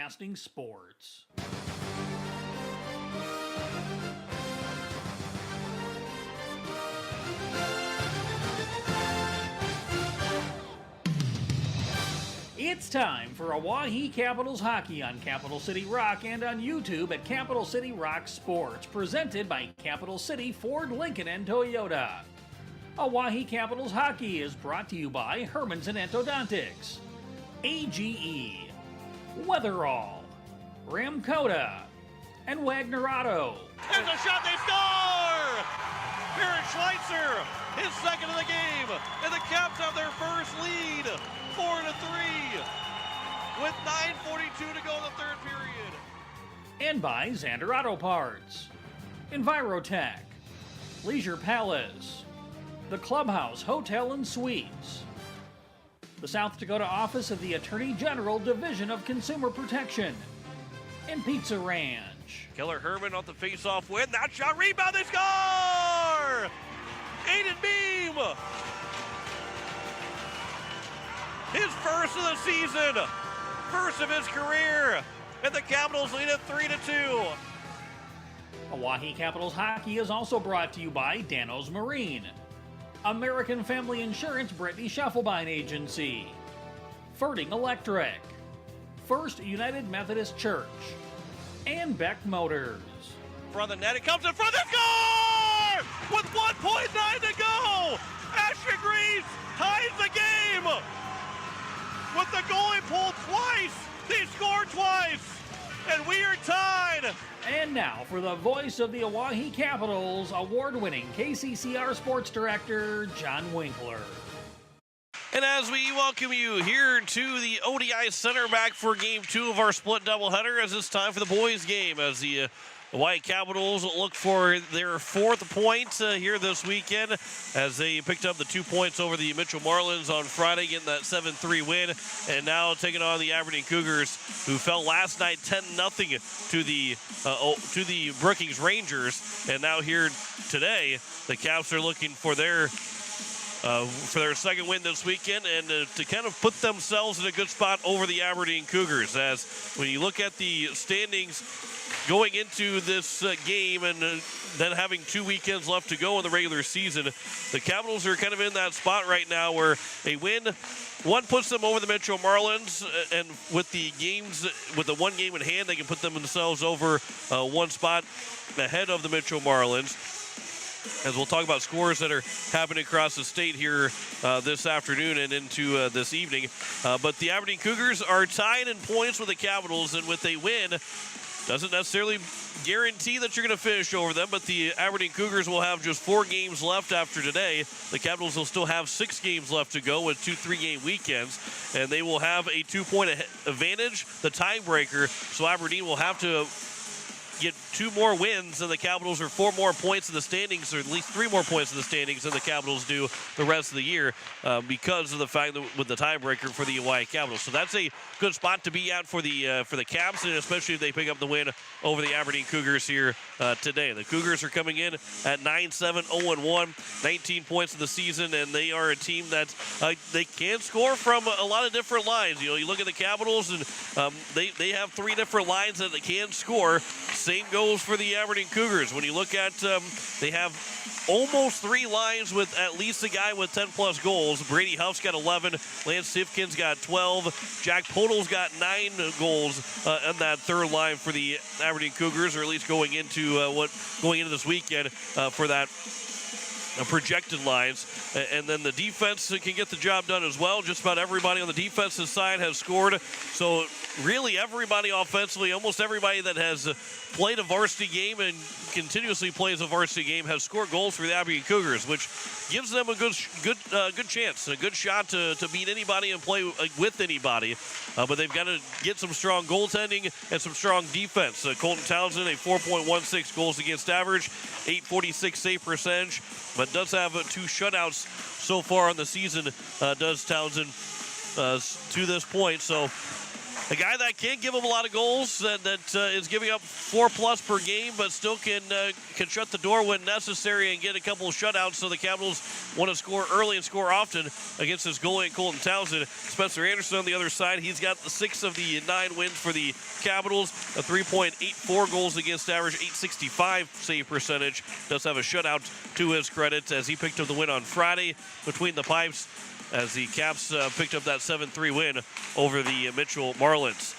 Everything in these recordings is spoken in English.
Broadcasting Sports. It's time for Oahe Capitals hockey on Capital City Rock and on YouTube at Capital City Rock Sports, presented by Capital City Ford, Lincoln, and Toyota. Oahe Capitals hockey is brought to you by Herman's and Endodontics, AGE, Weatherall, Ramcoda, and Wagner Auto. There's a shot, they score! Barrett Schweitzer, his second of the game, and the Caps have their first lead, 4-3, with 9:42 to go in the third period. And by Xander Auto Parts, Envirotech, Leisure Palace, the Clubhouse Hotel and Suites, the South Dakota Office of the Attorney General Division of Consumer Protection, and Pizza Ranch. Keller Herman on the face-off win. That shot, rebound, they score! Aiden Beam! His first of the season, first of his career, and the Capitals lead it 3-2. Oahe Capitals hockey is also brought to you by Dano's Marine, American Family Insurance Brittany Scheffelbein Agency, Ferding Electric, First United Methodist Church, and Beck Motors. From the net, it comes in front, they score! With 1.9 to go! Ashton Greaves ties the game! With the goalie pulled twice, they scored twice, and we are tied! And now for the voice of the Oahe Capitals, award-winning KCCR Sports Director, John Winkler. And as we welcome you here to the ODI Center back for Game 2 of our split doubleheader, as it's time for the boys' game, as the Hawaii Capitals look for their fourth point here this weekend, as they picked up the 2 points over the Mitchell Marlins on Friday, getting that 7-3 win, and now taking on the Aberdeen Cougars, who fell last night 10-0 to the Brookings Rangers, and now here today, the Caps are looking for their second win this weekend, and to kind of put themselves in a good spot over the Aberdeen Cougars. As when you look at the standings going into this game, and then having 2 weekends left to go in the regular season, the Capitals are kind of in that spot right now where a win, one puts them over the Metro Marlins, and with the one game in hand, they can put themselves over one spot ahead of the Metro Marlins. As we'll talk about scores that are happening across the state here this afternoon and into this evening. But the Aberdeen Cougars are tied in points with the Capitals, and with a win, doesn't necessarily guarantee that you're going to finish over them, but the Aberdeen Cougars will have just 4 games left after today. The Capitals will still have 6 games left to go with 2 3-game weekends, and they will have a 2-point advantage, the tiebreaker, so Aberdeen will have to get 2 more wins than the Capitals, or 4 more points in the standings, or at least 3 more points in the standings than the Capitals do the rest of the year, because of the fact that with the tiebreaker for the Hawaii Capitals. So that's a good spot to be at for the Caps, and especially if they pick up the win over the Aberdeen Cougars here today. The Cougars are coming in at 9-7, 0-1, 19 points in the season, and they are a team that they can score from a lot of different lines. You know, you look at the Capitals, and they have 3 different lines that they can score. Same goes for the Aberdeen Cougars. When you look at, they have almost 3 lines with at least a guy with 10-plus goals. Brady Huff's got 11. Lance Sifkin's got 12. Jack Podol's got 9 goals on that third line for the Aberdeen Cougars, or at least going into this weekend for that projected lines. And then the defense can get the job done as well. Just about everybody on the defensive side has scored. So really everybody offensively, almost everybody that has played a varsity game and continuously plays a varsity game has scored goals for the Aberdeen Cougars, which gives them a good chance, a good shot to beat anybody and play with anybody. But they've got to get some strong goaltending and some strong defense. Colton Townsend, a 4.16 goals against average, 846 save percentage, but does have 2 shutouts so far on the season, does Townsend, to this point. So A guy that can't give them a lot of goals, that is giving up 4+ per game, but still can shut the door when necessary and get a couple of shutouts. So the Capitals want to score early and score often against his goalie, Colton Townsend. Spencer Anderson on the other side, he's got 6 of the 9 wins for the Capitals, a 3.84 goals against average, 865 save percentage. Does have a shutout to his credit as he picked up the win on Friday between the pipes, as the Caps picked up that 7-3 win over the Mitchell Marlins.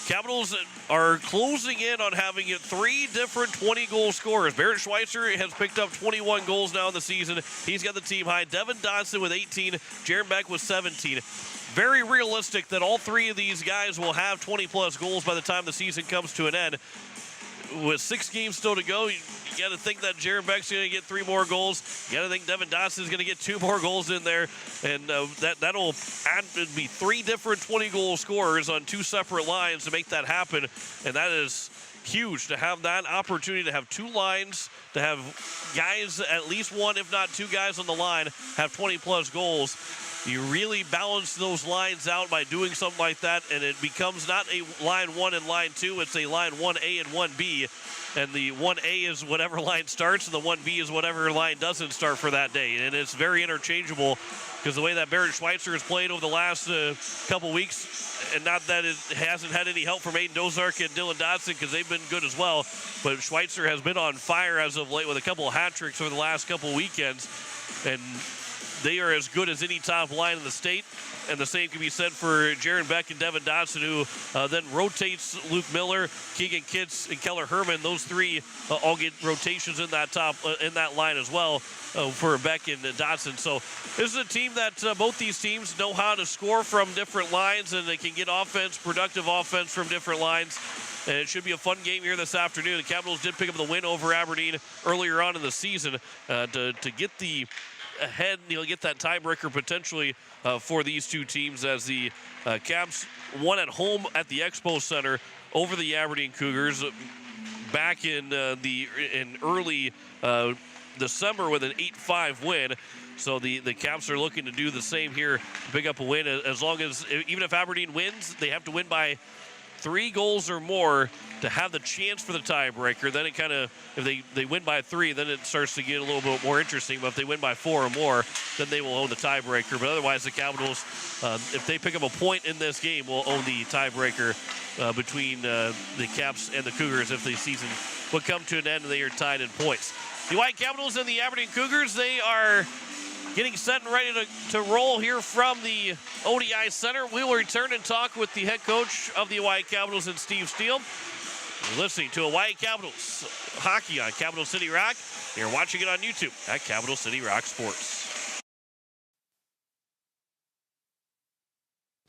Capitals are closing in on having 3 different 20-goal scorers. Barrett Schweitzer has picked up 21 goals now in the season. He's got the team high. Devin Dodson with 18. Jaron Beck with 17. Very realistic that all 3 of these guys will have 20-plus goals by the time the season comes to an end. With 6 games still to go, you got to think that Jaron Beck's going to get 3 more goals. You got to think Devin Dawson's going to get 2 more goals in there. And that'll add be 3 different 20-goal scorers on 2 separate lines to make that happen. And that is huge to have that opportunity to have 2 lines, to have guys, at least 1, if not 2 guys on the line, have 20-plus goals. You really balance those lines out by doing something like that, and it becomes not a line 1 and line 2, it's a line 1A and 1B. And the 1A is whatever line starts, and the 1B is whatever line doesn't start for that day. And it's very interchangeable because the way that Barrett Schweitzer has played over the last couple weeks, and not that it hasn't had any help from Aiden Dozark and Dylan Dodson because they've been good as well, but Schweitzer has been on fire as of late with a couple of hat tricks over the last couple weekends. And they are as good as any top line in the state. And the same can be said for Jaron Beck and Devin Dodson, who then rotates Luke Miller, Keegan Kitts, and Keller Herman. Those 3 all get rotations in that in that line as well for Beck and Dodson. So this is a team that both these teams know how to score from different lines, and they can get offense, productive offense from different lines. And it should be a fun game here this afternoon. The Capitals did pick up the win over Aberdeen earlier on in the season to get the ahead, get that tiebreaker potentially for these 2 teams, as the Caps won at home at the Expo Center over the Aberdeen Cougars back in early December with an 8-5 win. So the Caps are looking to do the same here, pick up a win. As long as, even if Aberdeen wins, they have to win by 3 goals or more to have the chance for the tiebreaker. Then it kind of, if they win by 3, then it starts to get a little bit more interesting. But if they win by 4 or more, then they will own the tiebreaker. But otherwise, the Capitals, if they pick up a point in this game, will own the tiebreaker between the Caps and the Cougars if the season would come to an end and they are tied in points. The White Capitals and the Aberdeen Cougars, they are getting set and ready to roll here from the ODI Center. We will return and talk with the head coach of the White Capitals and Steve Steele. You're listening to Hawaii Capitals hockey on Capital City Rock. You're watching it on YouTube at Capital City Rock Sports.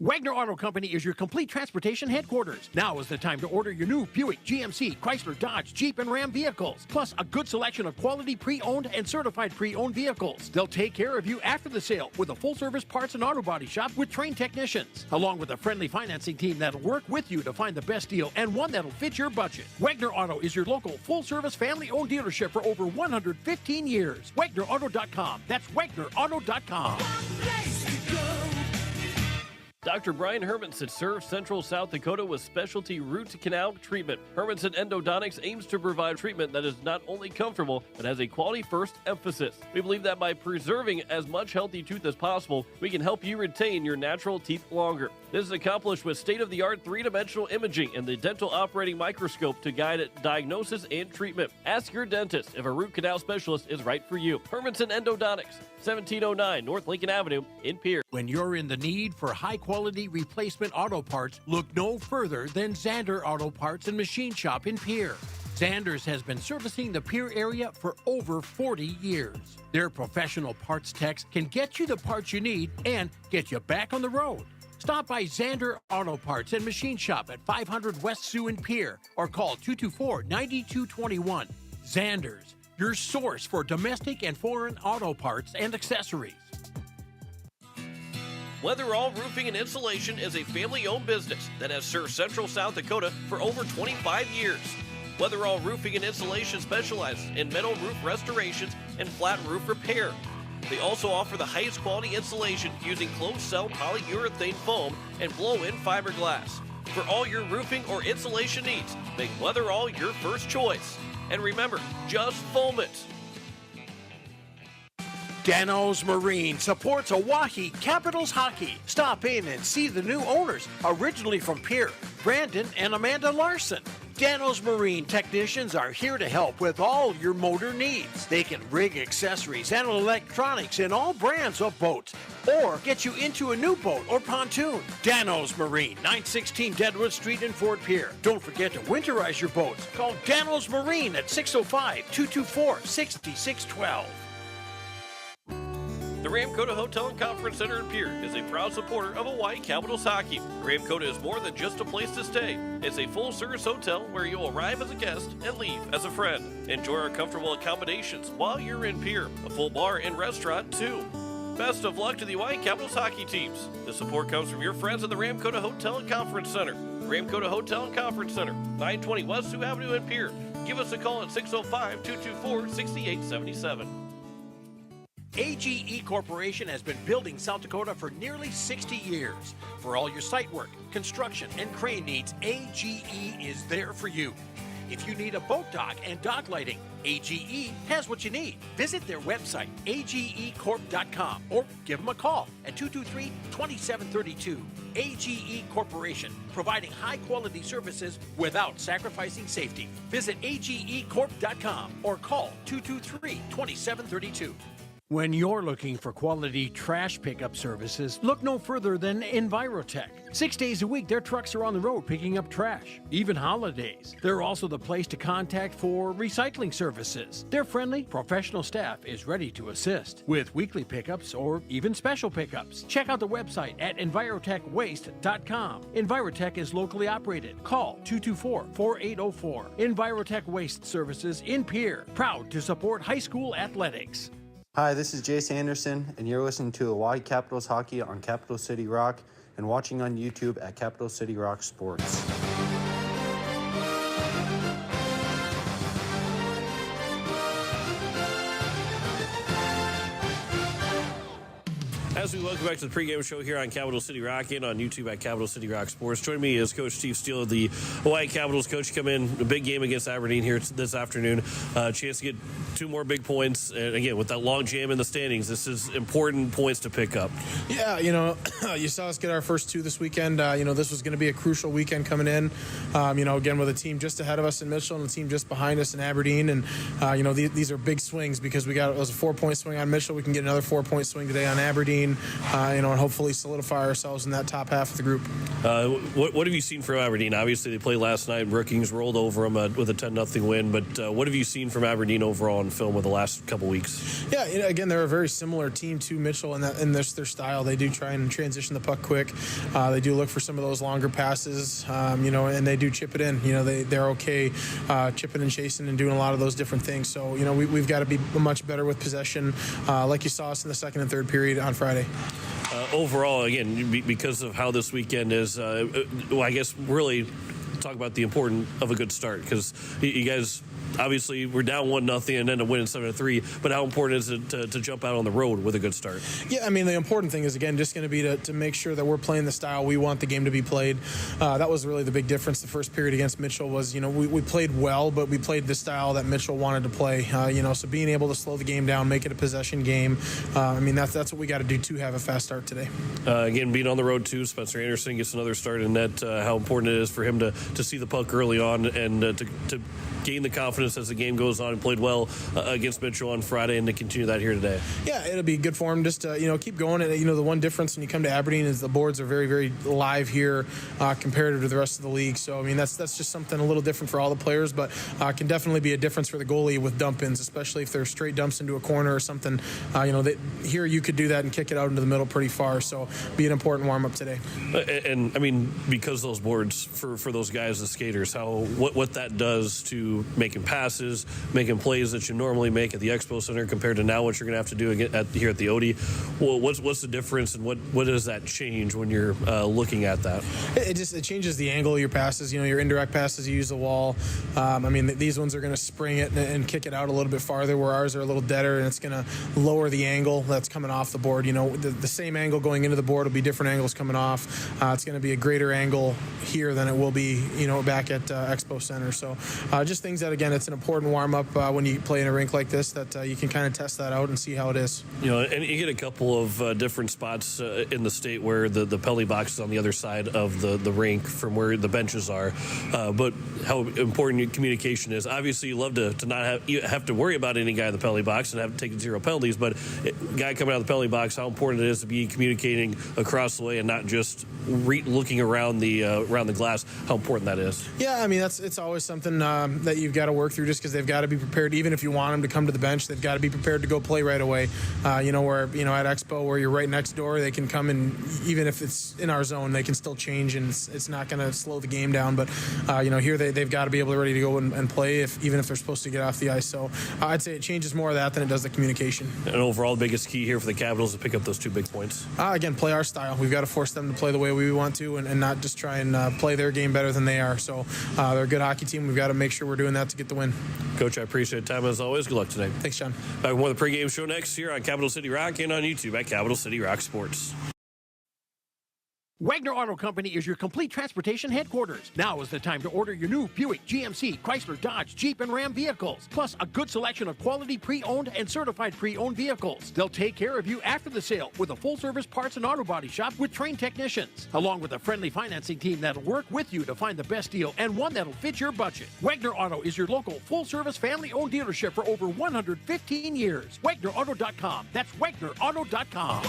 Wagner Auto Company is your complete transportation headquarters. Now is the time to order your new Buick, GMC, Chrysler, Dodge, Jeep, and Ram vehicles, plus a good selection of quality pre-owned and certified pre-owned vehicles. They'll take care of you after the sale with a full-service parts and auto body shop with trained technicians, along with a friendly financing team that'll work with you to find the best deal and one that'll fit your budget. Wagner Auto is your local full-service family-owned dealership for over 115 years. WagnerAuto.com. That's WagnerAuto.com. Dr. Brian Hermanson serves Central South Dakota with specialty root canal treatment. Hermanson Endodontics aims to provide treatment that is not only comfortable, but has a quality-first emphasis. We believe that by preserving as much healthy tooth as possible, we can help you retain your natural teeth longer. This is accomplished with state-of-the-art 3-dimensional imaging and the dental operating microscope to guide diagnosis and treatment. Ask your dentist if a root canal specialist is right for you. Hermanson Endodontics, 1709 North Lincoln Avenue in Pierre. When you're in the need for high-quality replacement auto parts, look no further than Zander Auto Parts and Machine Shop in Pierre. Zanders has been servicing the Pierre area for over 40 years. Their professional parts techs can get you the parts you need and get you back on the road. Stop by Zander Auto Parts and Machine Shop at 500 West Sioux in Pierre or call 224-9221. Zanders, your source for domestic and foreign auto parts and accessories. Weatherall Roofing and Insulation is a family-owned business that has served Central South Dakota for over 25 years. Weatherall Roofing and Insulation specializes in metal roof restorations and flat roof repair. They also offer the highest quality insulation using closed-cell polyurethane foam and blow-in fiberglass. For all your roofing or insulation needs, make Weatherall your first choice. And remember, just foam it. Dano's Marine supports Oahe Capitals hockey. Stop in and see the new owners, originally from Pierre, Brandon and Amanda Larson. Dano's Marine technicians are here to help with all your motor needs. They can rig accessories and electronics in all brands of boats or get you into a new boat or pontoon. Dano's Marine, 916 Deadwood Street in Fort Pierre. Don't forget to winterize your boats. Call Dano's Marine at 605-224-6612. The Ramkota Hotel and Conference Center in Pierre is a proud supporter of Hawaii Capitals hockey. Ramkota is more than just a place to stay. It's a full-service hotel where you'll arrive as a guest and leave as a friend. Enjoy our comfortable accommodations while you're in Pierre. A full bar and restaurant, too. Best of luck to the Hawaii Capitals hockey teams. The support comes from your friends at the Ramkota Hotel and Conference Center. Ramkota Hotel and Conference Center, 920 West Sioux Avenue in Pierre. Give us a call at 605-224-6877. AGE Corporation has been building South Dakota for nearly 60 years. For all your site work, construction, and crane needs, AGE is there for you. If you need a boat dock and dock lighting, AGE has what you need. Visit their website, agecorp.com, or give them a call at 223-2732. AGE Corporation, providing high-quality services without sacrificing safety. Visit agecorp.com or call 223-2732. When you're looking for quality trash pickup services, look no further than Envirotech. 6 days a week, their trucks are on the road picking up trash, even holidays. They're also the place to contact for recycling services. Their friendly, professional staff is ready to assist with weekly pickups or even special pickups. Check out the website at EnvirotechWaste.com. Envirotech is locally operated. Call 224-4804. Envirotech Waste Services in Pierre, proud to support high school athletics. Hi, this is Jace Anderson, and you're listening to Hawaii Capitals Hockey on Capital City Rock and watching on YouTube at Capital City Rock Sports. As we welcome back to the pregame show here on Capital City Rock and on YouTube at Capital City Rock Sports. Joining me is Coach Steve Steele, the Hawaii Capitals coach. Come in a big game against Aberdeen here this afternoon. Chance to get 2 more big points. And again, with that long jam in the standings, this is important points to pick up. Yeah, you saw us get our first 2 this weekend. This was going to be a crucial weekend coming in. Again, with a team just ahead of us in Mitchell and a team just behind us in Aberdeen. And, these are big swings because it was a 4-point swing on Mitchell. We can get another 4-point swing today on Aberdeen. And hopefully solidify ourselves in that top half of the group. What have you seen from Aberdeen? Obviously, they played last night. Brookings rolled over them with a 10-0 win. But what have you seen from Aberdeen overall in film with the last couple weeks? Yeah, again, they're a very similar team to Mitchell in their style. They do try and transition the puck quick. They do look for some of those longer passes, and they do chip it in. They're okay chipping and chasing and doing a lot of those different things. So, we've got to be much better with possession, like you saw us in the second and third period on Friday. Overall, again, because of how this weekend is, I guess really talk about the importance of a good start, because you guys obviously we're down 1-0 and end up winning 7-3, but how important is it to jump out on the road with a good start? Yeah, the important thing is, again, just going to be to make sure that we're playing the style we want the game to be played. That was really the big difference the first period against Mitchell was, we played well, but we played the style that Mitchell wanted to play. So being able to slow the game down, make it a possession game, that's what we got to do to have a fast start today. Again, being on the road too, Spencer Anderson gets another start in net. How important it is for him to see the puck early on and to gain the confidence as the game goes on, and played well against Mitchell on Friday, and to continue that here today. Yeah, it'll be good for him just to keep going. And the one difference when you come to Aberdeen is the boards are very, very live here compared to the rest of the league. So that's just something a little different for all the players, but can definitely be a difference for the goalie with dump-ins, especially if they're straight dumps into a corner or something. Here you could do that and kick it out into the middle pretty far. So be an important warm-up today. And because those boards for those guys, the skaters, what that does to to making passes, making plays that you normally make at the Expo Center compared to now what you're going to have to do here at the Odie. Well, what's the difference, and what does that change when you're looking at that? It changes the angle of your passes. You know, your indirect passes, you use the wall. These ones are going to spring it and kick it out a little bit farther, where ours are a little deader, and it's going to lower the angle that's coming off the board. You know, the same angle going into the board will be different angles coming off. It's going to be a greater angle here than it will be, you know, back at Expo Center. So just things that, again, it's an important warm-up when you play in a rink like this, that you can kind of test that out and see how it is. You know, and you get a couple of different spots in the state where the penalty box is on the other side of the rink from where the benches are. But how important communication is. Obviously, you love to not have to worry about any guy in the penalty box and have to take 0 penalties, but guy coming out of the penalty box, how important it is to be communicating across the way and not just looking around the glass, how important that is. Yeah, I mean, it's always something that you've got to work through, just because they've got to be prepared. Even if you want them to come to the bench, they've got to be prepared to go play right away. Where, at Expo, where you're right next door, they can come, and even if it's in our zone, they can still change, and it's not going to slow the game down. But, here they've got to be able to ready to go and play, even if they're supposed to get off the ice. So I'd say it changes more of that than it does the communication. And overall, the biggest key here for the Capitals is to pick up those 2 big points. Again, play our style. We've got to force them to play the way we want to, and not just try and play their game better than they are. So they're a good hockey team. We've got to make sure we're doing that to get the win. Coach, I appreciate the time as always. Good luck today. Thanks, John. Back with more of the pregame show next here on Capital City Rock and on YouTube at Capital City Rock Sports. Wagner Auto Company is your complete transportation headquarters. Now is the time to order your new Buick, GMC, Chrysler, Dodge, Jeep, and Ram vehicles, plus a good selection of quality pre-owned and certified pre-owned vehicles. They'll take care of you after the sale with a full-service parts and auto body shop with trained technicians, along with a friendly financing team that'll work with you to find the best deal and one that'll fit your budget. Wagner Auto is your local full-service family-owned dealership for over 115 years. WagnerAuto.com. That's WagnerAuto.com.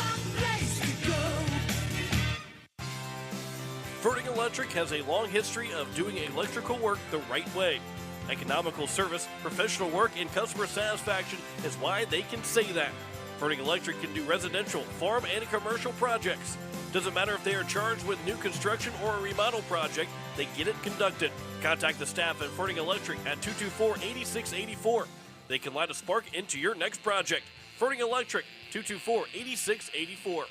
Ferding Electric has a long history of doing electrical work the right way. Economical service, professional work, and customer satisfaction is why they can say that. Ferding Electric can do residential, farm, and commercial projects. Doesn't matter if they are charged with new construction or a remodel project, they get it conducted. Contact the staff at Ferding Electric at 224-8684. They can light a spark into your next project. Ferding Electric, 224-8684.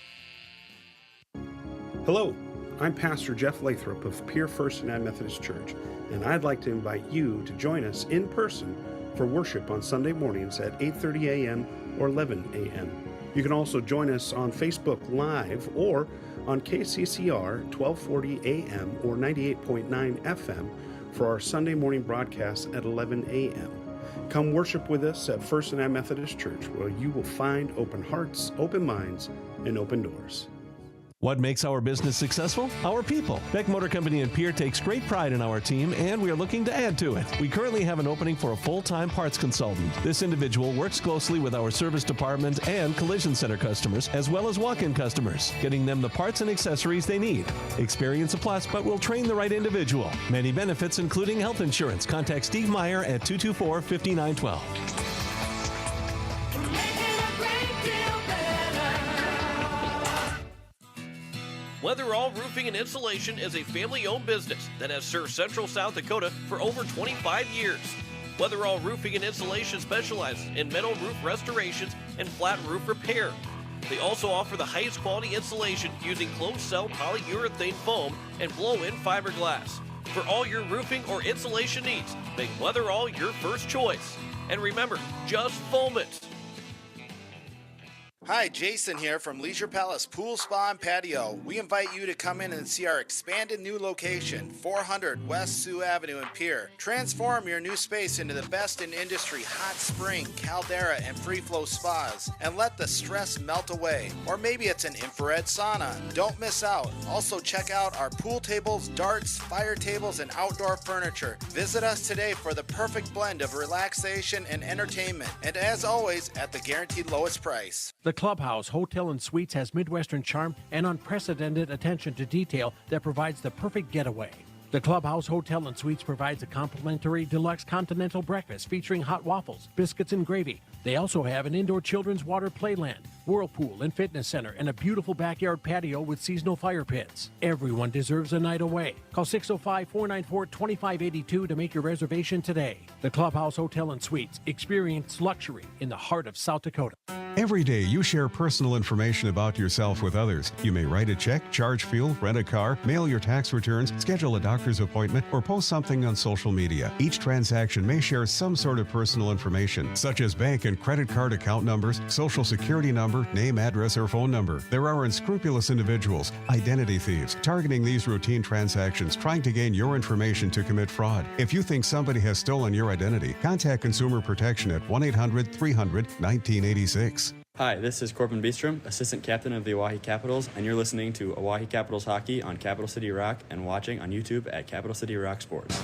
Hello. I'm Pastor Jeff Lathrop of Pierre First United Methodist Church, and I'd like to invite you to join us in person for worship on Sunday mornings at 8:30 a.m. or 11 a.m. You can also join us on Facebook Live or on KCCR 1240 a.m. or 98.9 FM for our Sunday morning broadcast at 11 a.m. Come worship with us at First United Methodist Church, where you will find open hearts, open minds, and open doors. What makes our business successful? Our people. Beck Motor Company in Pierre takes great pride in our team, and we are looking to add to it. We currently have an opening for a full-time parts consultant. This individual works closely with our service department and collision center customers, as well as walk-in customers, getting them the parts and accessories they need. Experience a plus, but we'll train the right individual. Many benefits, including health insurance. Contact Steve Meyer at 224-5912. Weatherall Roofing and Insulation is a family-owned business that has served Central South Dakota for over 25 years. Weatherall Roofing and Insulation specializes in metal roof restorations and flat roof repair. They also offer the highest quality insulation using closed-cell polyurethane foam and blow-in fiberglass. For all your roofing or insulation needs, make Weatherall your first choice. And remember, just foam it. Hi, Jason here from Leisure Palace Pool, Spa, and Patio. We invite you to come in and see our expanded new location, 400 West Sioux Avenue in Pierre. Transform your new space into the best in industry hot spring, caldera, and free flow spas, and let the stress melt away. Or maybe it's an infrared sauna. Don't miss out. Also check out our pool tables, darts, fire tables, and outdoor furniture. Visit us today for the perfect blend of relaxation and entertainment. And as always, at the guaranteed lowest price. The Clubhouse Hotel and Suites has Midwestern charm and unprecedented attention to detail that provides the perfect getaway. The Clubhouse Hotel and Suites provides a complimentary deluxe continental breakfast featuring hot waffles, biscuits, and gravy. They also have an indoor children's water playland, whirlpool and fitness center, and a beautiful backyard patio with seasonal fire pits. Everyone deserves a night away. Call 605-494-2582 to make your reservation today. The Clubhouse Hotel and Suites. Experience luxury in the heart of South Dakota. Every day you share personal information about yourself with others. You may write a check, charge fuel, rent a car, mail your tax returns, schedule a doctor's appointment, or post something on social media. Each transaction may share some sort of personal information, such as bank and credit card account numbers, social security number, name, address, or phone number. There are unscrupulous individuals, identity thieves, targeting these routine transactions, trying to gain your information to commit fraud. If you think somebody has stolen your identity, contact Consumer Protection at 1-800-300-1986. Hi, this is Corbin Beestrom, Assistant Captain of the Oahe Capitals, and you're listening to Oahe Capitals Hockey on Capital City Rock and watching on YouTube at Capital City Rock Sports.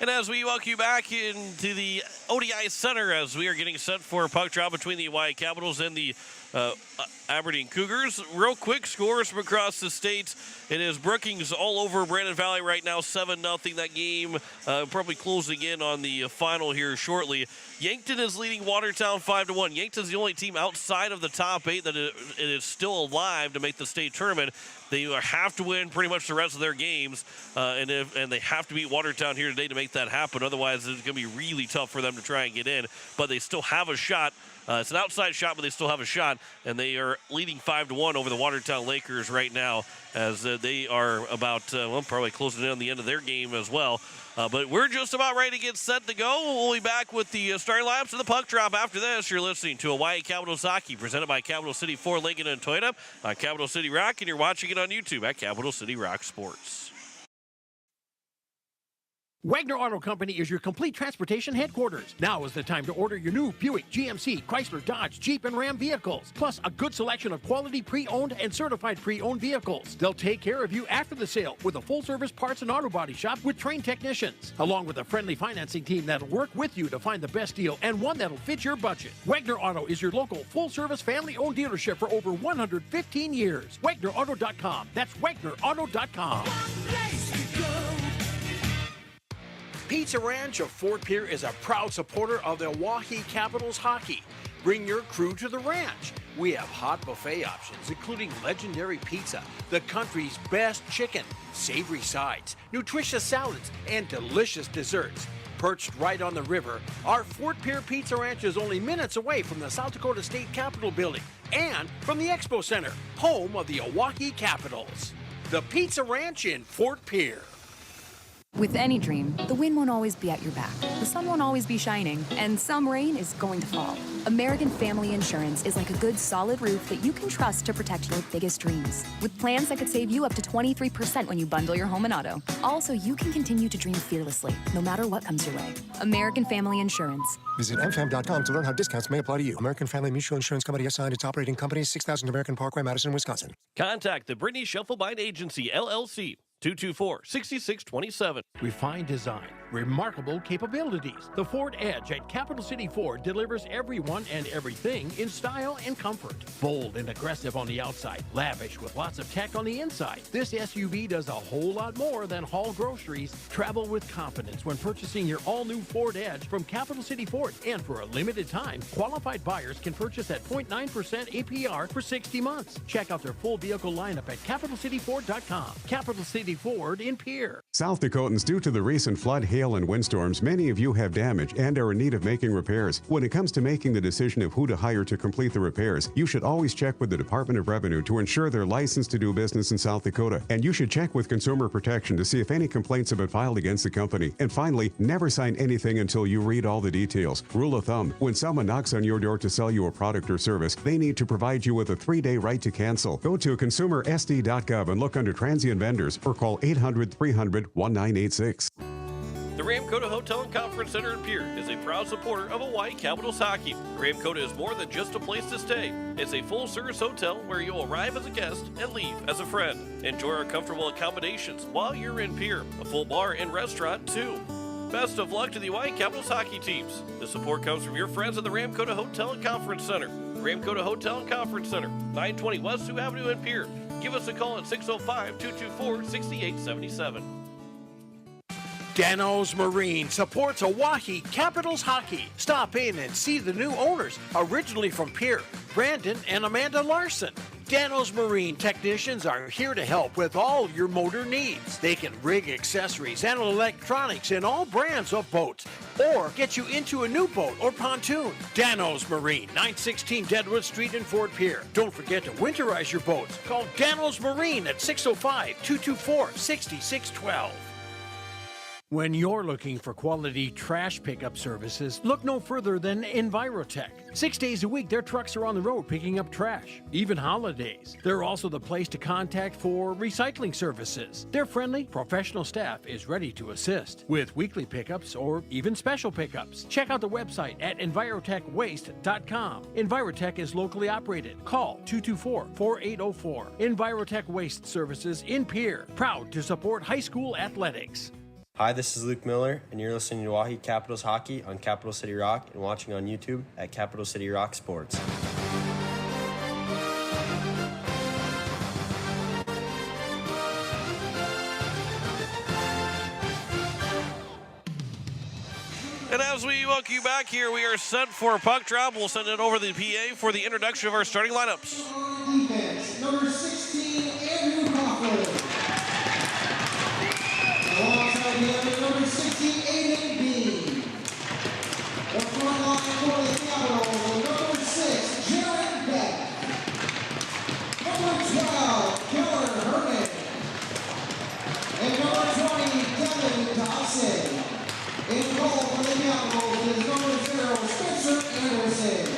And as we welcome you back into the ODI Center as we are getting set for a puck drop between the Oahe Capitals and the Aberdeen Cougars. Real quick scores from across the state. It is Brookings all over Brandon Valley right now, 7-0. That game probably closing in on the final here shortly. Yankton is leading Watertown 5-1. Yankton's the only team outside of the top 8 that it is still alive to make the state tournament. They have to win pretty much the rest of their games, and they have to beat Watertown here today to make that happen. Otherwise, it's going to be really tough for them to try and get in. But they still have a shot. It's an outside shot, but they still have a shot, and they are leading 5-1 over the Watertown Lakers right now as they are about, probably closing in on the end of their game as well. But we're just about ready to get set to go. We'll be back with the starting lineups and the puck drop after this. You're listening to Hawaii Capitals Hockey presented by Capital City Ford, Lincoln, and Toyota on Capital City Rock, and you're watching it on YouTube at Capital City Rock Sports. Wagner Auto Company is your complete transportation headquarters. Now is the time to order your new Buick, GMC, Chrysler, Dodge, Jeep, and Ram vehicles, plus a good selection of quality pre-owned and certified pre-owned vehicles. They'll take care of you after the sale with a full-service parts and auto body shop with trained technicians, along with a friendly financing team that'll work with you to find the best deal and one that'll fit your budget. Wagner Auto is your local full-service family-owned dealership for over 115 years. WagnerAuto.com. That's WagnerAuto.com. Pizza Ranch of Fort Pierre is a proud supporter of the Oahe Capitals hockey. Bring your crew to the ranch. We have hot buffet options, including legendary pizza, the country's best chicken, savory sides, nutritious salads, and delicious desserts. Perched right on the river, our Fort Pierre Pizza Ranch is only minutes away from the South Dakota State Capitol building and from the Expo Center, home of the Oahe Capitals. The Pizza Ranch in Fort Pierre. With any dream, the wind won't always be at your back, the sun won't always be shining, and some rain is going to fall. American Family Insurance is like a good solid roof that you can trust to protect your biggest dreams. With plans that could save you up to 23% when you bundle your home and auto. Also, you can continue to dream fearlessly, no matter what comes your way. American Family Insurance. Visit mfam.com to learn how discounts may apply to you. American Family Mutual Insurance Company assigned its operating company, 6000 American Parkway, Madison, Wisconsin. Contact the Brittany Scheffelbein Agency, LLC. 224-6627. Refined design, remarkable capabilities. The Ford Edge at Capital City Ford delivers everyone and everything in style and comfort. Bold and aggressive on the outside, lavish with lots of tech on the inside. This SUV does a whole lot more than haul groceries. Travel with confidence when purchasing your all-new Ford Edge from Capital City Ford. And for a limited time, qualified buyers can purchase at 0.9% APR for 60 months. Check out their full vehicle lineup at CapitalCityFord.com. Capital City Ford in Pierre. South Dakotans, due to the recent flood, hail, and windstorms, many of you have damage and are in need of making repairs. When it comes to making the decision of who to hire to complete the repairs, you should always check with the Department of Revenue to ensure they're licensed to do business in South Dakota. And you should check with Consumer Protection to see if any complaints have been filed against the company. And finally, never sign anything until you read all the details. Rule of thumb, when someone knocks on your door to sell you a product or service, they need to provide you with a 3-day right to cancel. Go to consumersd.gov and look under transient vendors or call 800-300-1986. The Ramkota Hotel and Conference Center in Pierre is a proud supporter of Hawaii Capitals hockey. Ramkota is more than just a place to stay. It's a full-service hotel where you'll arrive as a guest and leave as a friend. Enjoy our comfortable accommodations while you're in Pierre. A full bar and restaurant, too. Best of luck to the Hawaii Capitals hockey teams. The support comes from your friends at the Ramkota Hotel and Conference Center. Ramkota Hotel and Conference Center, 920 West Sioux Avenue in Pierre. Give us a call at 605-224-6877. Dano's Marine supports Oahe Capitals hockey. Stop in and see the new owners, originally from Pierre, Brandon and Amanda Larson. Dano's Marine technicians are here to help with all your motor needs. They can rig accessories and electronics in all brands of boats or get you into a new boat or pontoon. Dano's Marine, 916 Deadwood Street in Fort Pierre. Don't forget to winterize your boats. Call Dano's Marine at 605-224-6612. When you're looking for quality trash pickup services, look no further than Envirotech. 6 days a week, their trucks are on the road picking up trash, even holidays. They're also the place to contact for recycling services. Their friendly, professional staff is ready to assist with weekly pickups or even special pickups. Check out the website at envirotechwaste.com. Envirotech is locally operated. Call 224-4804. Envirotech Waste Services in Pierre, proud to support high school athletics. Hi, this is Luke Miller, and you're listening to Oahe Capitals Hockey on Capital City Rock and watching on YouTube at Capital City Rock Sports. And as we welcome you back here, we are set for a puck drop. We'll send it over to the PA for the introduction of our starting lineups. Defense, number 16, Andrew Coughlin. Alongside him is number 60, Aiden Bean. The front line for the Capitals is number 6, Jared Beck. Number 12, Keller Herman. And number 20, Kevin Dawson. In goal for the Capitals is number 0, Spencer Anderson.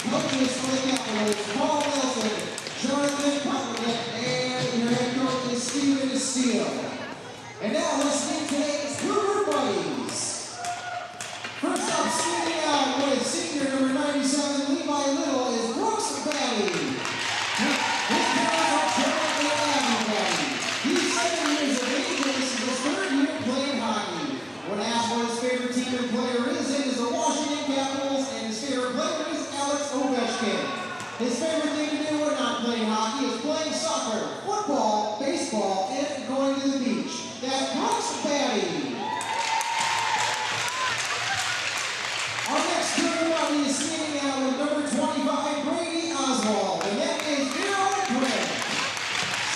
Coaches for the Capitals, Paul Wilson, Jonathan Putlick, and your head coach is Steven Steele. And now let's meet today's Cougar Buddies. First up, skating out with senior number 97, Levi Little, is Brooks Batty. His parents are Charlie and Abby Batty. He's 7 years of age and this is his 3rd year playing hockey. When asked what his favorite team and player is, it is the Washington Capitals, and his favorite player is Alex Ovechkin. His favorite thing to do when not playing hockey is playing soccer, football, baseball, and going to the beach. That's Brooks Batty. Our next Cougar Buddy is skating out with number 25, Brady Oswald, and that is Earl Greg.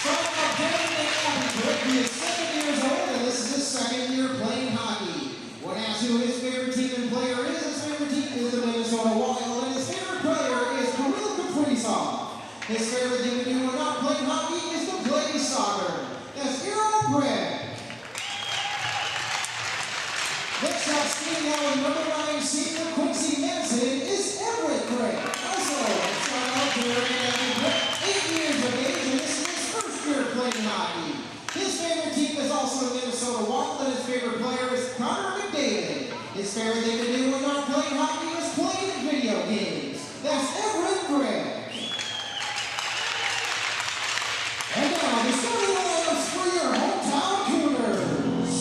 Son of Brandon and Abby Greg, he is 7 years old, and this is his 2nd year playing hockey. When asked who his favorite team and player is, his favorite team is the Minnesota Wild, and his favorite player is Kirill Kaprizov. His favorite thing to do when not playing hockey is to play soccer. That's Earl Greg. Next up, skating out with number 9, senior Quincy Manson, is Everett Gray. Also, let's start out here and 8 years of age, and this is his 1st year playing hockey. His favorite team is also the Minnesota Wild, and his favorite player is Connor McDavid. His favorite thing to do when not playing hockey is playing video games. That's Everett Gray. And now, the starting lineups for your hometown Cougars.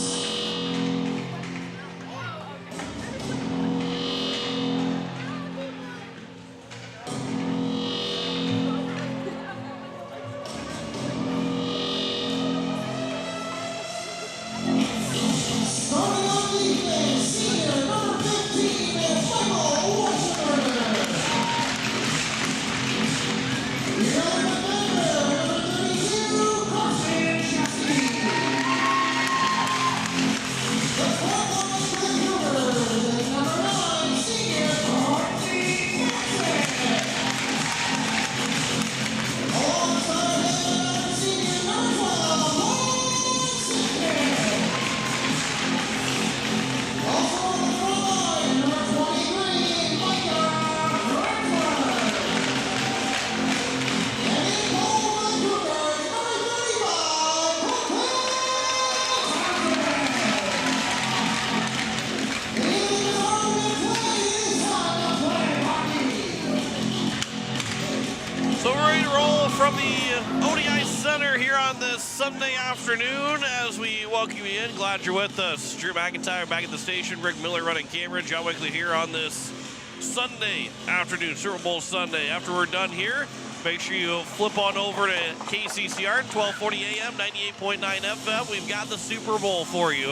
from the ODI Center here on this Sunday afternoon as we welcome you in. Glad you're with us. Drew McIntyre back at the station. Rick Miller running camera. John Wickley here on this Sunday afternoon, Super Bowl Sunday. After we're done here, make sure you flip on over to KCCR, 1240 AM, 98.9 FM. We've got the Super Bowl for you.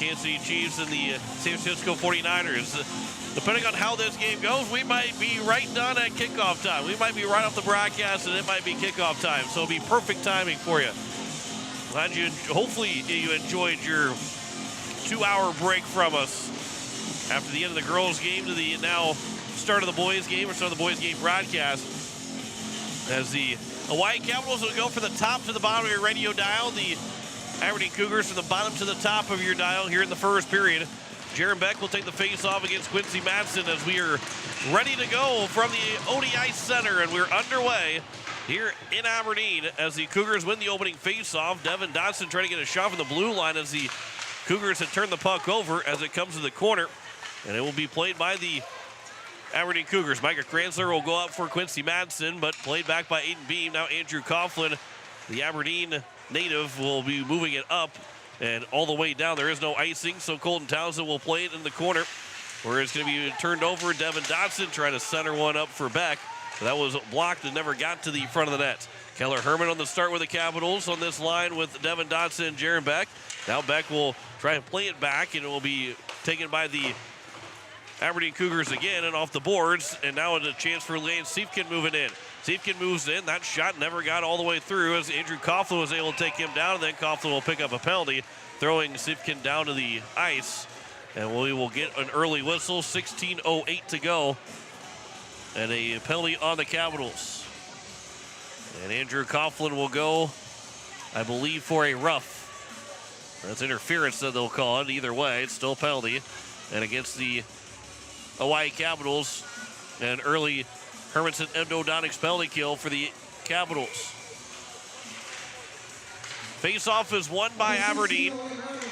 Kansas City Chiefs and the San Francisco 49ers. Depending on how this game goes, we might be right done at kickoff time. We might be right off the broadcast, and it might be kickoff time. So it'll be perfect timing for you. Glad you, hopefully you enjoyed your 2-hour break from us after the end of the girls' game to the now start of the boys' game, or start of the boys' game broadcast. As the Hawaii Capitals will go from the top to the bottom of your radio dial. The Aberdeen Cougars from the bottom to the top of your dial here in the first period. Jaron Beck will take the face-off against Quincy Madsen as we are ready to go from the ODI Center, and we're underway here in Aberdeen as the Cougars win the opening face-off. Devin Dotson trying to get a shot from the blue line as the Cougars had turned the puck over as it comes to the corner, and it will be played by the Aberdeen Cougars. Micah Kranzler will go up for Quincy Madsen, but played back by Aiden Beam. Now Andrew Coughlin, the Aberdeen native, will be moving it up and all the way down. There is no icing, so Colton Townsend will play it in the corner where it's going to be turned over. Devin Dotson trying to center one up for Beck. That was blocked and never got to the front of the net. Keller Herman on the start with the Capitals on this line with Devin Dotson and Jaron Beck. Now Beck will try and play it back, and it will be taken by the Aberdeen Cougars again and off the boards. And now a chance for Lance Siefkin moving in. Siefkin moves in. That shot never got all the way through as Andrew Coughlin was able to take him down, and then Coughlin will pick up a penalty, throwing Siefkin down to the ice. And we will get an early whistle, 16:08 to go, and a penalty on the Capitals. And Andrew Coughlin will go, I believe, for a rough. That's interference that they'll call it. Either way, it's still a penalty. And against the Hawaii Capitals, an early Hermanson Endodonics penalty kill for the Capitals. Face-off is won by Aberdeen,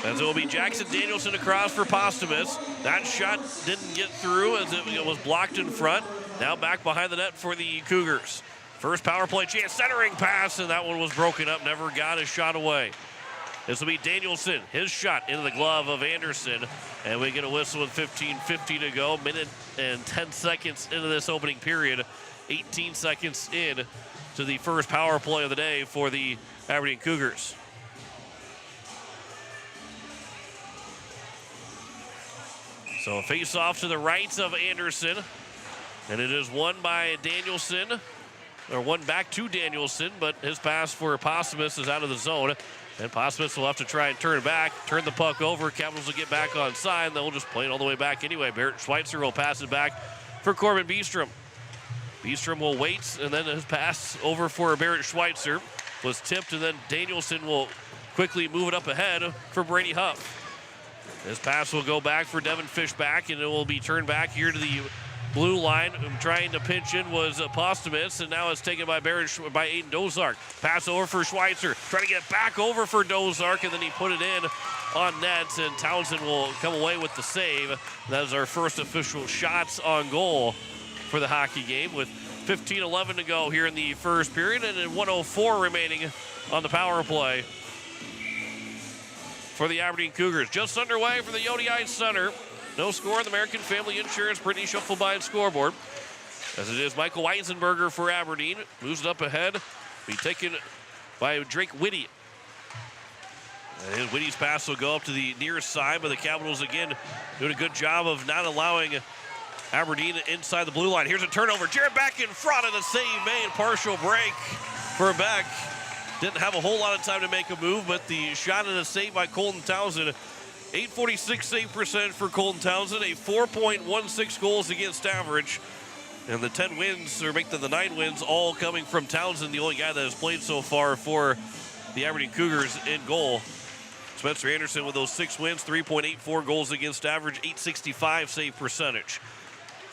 as it will be Jackson Danielson across for Posthumus. That shot didn't get through as it was blocked in front. Now back behind the net for the Cougars. First power play chance, centering pass, and that one was broken up, never got his shot away. This will be Danielson, his shot into the glove of Anderson, and we get a whistle with 15:50 to go. Minute and 10 seconds into this opening period. 18 seconds in to the first power play of the day for the Aberdeen Cougars. So a face-off to the right of Anderson, and it is won by Danielson, or won back to Danielson, but his pass for Posthumus is out of the zone. And Posthumus will have to try and turn back, turn the puck over. Capitals will get back on side, and they'll just play it all the way back anyway. Barrett Schweitzer will pass it back for Corbin Beestrom. Beestrom will wait, and then his pass over for Barrett Schweitzer was tipped, and then Danielson will quickly move it up ahead for Brady Huff. His pass will go back for Devin Fishback, and it will be turned back here to the blue line. Trying to pinch in was Posthumus, and now it's taken by by Aiden Dozark. Pass over for Schweitzer, trying to get back over for Dozark, and then he put it in on net, and Townsend will come away with the save. That is our first official shots on goal for the hockey game, with 15:11 to go here in the first period, and 1:04 remaining on the power play for the Aberdeen Cougars. Just underway from the ODI Center. No score on the American Family Insurance Brittany Schuffelbein scoreboard. As it is Michael Weisenberger for Aberdeen. Moves it up ahead. Be taken by Drake Whitty. And Whitty's pass will go up to the near side, but the Capitals again doing a good job of not allowing Aberdeen inside the blue line. Here's a turnover. Jared Beck in front of the save made. Partial break for Beck. Didn't have a whole lot of time to make a move, but the shot and a save by Colton Townsend. 846 save percentage for Colton Townsend, a 4.16 goals against average. And the 10 wins, or make the 9 wins, all coming from Townsend, the only guy that has played so far for the Aberdeen Cougars in goal. Spencer Anderson with those 6 wins, 3.84 goals against average, 865 save percentage.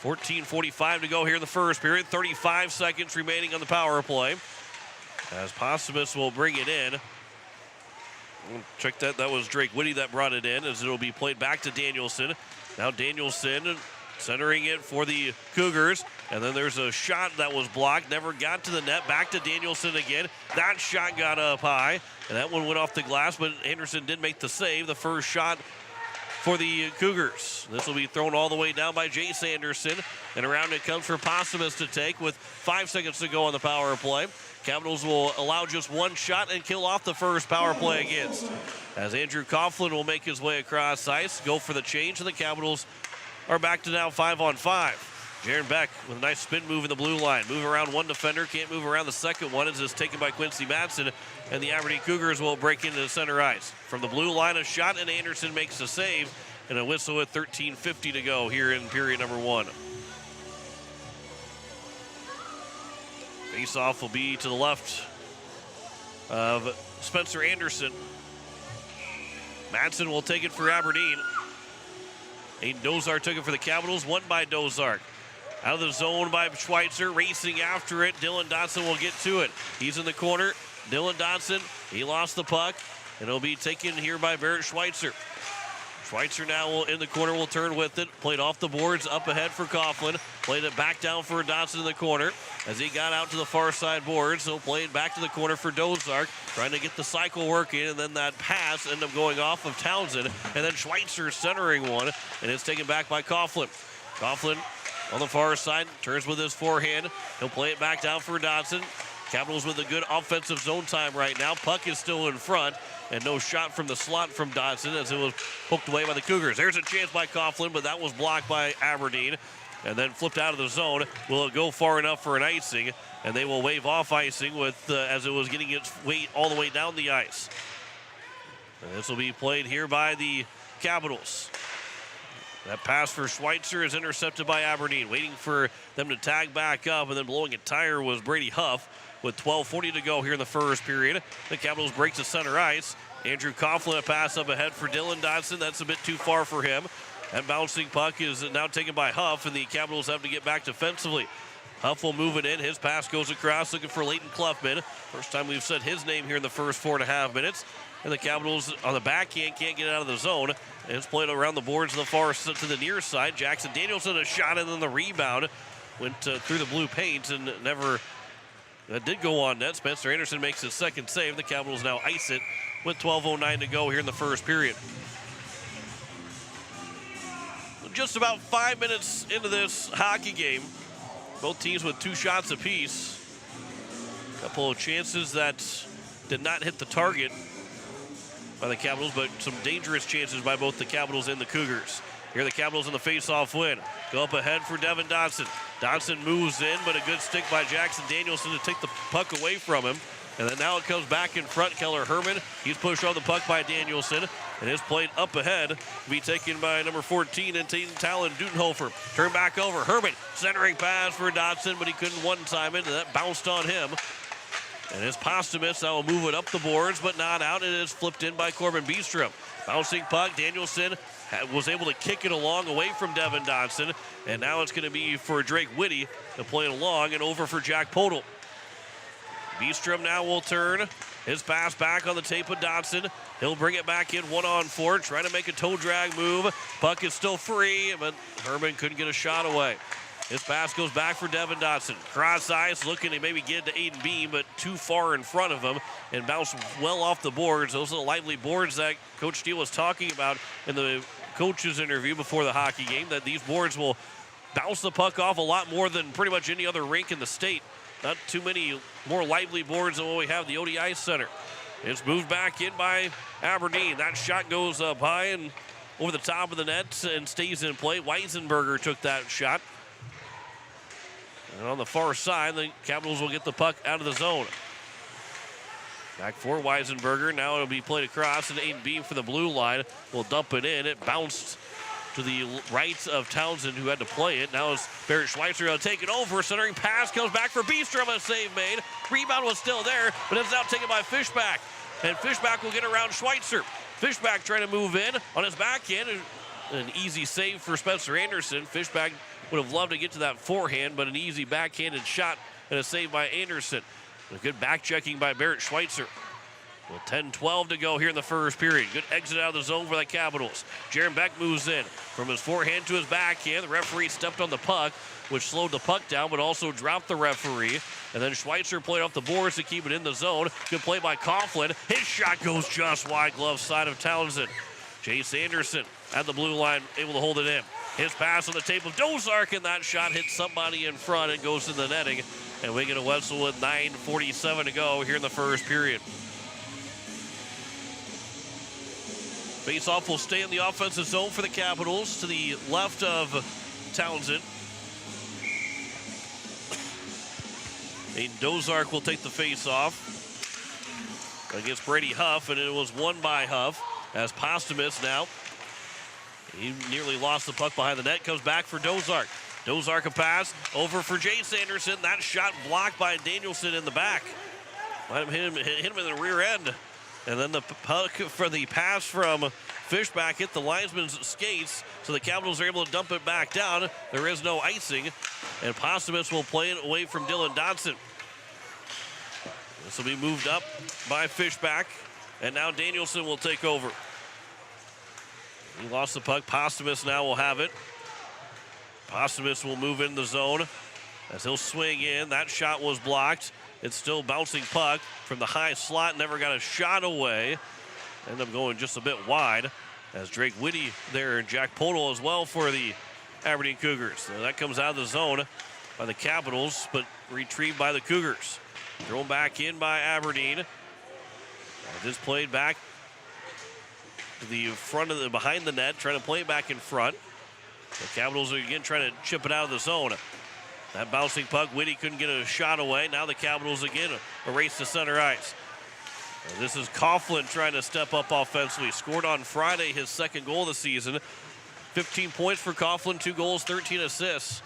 14:45 to go here in the first period, 35 seconds remaining on the power play. As Posthumus will bring it in. Check that. That was Drake Whitty that brought it in, as it will be played back to Danielson. Now Danielson Centering it for the Cougars. And then there's a shot that was blocked. Never got to the net. Back to Danielson again. That shot got up high. And that one went off the glass, but Anderson did make the save. The first shot for the Cougars. This will be thrown all the way down by Jay Sanderson. And around it comes for Postumus to take with 5 seconds to go on the power play. Capitals will allow just one shot and kill off the first power play against. As Andrew Coughlin will make his way across ice, go for the change, and the Capitals are back to now 5-on-5. Jaron Beck with a nice spin move in the blue line. Move around one defender, can't move around the second one as it's taken by Quincy Madsen, and the Aberdeen Cougars will break into the center ice. From the blue line, a shot, and Anderson makes the save, and a whistle with 13:50 to go here in period number 1. Face-off will be to the left of Spencer Anderson. Madsen will take it for Aberdeen. Aiden Dozark took it for the Capitals, won by Dozark. Out of the zone by Schweitzer, racing after it. Dylan Dotson will get to it. He's in the corner. Dylan Dotson, he lost the puck, and it'll be taken here by Barrett Schweitzer. Schweitzer now in the corner will turn with it. Played off the boards, up ahead for Coughlin. Played it back down for Dotson in the corner. As he got out to the far side boards, he'll play it back to the corner for Dozark, trying to get the cycle working, and then that pass ended up going off of Townsend, and then Schweitzer centering one, and it's taken back by Coughlin. Coughlin on the far side, turns with his forehand. He'll play it back down for Dotson. Capitals with a good offensive zone time right now. Puck is still in front, and no shot from the slot from Dotson as it was poked away by the Cougars. There's a chance by Coughlin, but that was blocked by Aberdeen, and then flipped out of the zone. Will it go far enough for an icing? And they will wave off icing with as it was getting its weight all the way down the ice. And this will be played here by the Capitals. That pass for Schweitzer is intercepted by Aberdeen. Waiting for them to tag back up, and then blowing a tire was Brady Huff with 12:40 to go here in the first period. The Capitals break to center ice. Andrew Coughlin, a pass up ahead for Dylan Dotson. That's a bit too far for him. That bouncing puck is now taken by Huff, and the Capitals have to get back defensively. Huff will move it in. His pass goes across, looking for Leighton Kluffman. First time we've said his name here in the first 4.5 minutes. And the Capitals on the backhand can't get out of the zone. And it's played around the boards to the far to the near side. Jackson Danielson a shot, and then the rebound went through the blue paint and never did go on net. Spencer Anderson makes his second save. The Capitals now ice it with 12:09 to go here in the first period. Just about 5 minutes into this hockey game, both teams with 2 shots apiece. A couple of chances that did not hit the target by the Capitals, but some dangerous chances by both the Capitals and the Cougars. Here the Capitals in the face-off win. Go up ahead for Devin Dotson. Dotson moves in, but a good stick by Jackson Danielson to take the puck away from him. And then now it comes back in front. Keller Herman, he's pushed on the puck by Danielson, and is played up ahead to be taken by number 14 and Talon Dudenhofer. Turn back over. Herman, centering pass for Dotson, but he couldn't one-time it, and that bounced on him. And it's Postumus that will move it up the boards, but not out. It is flipped in by Corbin Beestrom. Bouncing puck, Danielson was able to kick it along away from Devin Dotson. And now it's going to be for Drake Whitty to play it along and over for Jack Podol. Beestrom now will turn. His pass back on the tape of Dotson. He'll bring it back in 1-on-4, trying to make a toe drag move. Puck is still free, but Herman couldn't get a shot away. His pass goes back for Devin Dotson. Cross ice, looking to maybe get to Aiden Beam, but too far in front of him and bounced well off the boards. Those are the lively boards that Coach Steele was talking about in the coach's interview before the hockey game, that these boards will bounce the puck off a lot more than pretty much any other rink in the state. Not too many more lively boards than what we have at the ODI Center. It's moved back in by Aberdeen. That shot goes up high and over the top of the net and stays in play. Weisenberger took that shot. And on the far side, the Capitals will get the puck out of the zone. Back for Weisenberger. Now it'll be played across, and Aiden Beam for the blue line will dump it in. It bounced to the right of Townsend, who had to play it. Now it's Barrett Schweitzer will take it over. Centering pass comes back for Beestrom. A save made. Rebound was still there, but it's now taken by Fishback. And Fishback will get around Schweitzer. Fishback trying to move in on his backhand. An easy save for Spencer Anderson. Fishback would have loved to get to that forehand, but an easy backhanded shot and a save by Anderson. A good back checking by Barrett Schweitzer. With 10-12 to go here in the first period. Good exit out of the zone for the Capitals. Jaron Beck moves in from his forehand to his backhand. The referee stepped on the puck, which slowed the puck down, but also dropped the referee. And then Schweitzer played off the boards to keep it in the zone. Good play by Coughlin. His shot goes just wide, glove side of Townsend. Chase Anderson at the blue line, able to hold it in. His pass on the tape of Dozark, and that shot hits somebody in front and goes in the netting. And we get a whistle with 9:47 to go here in the first period. Face-off will stay in the offensive zone for the Capitals to the left of Townsend. Aiden Dozark will take the face-off against Brady Huff, and it was won by Huff as Posthumus now. He nearly lost the puck behind the net, comes back for Dozark. Dozark a pass over for Jace Anderson. That shot blocked by Danielson in the back. Let him hit him in the rear end. And then the puck for the pass from Fishback hit the linesman's skates, so the Capitals are able to dump it back down. There is no icing, and Posthumus will play it away from Dylan Dodson. This will be moved up by Fishback, and now Danielson will take over. He lost the puck. Posthumus now will have it. Posthumus will move in the zone as he'll swing in. That shot was blocked. It's still bouncing puck from the high slot. Never got a shot away. Ended up going just a bit wide as Drake Whitty there and Jack Podol as well for the Aberdeen Cougars. So that comes out of the zone by the Capitals, but retrieved by the Cougars. Thrown back in by Aberdeen. This played back to the front of the behind the net, trying to play it back in front. The Capitals are again trying to chip it out of the zone. That bouncing puck, Whitty couldn't get a shot away. Now the Capitals again erase the center ice. This is Coughlin trying to step up offensively. Scored on Friday his second goal of the season. 15 points for Coughlin, 2 goals, 13 assists.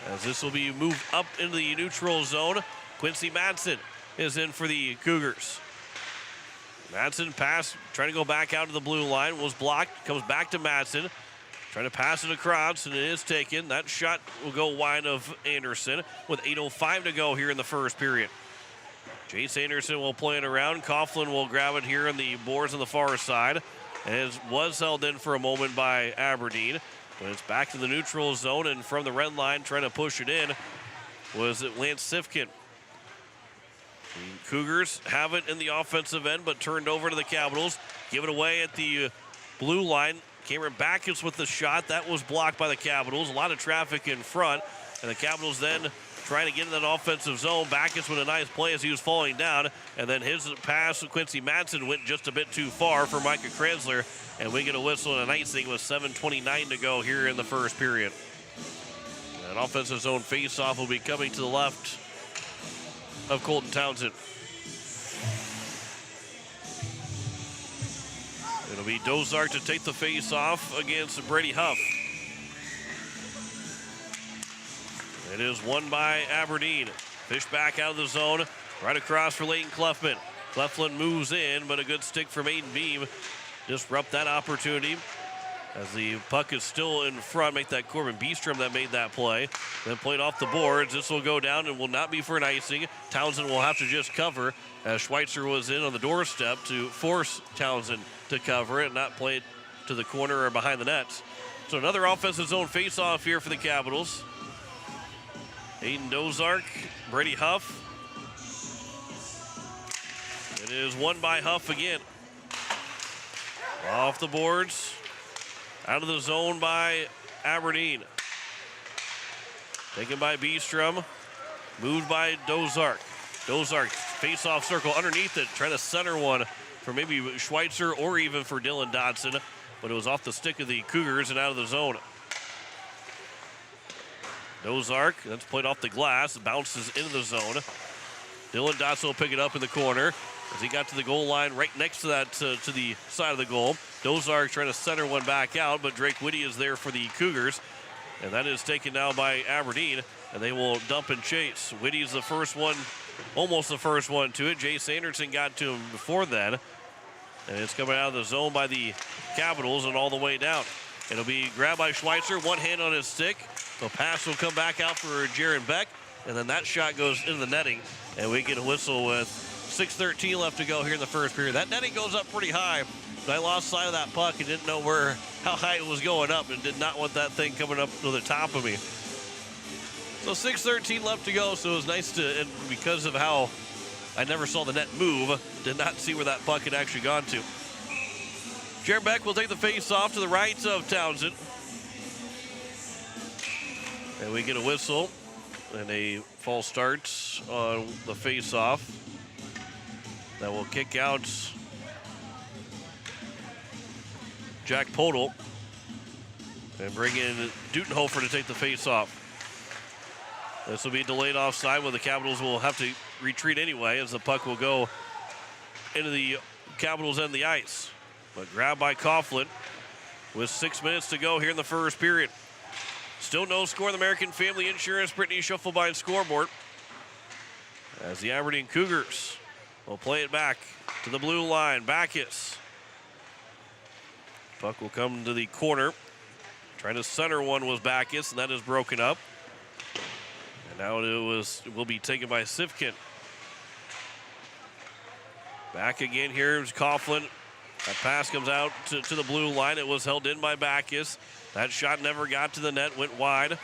As this will be moved up into the neutral zone, Quincy Madsen is in for the Cougars. Madsen pass, trying to go back out to the blue line, was blocked, comes back to Madsen. Trying to pass it across, and it is taken. That shot will go wide of Anderson with 8:05 to go here in the first period. Jace Anderson will play it around. Coughlin will grab it here on the boards on the far side. And it was held in for a moment by Aberdeen. But it's back to the neutral zone, and from the red line trying to push it in was Lance Sifkin. The Cougars have it in the offensive end, but turned over to the Capitals. Give it away at the blue line. Cameron Backus with the shot. That was blocked by the Capitals. A lot of traffic in front. And the Capitals then trying to get in that offensive zone. Backus with a nice play as he was falling down. And then his pass to Quincy Madsen went just a bit too far for Micah Kranzler. And we get a whistle and an icing with 7:29 to go here in the first period. An offensive zone faceoff will be coming to the left of Colton Townsend. It'll be Dozark to take the face-off against Brady Huff. It is won by Aberdeen. Fishback out of the zone, right across for Leighton Clefman. Cleflin moves in, but a good stick from Aiden Beam. Disrupt that opportunity as the puck is still in front. Make that Corbin Beestrom that made that play. Then played off the boards. This will go down and will not be for an icing. Townsend will have to just cover as Schweitzer was in on the doorstep to force Townsend to cover it and not play it to the corner or behind the nets. So another offensive zone face-off here for the Capitals. Aiden Dozark, Brady Huff. It is won by Huff again. Off the boards. Out of the zone by Aberdeen. Taken by Beestrom. Moved by Dozark. Dozark, face-off circle underneath it. Trying to center one for maybe Schweitzer or even for Dylan Dodson. But it was off the stick of the Cougars and out of the zone. Dozark, that's played off the glass. Bounces into the zone. Dylan Dodson will pick it up in the corner as he got to the goal line right next to that to the side of the goal. Dozark trying to center one back out, but Drake Whitty is there for the Cougars. And that is taken now by Aberdeen, and they will dump and chase. Whitty's the first one, almost the first one to it. Jace Anderson got to him before that. And it's coming out of the zone by the Capitals and all the way down. It'll be grabbed by Schweitzer, one hand on his stick. The pass will come back out for Jaron Beck, and then that shot goes into the netting, and we get a whistle with 6:13 left to go here in the first period. That netting goes up pretty high, but I lost sight of that puck and didn't know how high it was going up and did not want that thing coming up to the top of me. So 6:13 left to go, so it was nice to, and because of how I never saw the net move, did not see where that puck had actually gone to. Jared Beck will take the face off to the right of Townsend. And we get a whistle and a false start on the face off. That will kick out Jack Podol and bring in Dutenhofer to take the face off. This will be delayed offside where the Capitals will have to retreat anyway as the puck will go into the Capitals end of the ice. But grabbed by Coughlin with 6 minutes to go here in the first period. Still no score in the American Family Insurance Brittany Schuffelbein scoreboard as the Aberdeen Cougars will play it back to the blue line. Backus. Puck will come to the corner. Trying to center one was Backus, and that is broken up. And now it will be taken by Sifkin. Back again here is Coughlin. That pass comes out to the blue line. It was held in by Backus. That shot never got to the net, went wide.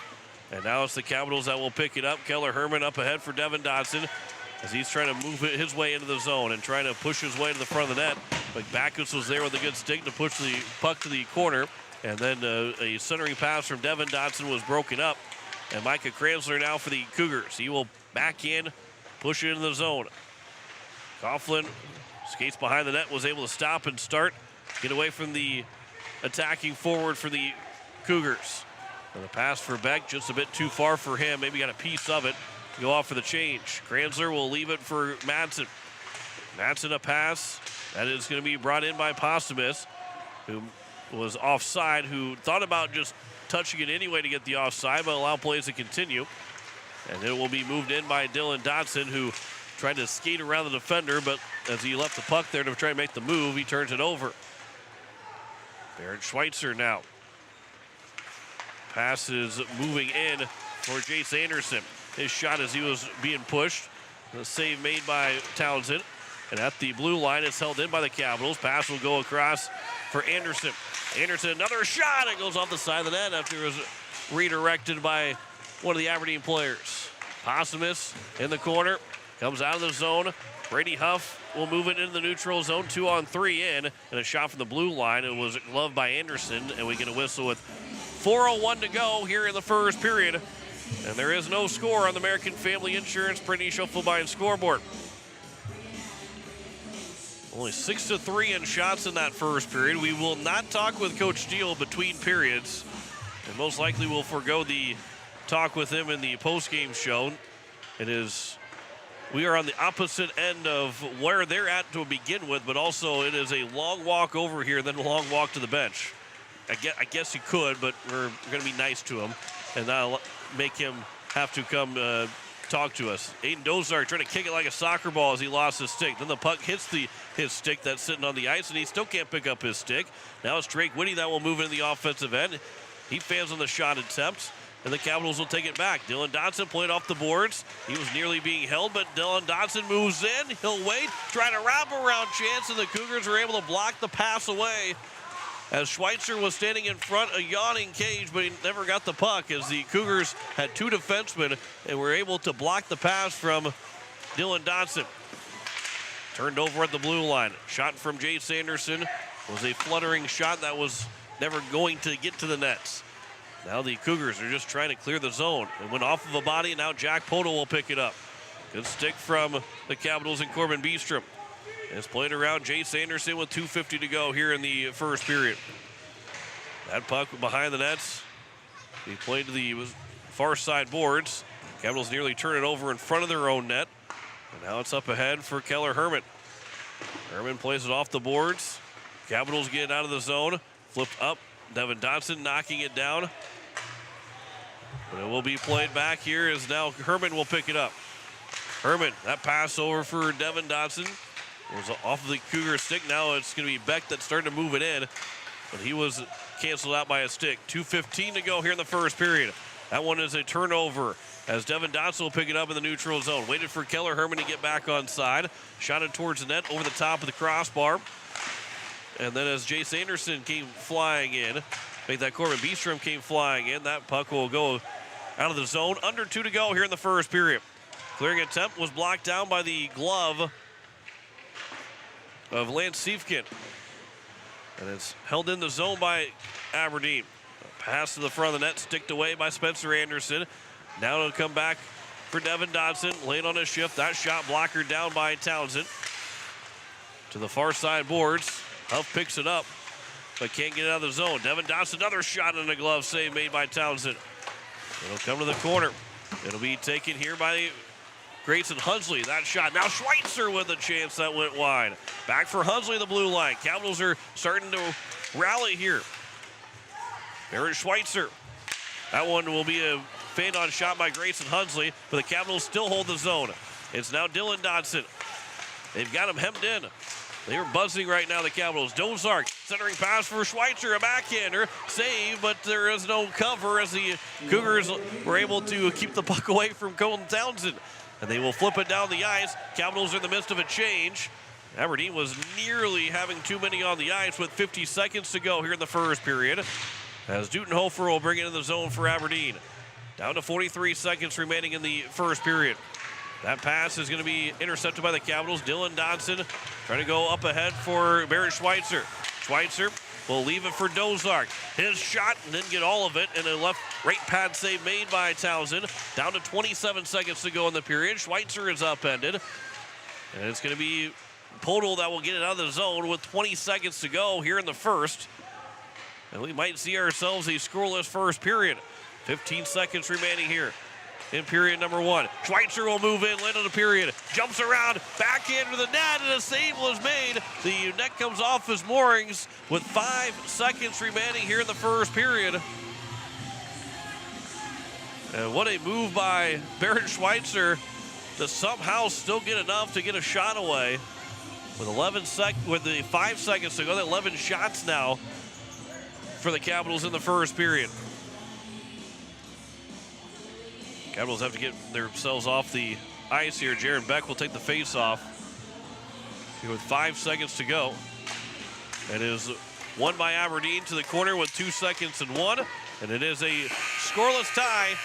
And now it's the Capitals that will pick it up. Keller Herman up ahead for Devin Dodson as he's trying to move his way into the zone and trying to push his way to the front of the net. But Backus was there with a good stick to push the puck to the corner. And then a centering pass from Devin Dodson was broken up. And Micah Kranzler now for the Cougars. He will back in, push it into the zone. Coughlin skates behind the net, was able to stop and start, get away from the attacking forward for the Cougars. And the pass for Beck, just a bit too far for him. Maybe got a piece of it to go off for the change. Kranzler will leave it for Madsen. Madsen a pass. That is going to be brought in by Postumus, who was offside, who thought about just touching it anyway to get the offside, but allow plays to continue. And it will be moved in by Dylan Dodson, who tried to skate around the defender, but as he left the puck there to try and make the move, he turns it over. Barrett Schweitzer now. Pass is moving in for Jace Anderson. His shot as he was being pushed. The save made by Townsend. And at the blue line, it's held in by the Capitals. Pass will go across for Anderson. Anderson, another shot. It goes off the side of the net after it was redirected by one of the Aberdeen players. Postumus in the corner. Comes out of the zone. Brady Huff will move it into the neutral zone. 2-on-3 in. And a shot from the blue line. It was gloved by Anderson. And we get a whistle with 4:01 to go here in the first period. And there is no score on the American Family Insurance Brittany Schuffelbein scoreboard. Only 6-3 in shots in that first period. We will not talk with Coach Steele between periods. And most likely we'll forego the talk with him in the post-game show. We are on the opposite end of where they're at to begin with, but also it is a long walk over here, then a long walk to the bench. I guess you could, but we're going to be nice to him and not make him have to come talk to us. Aiden Dozark trying to kick it like a soccer ball as he lost his stick. Then the puck hits his stick that's sitting on the ice, and he still can't pick up his stick. Now it's Drake Whitty that will move into the offensive end. He fails on the shot attempt, and the Capitals will take it back. Dylan Dodson played off the boards. He was nearly being held, but Dylan Dodson moves in. He'll wait, try to wrap around chance, and the Cougars are able to block the pass away as Schweitzer was standing in front, a yawning cage, but he never got the puck as the Cougars had two defensemen and were able to block the pass from Dylan Dodson. Turned over at the blue line. Shot from Jace Anderson was a fluttering shot that was never going to get to the nets. Now the Cougars are just trying to clear the zone. It went off of a body, and now Jack Podol will pick it up. Good stick from the Capitals and Corbin Beestrom. It's played around Jace Anderson with 2:50 to go here in the first period. That puck behind the nets. He played to the far side boards. Capitals nearly turn it over in front of their own net. And now it's up ahead for Keller Herman. Herman plays it off the boards. Capitals get out of the zone. Flipped up. Devin Dodson knocking it down. But it will be played back here as now Herman will pick it up. Herman, that pass over for Devin Dodson. It was off of the Cougar stick. Now it's going to be Beck that's starting to move it in. But he was canceled out by a stick. 2:15 to go here in the first period. That one is a turnover as Devin Dotson will pick it up in the neutral zone. Waited for Keller Herman to get back on side. Shot it towards the net over the top of the crossbar. And then as Jace Anderson came flying in, Corbin Beestrom came flying in. That puck will go out of the zone. Under 2 to go here in the first period. Clearing attempt was blocked down by the glove of Lance Siefkin. And it's held in the zone by Aberdeen. Pass to the front of the net, sticked away by Spencer Anderson. Now it'll come back for Devin Dodson, late on his shift. That shot blocker down by Townsend. To the far side boards. Huff picks it up, but can't get it out of the zone. Devin Dodson, another shot in the glove save made by Townsend. It'll come to the corner. It'll be taken here by Grayson Hunsley. That shot. Now Schweitzer with a chance that went wide. Back for Hunsley, the blue line. Capitals are starting to rally here. Aaron Schweitzer. That one will be a fade-on shot by Grayson Hunsley, but the Capitals still hold the zone. It's now Dylan Dodson. They've got him hemmed in. They are buzzing right now, the Capitals. Dozark, centering pass for Schweitzer, a backhander. Save, but there is no cover as the Cougars were able to keep the puck away from Colton Townsend. And they will flip it down the ice. Capitals are in the midst of a change. Aberdeen was nearly having too many on the ice with 50 seconds to go here in the first period. As Dutenhofer will bring it in the zone for Aberdeen. Down to 43 seconds remaining in the first period. That pass is going to be intercepted by the Capitals. Dylan Dodson trying to go up ahead for Barrett Schweitzer. Schweitzer will leave it for Dozark. His shot and then get all of it. And a left right pad save made by Townsend. Down to 27 seconds to go in the period. Schweitzer is upended. And it's going to be Podol that will get it out of the zone with 20 seconds to go here in the first. And we might see ourselves a scoreless first period. 15 seconds remaining here in period number 1. Schweitzer will move in, land of the period. Jumps around, back into the net, and a save was made. The net comes off his moorings with 5 seconds remaining here in the first period. And what a move by Barrett Schweitzer to somehow still get enough to get a shot away. With the 5 seconds to go, 11 shots now for the Capitals in the first period. Capitals have to get themselves off the ice here. Jaron Beck will take the face-off here with 5 seconds to go. It is won by Aberdeen to the corner with 2 seconds and 1. And it is a scoreless tie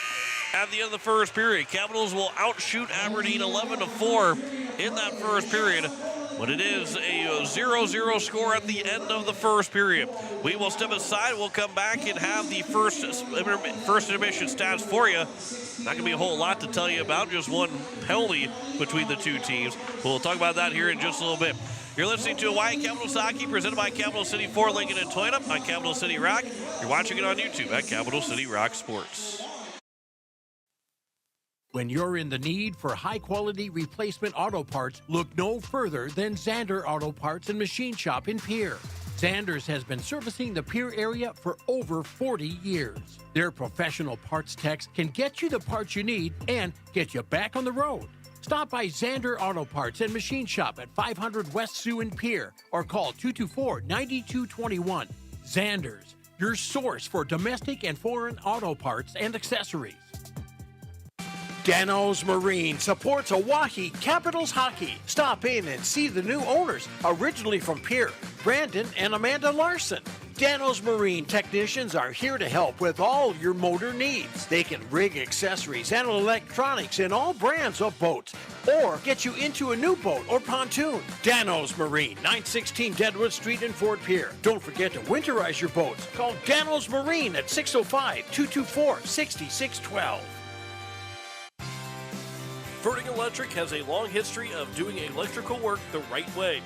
at the end of the first period. Capitals will outshoot Aberdeen 11-4 in that first period. But it is a 0-0 score at the end of the first period. We will step aside. We'll come back and have the first intermission stats for you. Not going to be a whole lot to tell you about, just one penalty between the two teams. We'll talk about that here in just a little bit. You're listening to Hawaii Capitals Hockey, presented by Capital City Ford Lincoln and Toyota on Capital City Rock. You're watching it on YouTube at Capital City Rock Sports. When you're in the need for high-quality replacement auto parts, look no further than Zander Auto Parts and Machine Shop in Pierre. Zanders has been servicing the Pierre area for over 40 years. Their professional parts techs can get you the parts you need and get you back on the road. Stop by Zander Auto Parts and Machine Shop at 500 West Sioux in Pierre or call 224-9221. Zanders, your source for domestic and foreign auto parts and accessories. Danos Marine supports Oahe Capitals hockey. Stop in and see the new owners, originally from Pierre, Brandon and Amanda Larson. Danos Marine technicians are here to help with all your motor needs. They can rig accessories and electronics in all brands of boats or get you into a new boat or pontoon. Danos Marine, 916 Deadwood Street in Fort Pierre. Don't forget to winterize your boats. Call Danos Marine at 605-224-6612. Verdig Electric has a long history of doing electrical work the right way.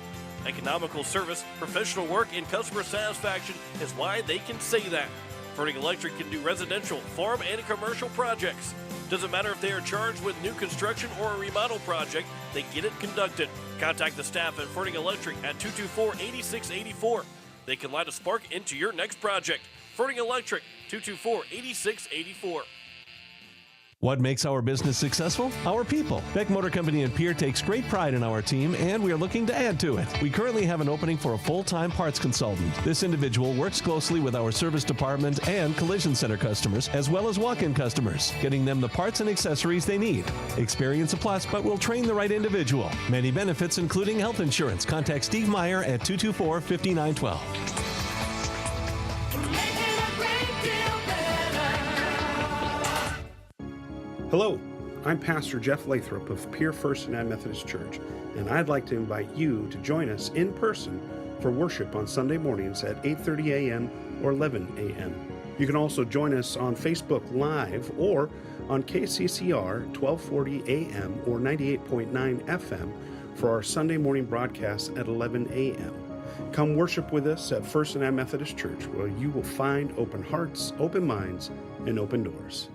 Economical service, professional work, and customer satisfaction is why they can say that. Verdig Electric can do residential, farm, and commercial projects. Doesn't matter if they are charged with new construction or a remodel project, they get it conducted. Contact the staff at Verdig Electric at 224-8684. They can light a spark into your next project. Verdig Electric, 224-8684. What makes our business successful? Our people. Beck Motor Company in Pierre takes great pride in our team, and we are looking to add to it. We currently have an opening for a full-time parts consultant. This individual works closely with our service department and collision center customers, as well as walk-in customers, getting them the parts and accessories they need. Experience a plus, but we'll train the right individual. Many benefits, including health insurance. Contact Steve Meyer at 224-5912. Hello, I'm Pastor Jeff Lathrop of Pierre First United Methodist Church, and I'd like to invite you to join us in person for worship on Sunday mornings at 8:30 a.m. or 11 a.m. You can also join us on Facebook Live or on KCCR 1240 a.m. or 98.9 FM for our Sunday morning broadcast at 11 a.m. Come worship with us at First United Methodist Church, where you will find open hearts, open minds, and open doors.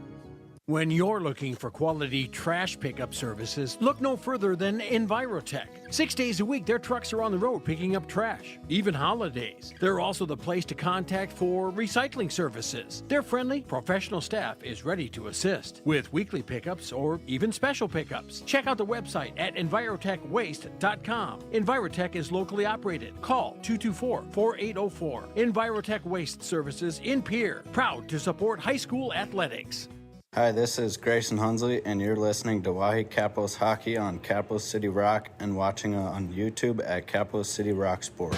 When you're looking for quality trash pickup services, look no further than Envirotech. 6 days a week, their trucks are on the road picking up trash, even holidays. They're also the place to contact for recycling services. Their friendly, professional staff is ready to assist with weekly pickups or even special pickups. Check out the website at envirotechwaste.com. Envirotech is locally operated. Call 224-4804. Envirotech Waste Services in Pierre, proud to support high school athletics. Hi, this is Grayson Hunsley, and you're listening to Oahe Capitals Hockey on Capital City Rock and watching on YouTube at Capital City Rock Sports.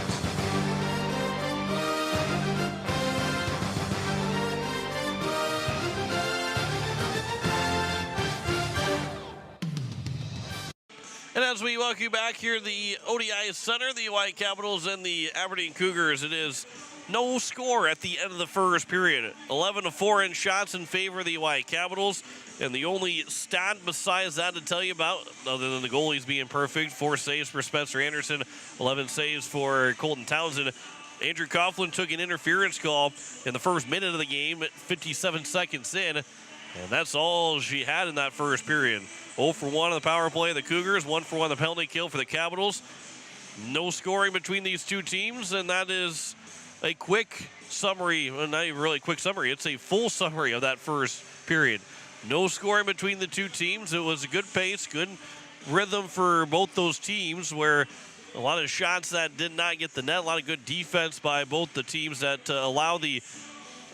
And as we welcome you back here at the ODI Center, the Oahe Capitals and the Aberdeen Cougars, it is no score at the end of the first period. 11-4 in shots in favor of the Oahe Capitals. And the only stat besides that to tell you about, other than the goalies being perfect, 4 saves for Spencer Anderson, 11 saves for Colton Townsend. Andrew Coughlin took an interference call in the first minute of the game at 57 seconds in. And that's all she had in that first period. 0 for 1 on the power play of the Cougars, 1 for 1 on the penalty kill for the Capitals. No scoring between these two teams, and that is a quick summary, well, not even really a quick summary, it's a full summary of that first period. No scoring between the two teams. It was a good pace, good rhythm for both those teams, where a lot of shots that did not get the net, a lot of good defense by both the teams that allow a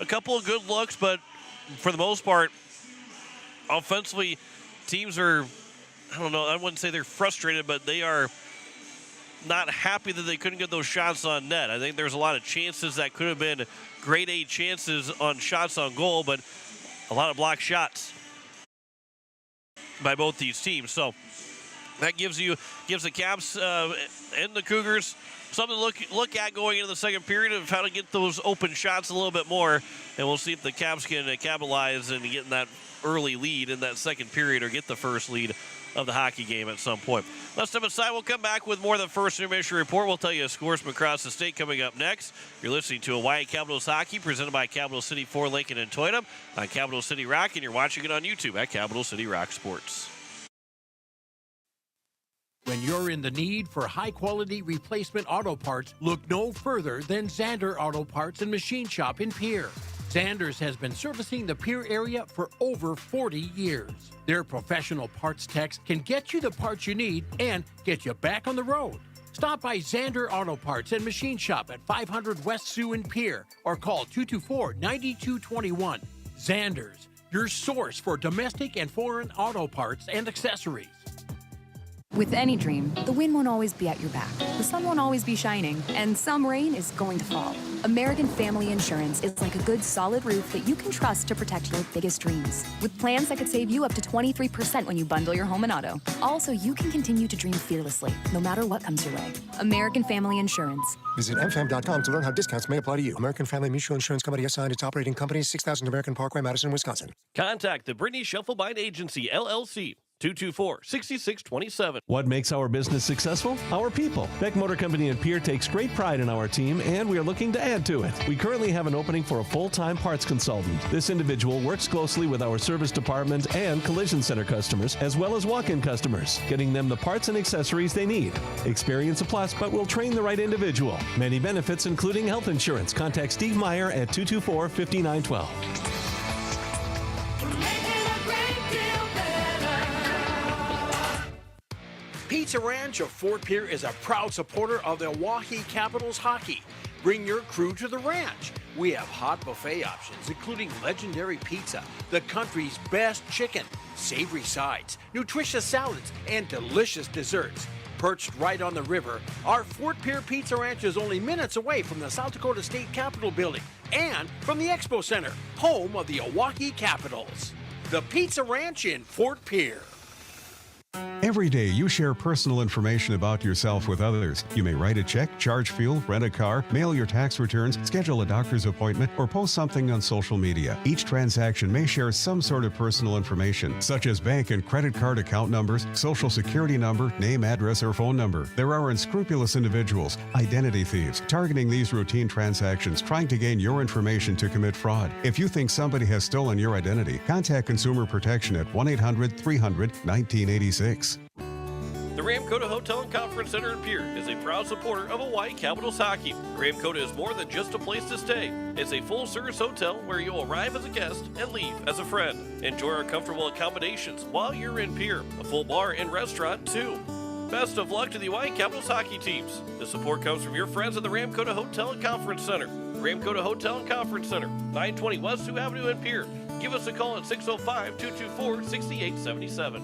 couple of good looks, but for the most part, offensively, teams are, I don't know, I wouldn't say they're frustrated, but they are not happy that they couldn't get those shots on net. I think there's a lot of chances that could have been grade A chances on shots on goal, but a lot of blocked shots by both these teams. So that gives the Caps and the Cougars something to look at going into the second period of how to get those open shots a little bit more, and we'll see if the Caps can capitalize and get in that early lead in that second period or get the first lead of the hockey game at some point. Let's step aside. We'll come back with more of the first intermission report. We'll tell you scores from across the state coming up next. You're listening to Oahe Capitals Hockey presented by Capital City Ford Lincoln and Toyota on Capital City Rock, and you're watching it on YouTube at Capital City Rock Sports. When you're in the need for high-quality replacement auto parts, look no further than Zander Auto Parts and Machine Shop in Pierre. Zanders has been servicing the Pierre area for over 40 years. Their professional parts techs can get you the parts you need and get you back on the road. Stop by Zander Auto Parts and Machine Shop at 500 West Sioux in Pierre or call 224-9221. Zanders, your source for domestic and foreign auto parts and accessories. With any dream, the wind won't always be at your back, the sun won't always be shining, and some rain is going to fall. American Family Insurance is like a good solid roof that you can trust to protect your biggest dreams. With plans that could save you up to 23% when you bundle your home and auto. Also, you can continue to dream fearlessly, no matter what comes your way. American Family Insurance. Visit mfam.com to learn how discounts may apply to you. American Family Mutual Insurance Company assigned its operating company, 6000 American Parkway, Madison, Wisconsin. Contact the Brittany Shufflebind Agency, LLC. 224-6627. What makes our business successful? Our people. Beck Motor Company in Pierre takes great pride in our team, and we are looking to add to it. We currently have an opening for a full-time parts consultant. This individual works closely with our service department and collision center customers, as well as walk-in customers, getting them the parts and accessories they need. Experience a plus, but we'll train the right individual. Many benefits, including health insurance. Contact Steve Meyer at 224-5912. Pizza Ranch of Fort Pierre is a proud supporter of the Oahe Capitals hockey. Bring your crew to the ranch. We have hot buffet options, including legendary pizza, the country's best chicken, savory sides, nutritious salads, and delicious desserts. Perched right on the river, our Fort Pierre Pizza Ranch is only minutes away from the South Dakota State Capitol building and from the Expo Center, home of the Oahe Capitals. The Pizza Ranch in Fort Pierre. Every day you share personal information about yourself with others. You may write a check, charge fuel, rent a car, mail your tax returns, schedule a doctor's appointment, or post something on social media. Each transaction may share some sort of personal information, such as bank and credit card account numbers, social security number, name, address, or phone number. There are unscrupulous individuals, identity thieves, targeting these routine transactions, trying to gain your information to commit fraud. If you think somebody has stolen your identity, contact Consumer Protection at 1-800-300-1986. The Ramkota Hotel and Conference Center in Pierre is a proud supporter of Hawaii Capitals hockey. Ramkota is more than just a place to stay. It's a full-service hotel where you'll arrive as a guest and leave as a friend. Enjoy our comfortable accommodations while you're in Pierre. A full bar and restaurant, too. Best of luck to the Hawaii Capitals hockey teams. The support comes from your friends at the Ramkota Hotel and Conference Center. Ramkota Hotel and Conference Center, 920 West Sioux Avenue in Pierre. Give us a call at 605-224-6877.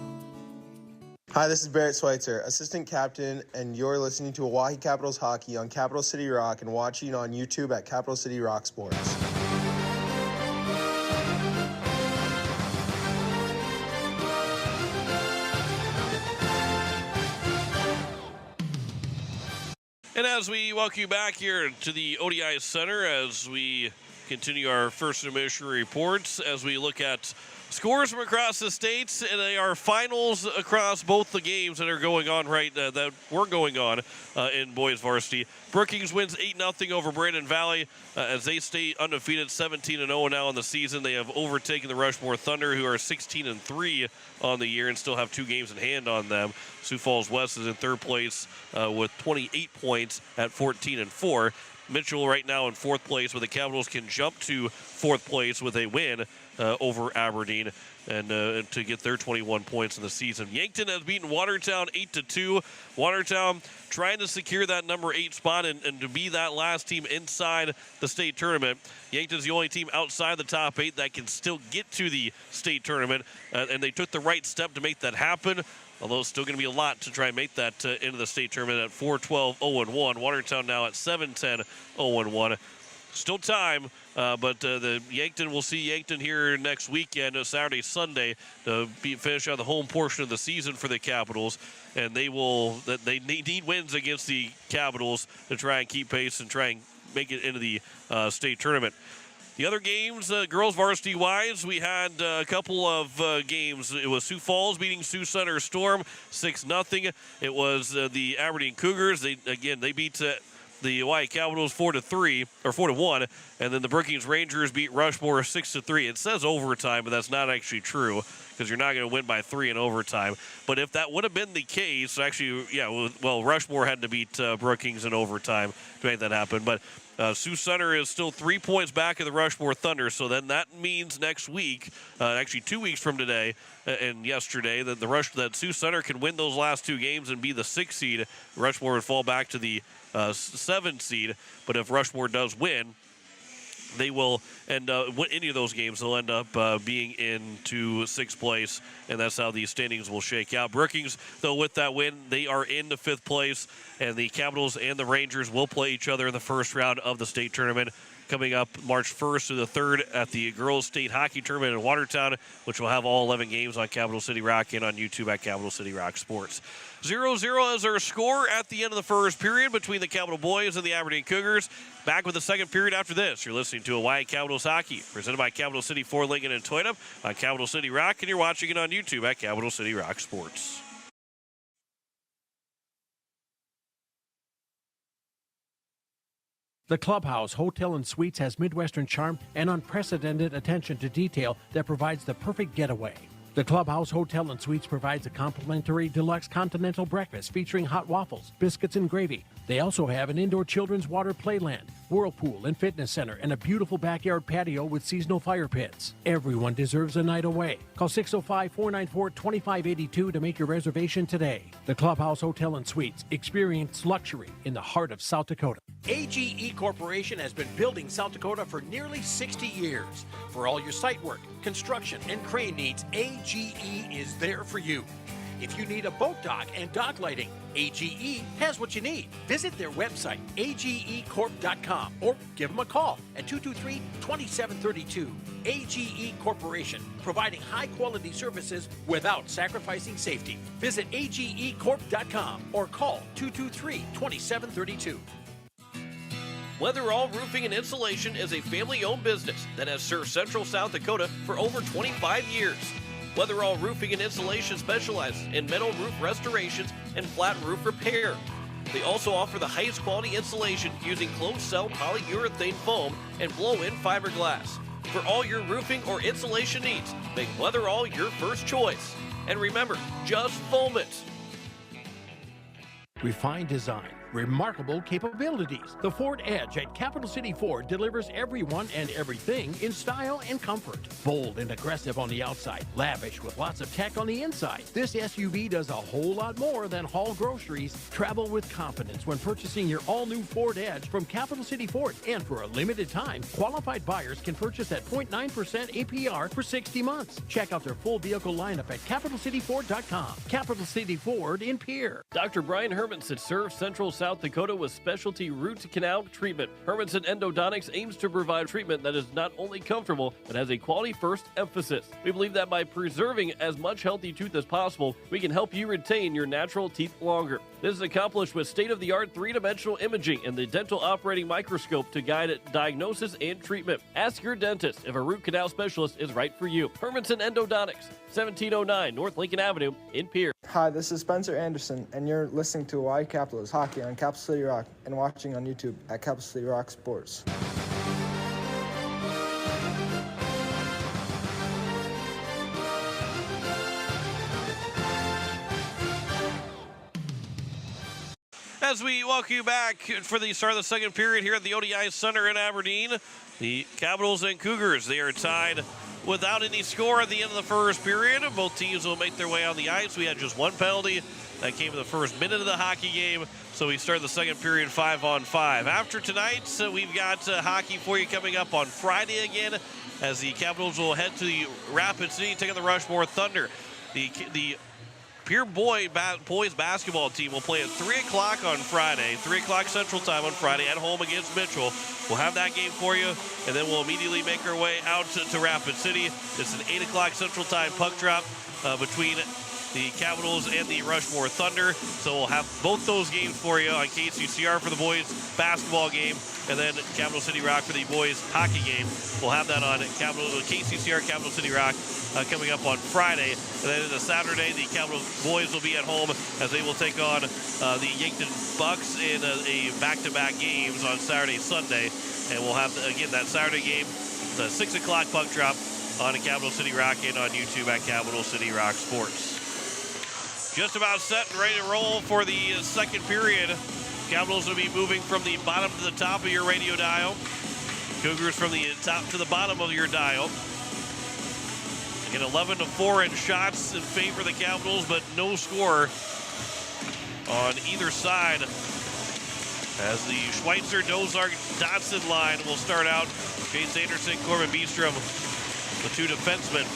Hi, this is Barrett Schweitzer, Assistant Captain, and you're listening to Oahe Capitals Hockey on Capital City Rock and watching on YouTube at Capital City Rock Sports. And as we welcome you back here to the ODI Center, as we continue our first intermission reports, as we look at scores from across the states, and they are finals across both the games that are going on that were going on in boys varsity. Brookings wins 8-0 over Brandon Valley as they stay undefeated, 17-0 now on the season. They have overtaken the Rushmore Thunder, who are 16-3 on the year and still have 2 games in hand on them. Sioux Falls West is in third place with 28 points at 14-4. Mitchell right now in fourth place, where the Capitals can jump to fourth place with a win over Aberdeen and to get their 21 points in the season. Yankton has beaten Watertown 8-2. Watertown trying to secure that number 8 spot and to be that last team inside the state tournament. Yankton's the only team outside the top 8 that can still get to the state tournament, and they took the right step to make that happen. Although it's still going to be a lot to try and make that into the state tournament at 4-12-0-1. Watertown now at 7-10-0-1. Still time, but the Yankton, we'll see Yankton here next weekend, Saturday, Sunday, to finish out the home portion of the season for the Capitals. And they need wins against the Capitals to try and keep pace and try and make it into the state tournament. The other games, girls varsity-wise, we had a couple of games. It was Sioux Falls beating Sioux Center Storm 6-0. It was the Aberdeen Cougars. They beat the Hawaii Capitals 4-1, and then the Brookings Rangers beat Rushmore 6-3. It says overtime, but that's not actually true because you're not going to win by 3 in overtime. But if that would have been the case, actually, Rushmore had to beat Brookings in overtime to make that happen. But Sioux Center is still 3 points back of the Rushmore Thunder, so then that means next week, actually 2 weeks from today and yesterday, that Sioux Center can win those last 2 games and be the 6th seed. Rushmore would fall back to the 7th seed, but if Rushmore does win, they will end up, any of those games, they'll end up being into 6th place, and that's how the standings will shake out. Brookings, though, with that win, they are in the 5th place, and the Capitals and the Rangers will play each other in the first round of the state tournament, coming up March 1st to the 3rd at the Girls State Hockey Tournament in Watertown, which will have all 11 games on Capital City Rock and on YouTube at Capital City Rock Sports. 0-0 is our score at the end of the first period between the Capital Boys and the Aberdeen Cougars. Back with the second period after this. You're listening to Hawaii Capitals Hockey, presented by Capital City Ford Lincoln and Toyota on Capital City Rock, and you're watching it on YouTube at Capital City Rock Sports. The Clubhouse Hotel and Suites has Midwestern charm and unprecedented attention to detail that provides the perfect getaway. The Clubhouse Hotel and Suites provides a complimentary deluxe continental breakfast featuring hot waffles, biscuits, and gravy. They also have an indoor children's water playland, whirlpool and fitness center, and a beautiful backyard patio with seasonal fire pits. Everyone deserves a night away. Call 605-494-2582 to make your reservation today. The Clubhouse Hotel and Suites. Experience luxury in the heart of South Dakota. AGE Corporation has been building South Dakota for nearly 60 years. For all your site work, construction, and crane needs, AGE is there for you. If you need a boat dock and dock lighting, AGE has what you need. Visit their website, agecorp.com, or give them a call at 223-2732. AGE Corporation, providing high-quality services without sacrificing safety. Visit agecorp.com or call 223-2732. Weatherall Roofing and Insulation is a family-owned business that has served Central South Dakota for over 25 years. Weatherall Roofing and Insulation specializes in metal roof restorations and flat roof repair. They also offer the highest quality insulation using closed-cell polyurethane foam and blow-in fiberglass. For all your roofing or insulation needs, make Weatherall your first choice. And remember, just foam it. Refined design, remarkable capabilities. The Ford Edge at Capital City Ford delivers everyone and everything in style and comfort. Bold and aggressive on the outside, lavish with lots of tech on the inside. This SUV does a whole lot more than haul groceries. Travel with confidence when purchasing your all-new Ford Edge from Capital City Ford. And for a limited time, qualified buyers can purchase at 0.9% APR for 60 months. Check out their full vehicle lineup at CapitalCityFord.com. Capital City Ford in Pierre. Dr. Brian Hermanson serves Central South Dakota with specialty root canal treatment. Hermanson Endodontics aims to provide treatment that is not only comfortable, but has a quality-first emphasis. We believe that by preserving as much healthy tooth as possible, we can help you retain your natural teeth longer. This is accomplished with state-of-the-art three-dimensional imaging and the dental operating microscope to guide diagnosis and treatment. Ask your dentist if a root canal specialist is right for you. Hermanson Endodontics, 1709 North Lincoln Avenue in Pierre. Hi, this is Spencer Anderson, and you're listening to Hawaii Capitals Hockey on Capital City Rock and watching on YouTube at Capital City Rock Sports. As we welcome you back for the start of the second period here at the ODI Center in Aberdeen, the Capitals and Cougars, they are tied without any score at the end of the first period. Both teams will make their way on the ice. We had just one penalty that came in the first minute of the hockey game, so we start the second period 5-on-5. After tonight, we've got hockey for you coming up on Friday again, as the Capitals will head to the Rapid City, take on the Rushmore Thunder. The Pierre boys basketball team will play at 3 o'clock on Friday, 3 o'clock Central Time on Friday at home against Mitchell. We'll have that game for you, and then we'll immediately make our way out to Rapid City. It's an 8 o'clock Central Time puck drop between the Capitals and the Rushmore Thunder. So we'll have both those games for you on KCCR for the boys basketball game, and then Capital City Rock for the boys hockey game. We'll have that on KCCR Capital City Rock coming up on Friday. And then on Saturday, the Capital boys will be at home as they will take on the Yankton Bucks in a back-to-back games on Saturday, Sunday. And we'll have, again, that Saturday game, the 6 o'clock puck drop on Capital City Rock and on YouTube at Capital City Rock Sports. Just about set and ready to roll for the second period. Capitals will be moving from the bottom to the top of your radio dial. Cougars from the top to the bottom of your dial. Again, 11-4 in shots in favor of the Capitals, but no score on either side. As the Schweitzer, Dozark, Dotson line will start out. Chase Anderson, Corbin Beestrom, the two defensemen.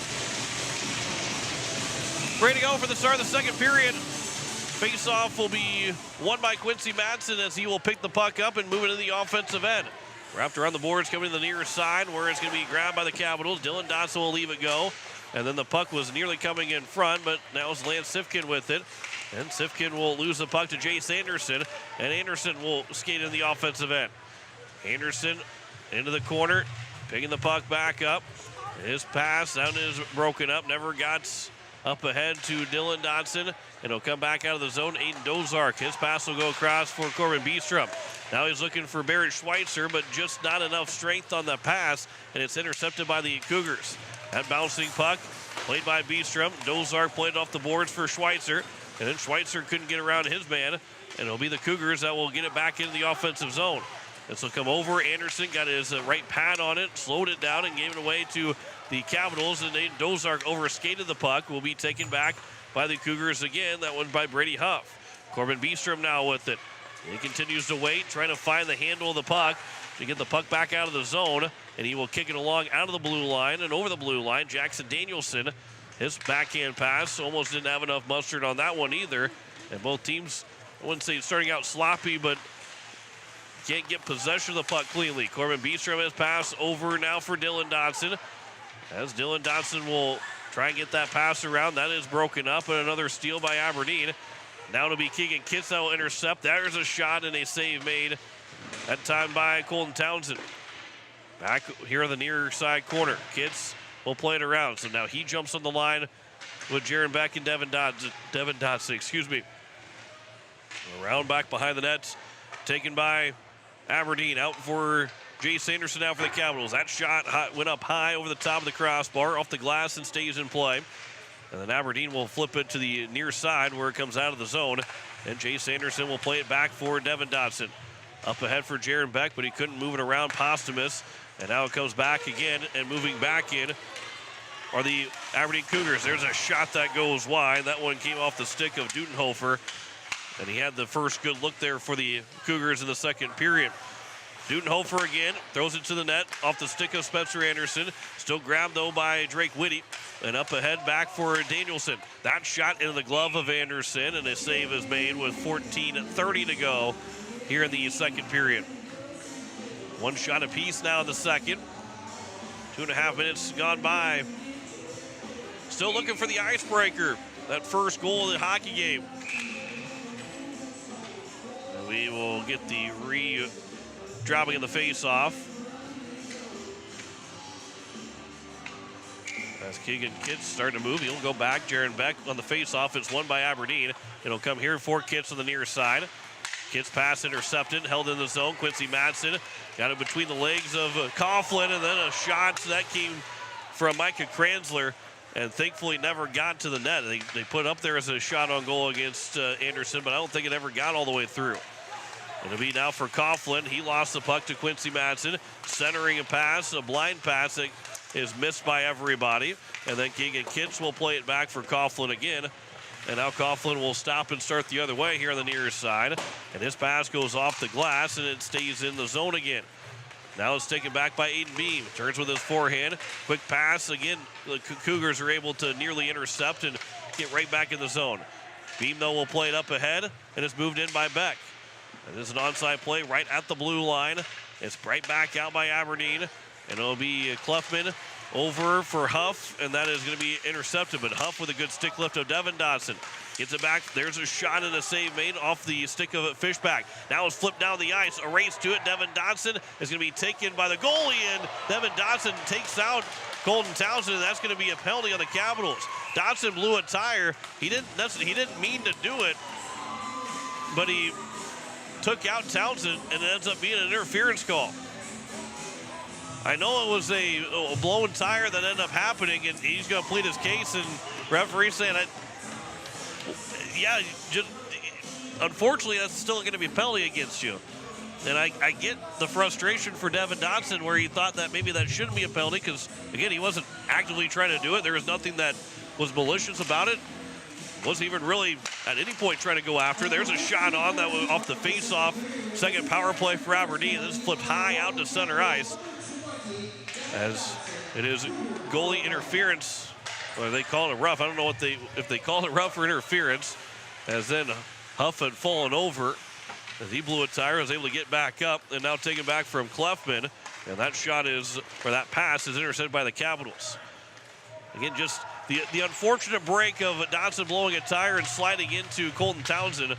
Ready to go for the start of the second period. Face-off will be won by Quincy Madsen as he will pick the puck up and move it to the offensive end. Wrapped around the boards, coming to the near side where it's going to be grabbed by the Capitals. Dylan Dotson will leave it go. And then the puck was nearly coming in front, but now it's Lance Sifkin with it. And Sifkin will lose the puck to Jace Anderson, and Anderson will skate in the offensive end. Anderson into the corner, picking the puck back up. His pass down is broken up, never got up ahead to Dylan Dotson, and he'll come back out of the zone. Aiden Dozark, his pass will go across for Corbin Beestrom. Now he's looking for Barrett Schweitzer, but just not enough strength on the pass, and it's intercepted by the Cougars. That bouncing puck played by Beestrom. Dozark played off the boards for Schweitzer. And then Schweitzer couldn't get around his man. And it'll be the Cougars that will get it back into the offensive zone. This will come over. Anderson got his right pad on it, slowed it down, and gave it away to the Capitals. And then Dozark overskated the puck. Will be taken back by the Cougars again. That one by Brady Huff. Corbin Beestrom now with it. He continues to wait, trying to find the handle of the puck to get the puck back out of the zone. And he will kick it along out of the blue line and over the blue line. Jackson Danielson, his backhand pass, almost didn't have enough mustard on that one either. And both teams, I wouldn't say starting out sloppy, but can't get possession of the puck cleanly. Corbin Beestrom has pass over now for Dylan Dodson. As Dylan Dodson will try and get that pass around. That is broken up, and another steal by Aberdeen. Now to be Keegan Kitts that will intercept. There's a shot and a save made. That time by Colton Townsend. Back here on the near side corner. Kitts will play it around. So now he jumps on the line with Jaron Beck and Devin Dodson, excuse me. Around back behind the nets. Taken by Aberdeen. Out for Jace Anderson now for the Capitals. That shot went up high over the top of the crossbar, off the glass, and stays in play. And then Aberdeen will flip it to the near side where it comes out of the zone. And Jace Anderson will play it back for Devin Dodson. Up ahead for Jaron Beck, but he couldn't move it around. Posthumous. And now it comes back again, and moving back in are the Aberdeen Cougars. There's a shot that goes wide. That one came off the stick of Dudenhofer. And he had the first good look there for the Cougars in the second period. Dudenhofer again throws it to the net off the stick of Spencer Anderson. Still grabbed though by Drake Whitty. And up ahead back for Danielson. That shot into the glove of Anderson, and a save is made with 14:30 to go here in the second period. One shot apiece now in the second. 2.5 minutes gone by. Still looking for the icebreaker. That first goal of the hockey game. And we will get the dropping in the face-off. As Keegan Kitts starting to move, he'll go back. Jaron Beck on the face-off. It's won by Aberdeen. It'll come here for Kitts on the near side. Kitts pass intercepted, held in the zone. Quincy Madsen got it between the legs of Coughlin, and then a shot that came from Micah Kranzler, and thankfully never got to the net. They put up there as a shot on goal against Anderson, but I don't think it ever got all the way through. It'll be now for Coughlin. He lost the puck to Quincy Madsen, centering a pass, a blind pass that is missed by everybody. And then Keegan Kitts will play it back for Coughlin again. And now Coughlin will stop and start the other way here on the near side. And his pass goes off the glass, and it stays in the zone again. Now it's taken back by Aiden Beam. Turns with his forehand. Quick pass. Again, the Cougars are able to nearly intercept and get right back in the zone. Beam, though, will play it up ahead, and it's moved in by Beck. And this is an onside play right at the blue line. It's right back out by Aberdeen. And it'll be Clefman over for Huff, and that is going to be intercepted. But Huff with a good stick lift of Devin Dodson. Gets it back. There's a shot and a save made off the stick of Fishback. Now it's flipped down the ice. A race to it. Devin Dodson is going to be taken by the goalie, and Devin Dodson takes out Colton Townsend, and that's going to be a penalty on the Capitals. Dodson blew a tire. He didn't mean to do it, but he took out Townsend, and it ends up being an interference call. I know it was a blown tire that ended up happening, and he's going to plead his case, and referee saying, unfortunately, that's still going to be a penalty against you. And I get the frustration for Devin Dodson, where he thought that maybe that shouldn't be a penalty because, again, he wasn't actively trying to do it. There was nothing that was malicious about it. Wasn't even really at any point trying to go after. There's a shot on that was off the face-off. Second power play for Aberdeen. This flipped high out to center ice. As it is goalie interference, or they call it rough. I don't know if they call it rough or interference. As then Huff had fallen over as he blew a tire, was able to get back up, and now taken back from Clefman. And that that pass is intercepted by the Capitals. Again, just the unfortunate break of Dodson blowing a tire and sliding into Colton Townsend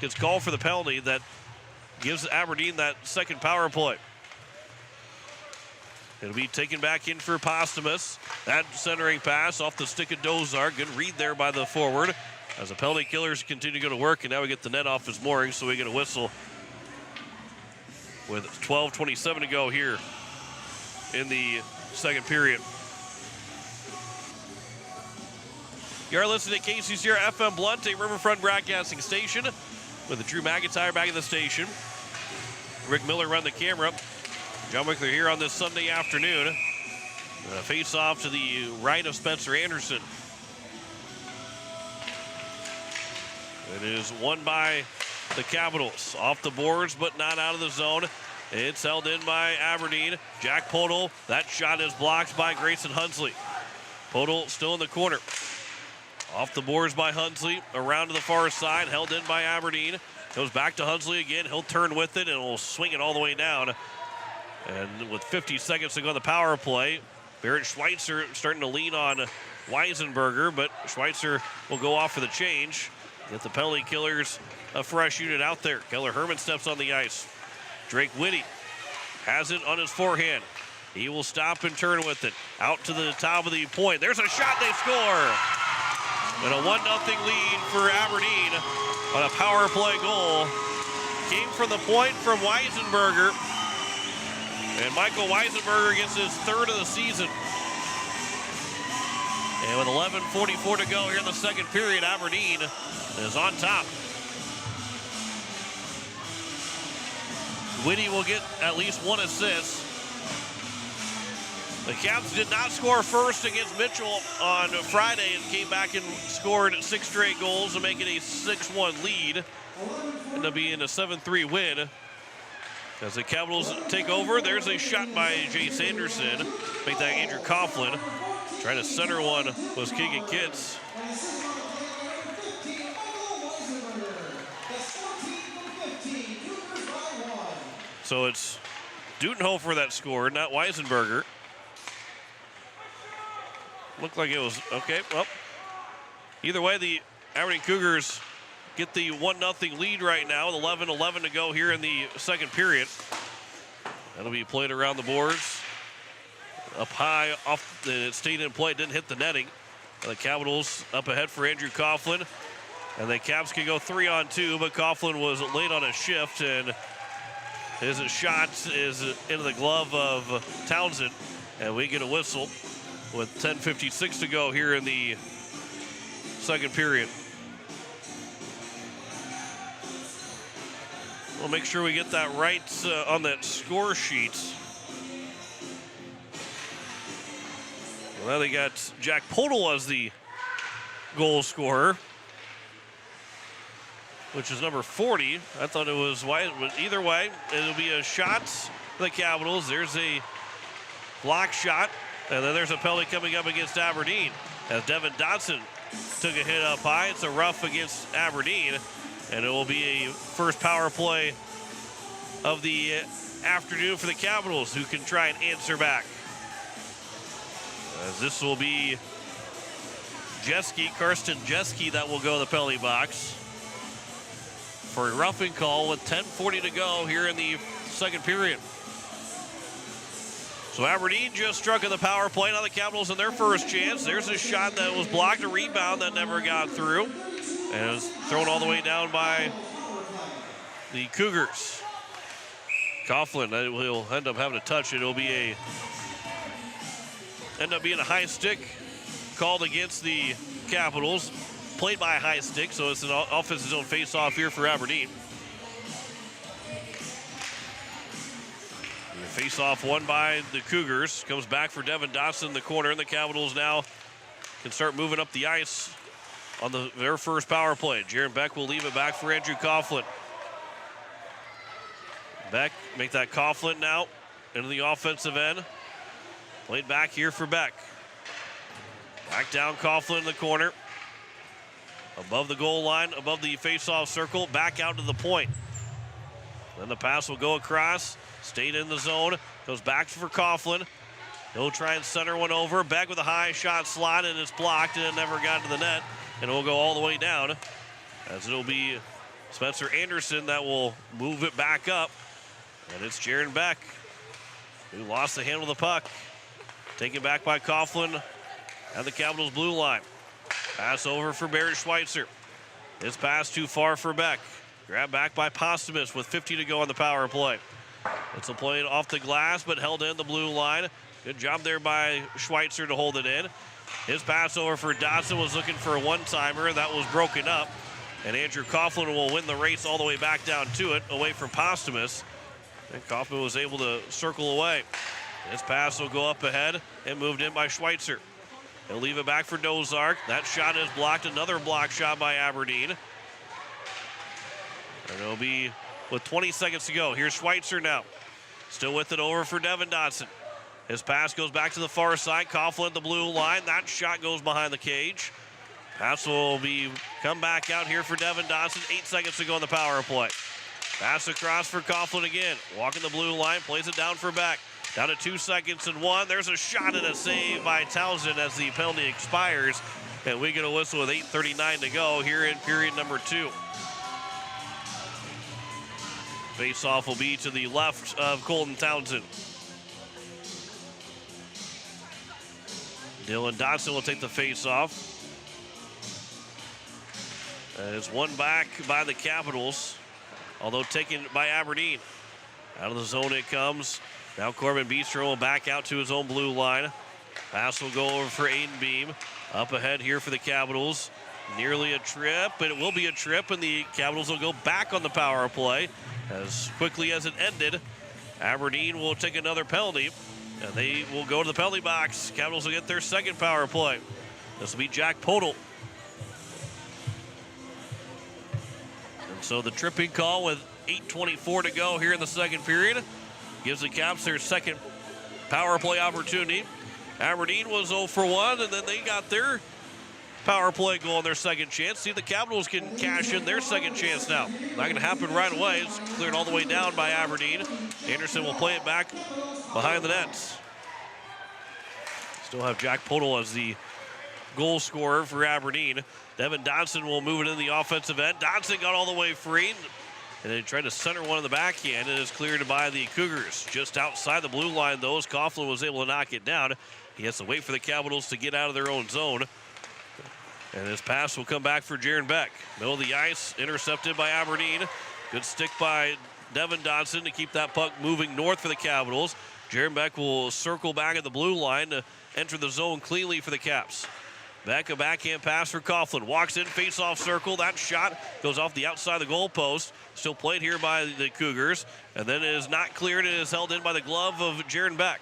gets called for the penalty that gives Aberdeen that second power play. It'll be taken back in for Posthumous. That centering pass off the stick of Dozark. Good read there by the forward. As the penalty killers continue to go to work, and now we get the net off his mooring, so we get a whistle with 12:27 to go here in the second period. You're listening to KCCR FM Blunt, a Riverfront broadcasting station with Drew McIntyre back at the station. Rick Miller run the camera. John Wickler here on this Sunday afternoon. Face off to the right of Spencer Anderson. It is won by the Capitals. Off the boards, but not out of the zone. It's held in by Aberdeen. Jack Podol. That shot is blocked by Grayson Hunsley. Podol still in the corner. Off the boards by Hunsley. Around to the far side. Held in by Aberdeen. Goes back to Hunsley again. He'll turn with it and will swing it all the way down. And with 50 seconds to go on the power play, Barrett Schweitzer starting to lean on Weisenberger, but Schweitzer will go off for the change. Get the penalty killers a fresh unit out there. Keller Herman steps on the ice. Drake Whitty has it on his forehand. He will stop and turn with it. Out to the top of the point. There's a shot, they score. And a 1-0 lead for Aberdeen on a power play goal. Came from the point from Weisenberger. And Michael Weisenberger gets his third of the season. And with 11:44 to go here in the second period, Aberdeen is on top. Whitty will get at least one assist. The Caps did not score first against Mitchell on Friday and came back and scored 6 straight goals to make it a 6-1 lead. Ended up being a 7-3 win. As the Capitals take over, there's a shot by Jace Anderson. Make that Andrew Coughlin. Trying to center one was Keegan Kitts. So it's Dudenhofer that scored, not Weisenberger. Looked like it was, okay, well. Either way, the Aberdeen Cougars get the 1-0 lead right now with 11:11 to go here in the second period. That'll be played around the boards. Up high, off the stayed in play, didn't hit the netting. And the Capitals up ahead for Andrew Coughlin. And the Caps can go 3-on-2, but Coughlin was late on a shift, and his shot is into the glove of Townsend. And we get a whistle with 10:56 to go here in the second period. We'll make sure we get that right on that score sheet. Well, they got Jack Podol as the goal scorer, which is number 40. I thought it was White, but either way, it'll be a shot for the Capitals. There's a block shot, and then there's a penalty coming up against Aberdeen as Devin Dotson took a hit up high. It's a rough against Aberdeen, and it will be a first power play of the afternoon for the Capitals, who can try and answer back. As this will be Karsten Jeske that will go in the penalty box for a roughing call with 10:40 to go here in the second period. So Aberdeen just struck on the power play. Now the Capitals in their first chance. There's a shot that was blocked, a rebound that never got through. And it was thrown all the way down by the Cougars. Coughlin will end up having to touch it. It'll be end up being a high stick called against the Capitals. Played by a high stick, so it's an offensive zone face-off here for Aberdeen. Face-off won by the Cougars. Comes back for Devin Dotson in the corner, and the Capitals now can start moving up the ice on their first power play. Jaron Beck will leave it back for Andrew Coughlin. Beck make that Coughlin now into the offensive end. Played back here for Beck. Back down Coughlin in the corner. Above the goal line, above the face-off circle, back out to the point. Then the pass will go across, stayed in the zone, goes back for Coughlin. He'll try and center one over. Beck with a high shot slide, and it's blocked, and it never got to the net. And it will go all the way down, as it'll be Spencer Anderson that will move it back up. And it's Jaron Beck, who lost the handle of the puck. Taken back by Coughlin at the Capitals blue line. Pass over for Barrett Schweitzer. This pass too far for Beck. Grabbed back by Postumus with 50 to go on the power play. It's a play off the glass, but held in the blue line. Good job there by Schweitzer to hold it in. His pass over for Dodson was looking for a one-timer. That was broken up. And Andrew Coughlin will win the race all the way back down to it, away from Posthumus. And Kaufman was able to circle away. His pass will go up ahead and moved in by Schweitzer. He'll leave it back for Dozark. That shot is blocked. Another block shot by Aberdeen. And it'll be with 20 seconds to go. Here's Schweitzer now. Still with it over for Devin Dodson. His pass goes back to the far side. Coughlin at the blue line. That shot goes behind the cage. Pass will be come back out here for Devin Dodson. 8 seconds to go on the power play. Pass across for Coughlin again. Walking the blue line, plays it down for Beck. Down to 2 seconds and 1. There's a shot and a save by Townsend as the penalty expires. And we get a whistle with 8:39 to go here in period number 2. Face-off will be to the left of Colton Townsend. Dylan Dodson will take the face-off. It's won back by the Capitals, although taken by Aberdeen. Out of the zone it comes. Now Corbin Beastrom will back out to his own blue line. Pass will go over for Aiden Beam. Up ahead here for the Capitals. Nearly a trip, and it will be a trip, and the Capitals will go back on the power play. As quickly as it ended, Aberdeen will take another penalty, and they will go to the penalty box. Capitals will get their second power play. This will be Jack Podol. And so the tripping call with 8:24 to go here in the second period gives the Caps their second power play opportunity. Aberdeen was 0 for 1, and then they got their power play goal on their second chance. See if the Capitals can cash in their second chance now. Not going to happen right away. It's cleared all the way down by Aberdeen. Anderson will play it back behind the nets. Still have Jack Podol as the goal scorer for Aberdeen. Devin Dodson will move it in the offensive end. Dodson got all the way free. And they tried to center one in the backhand. It is cleared by the Cougars. Just outside the blue line, though, as Coughlin was able to knock it down. He has to wait for the Capitals to get out of their own zone. And his pass will come back for Jaron Beck. Middle of the ice, intercepted by Aberdeen. Good stick by Devin Dodson to keep that puck moving north for the Capitals. Jaron Beck will circle back at the blue line to enter the zone cleanly for the Caps. Beck, a backhand pass for Coughlin. Walks in, face-off circle. That shot goes off the outside of the goal post. Still played here by the Cougars. And then it is not cleared. It is held in by the glove of Jaron Beck.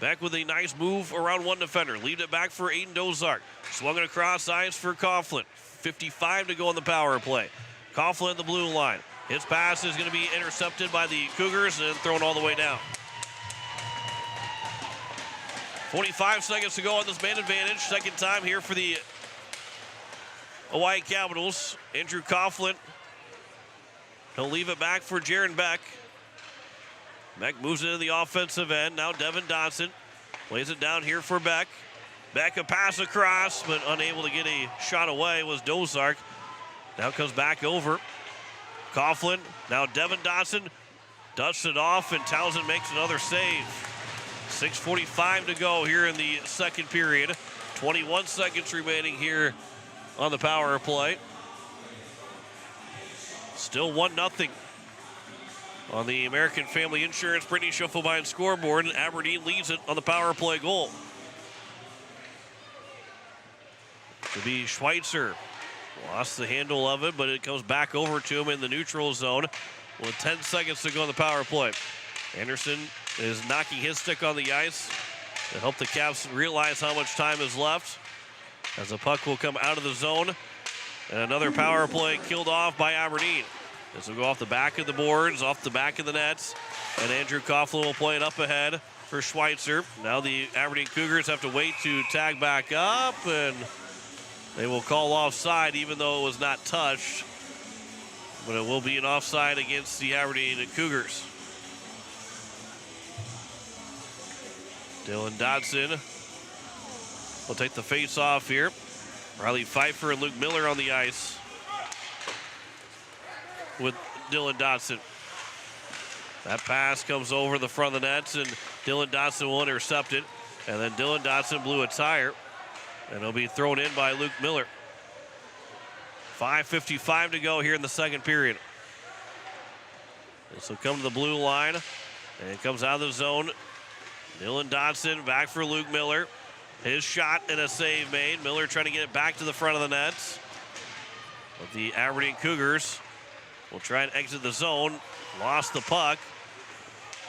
Beck with a nice move around one defender. Leave it back for Aiden Dozark. Swung it across ice for Coughlin. 55 to go on the power play. Coughlin at the blue line. His pass is going to be intercepted by the Cougars and thrown all the way down. 45 seconds to go on this man advantage. Second time here for the Hawaii Capitals. Andrew Coughlin. He'll leave it back for Jaron Beck. Beck moves into the offensive end. Now Devin Dodson plays it down here for Beck. Beck a pass across, but unable to get a shot away was Dozark. Now comes back over. Coughlin. Now Devin Dodson dusts it off, and Townsend makes another save. 6:45 to go here in the second period. 21 seconds remaining here on the power play. Still 1-0 on the American Family Insurance Brittany Schuffelbein scoreboard, and Aberdeen leads it on the power play goal. To be Schweitzer. Lost the handle of it, but it comes back over to him in the neutral zone with 10 seconds to go on the power play. Anderson is knocking his stick on the ice to help the Caps realize how much time is left as the puck will come out of the zone. And another power play killed off by Aberdeen. This will go off the back of the boards, off the back of the nets. And Andrew Coughlin will play it up ahead for Schweitzer. Now the Aberdeen Cougars have to wait to tag back up, and they will call offside even though it was not touched. But it will be an offside against the Aberdeen Cougars. Dylan Dodson will take the face off here. Riley Pfeiffer and Luke Miller on the ice with Dylan Dodson. That pass comes over the front of the nets, and Dylan Dodson will intercept it. And then Dylan Dodson blew a tire, and it'll be thrown in by Luke Miller. 5:55 to go here in the second period. This will come to the blue line, and it comes out of the zone. Dylan Dodson back for Luke Miller. His shot and a save made. Miller trying to get it back to the front of the net. But the Aberdeen Cougars will try and exit the zone. Lost the puck.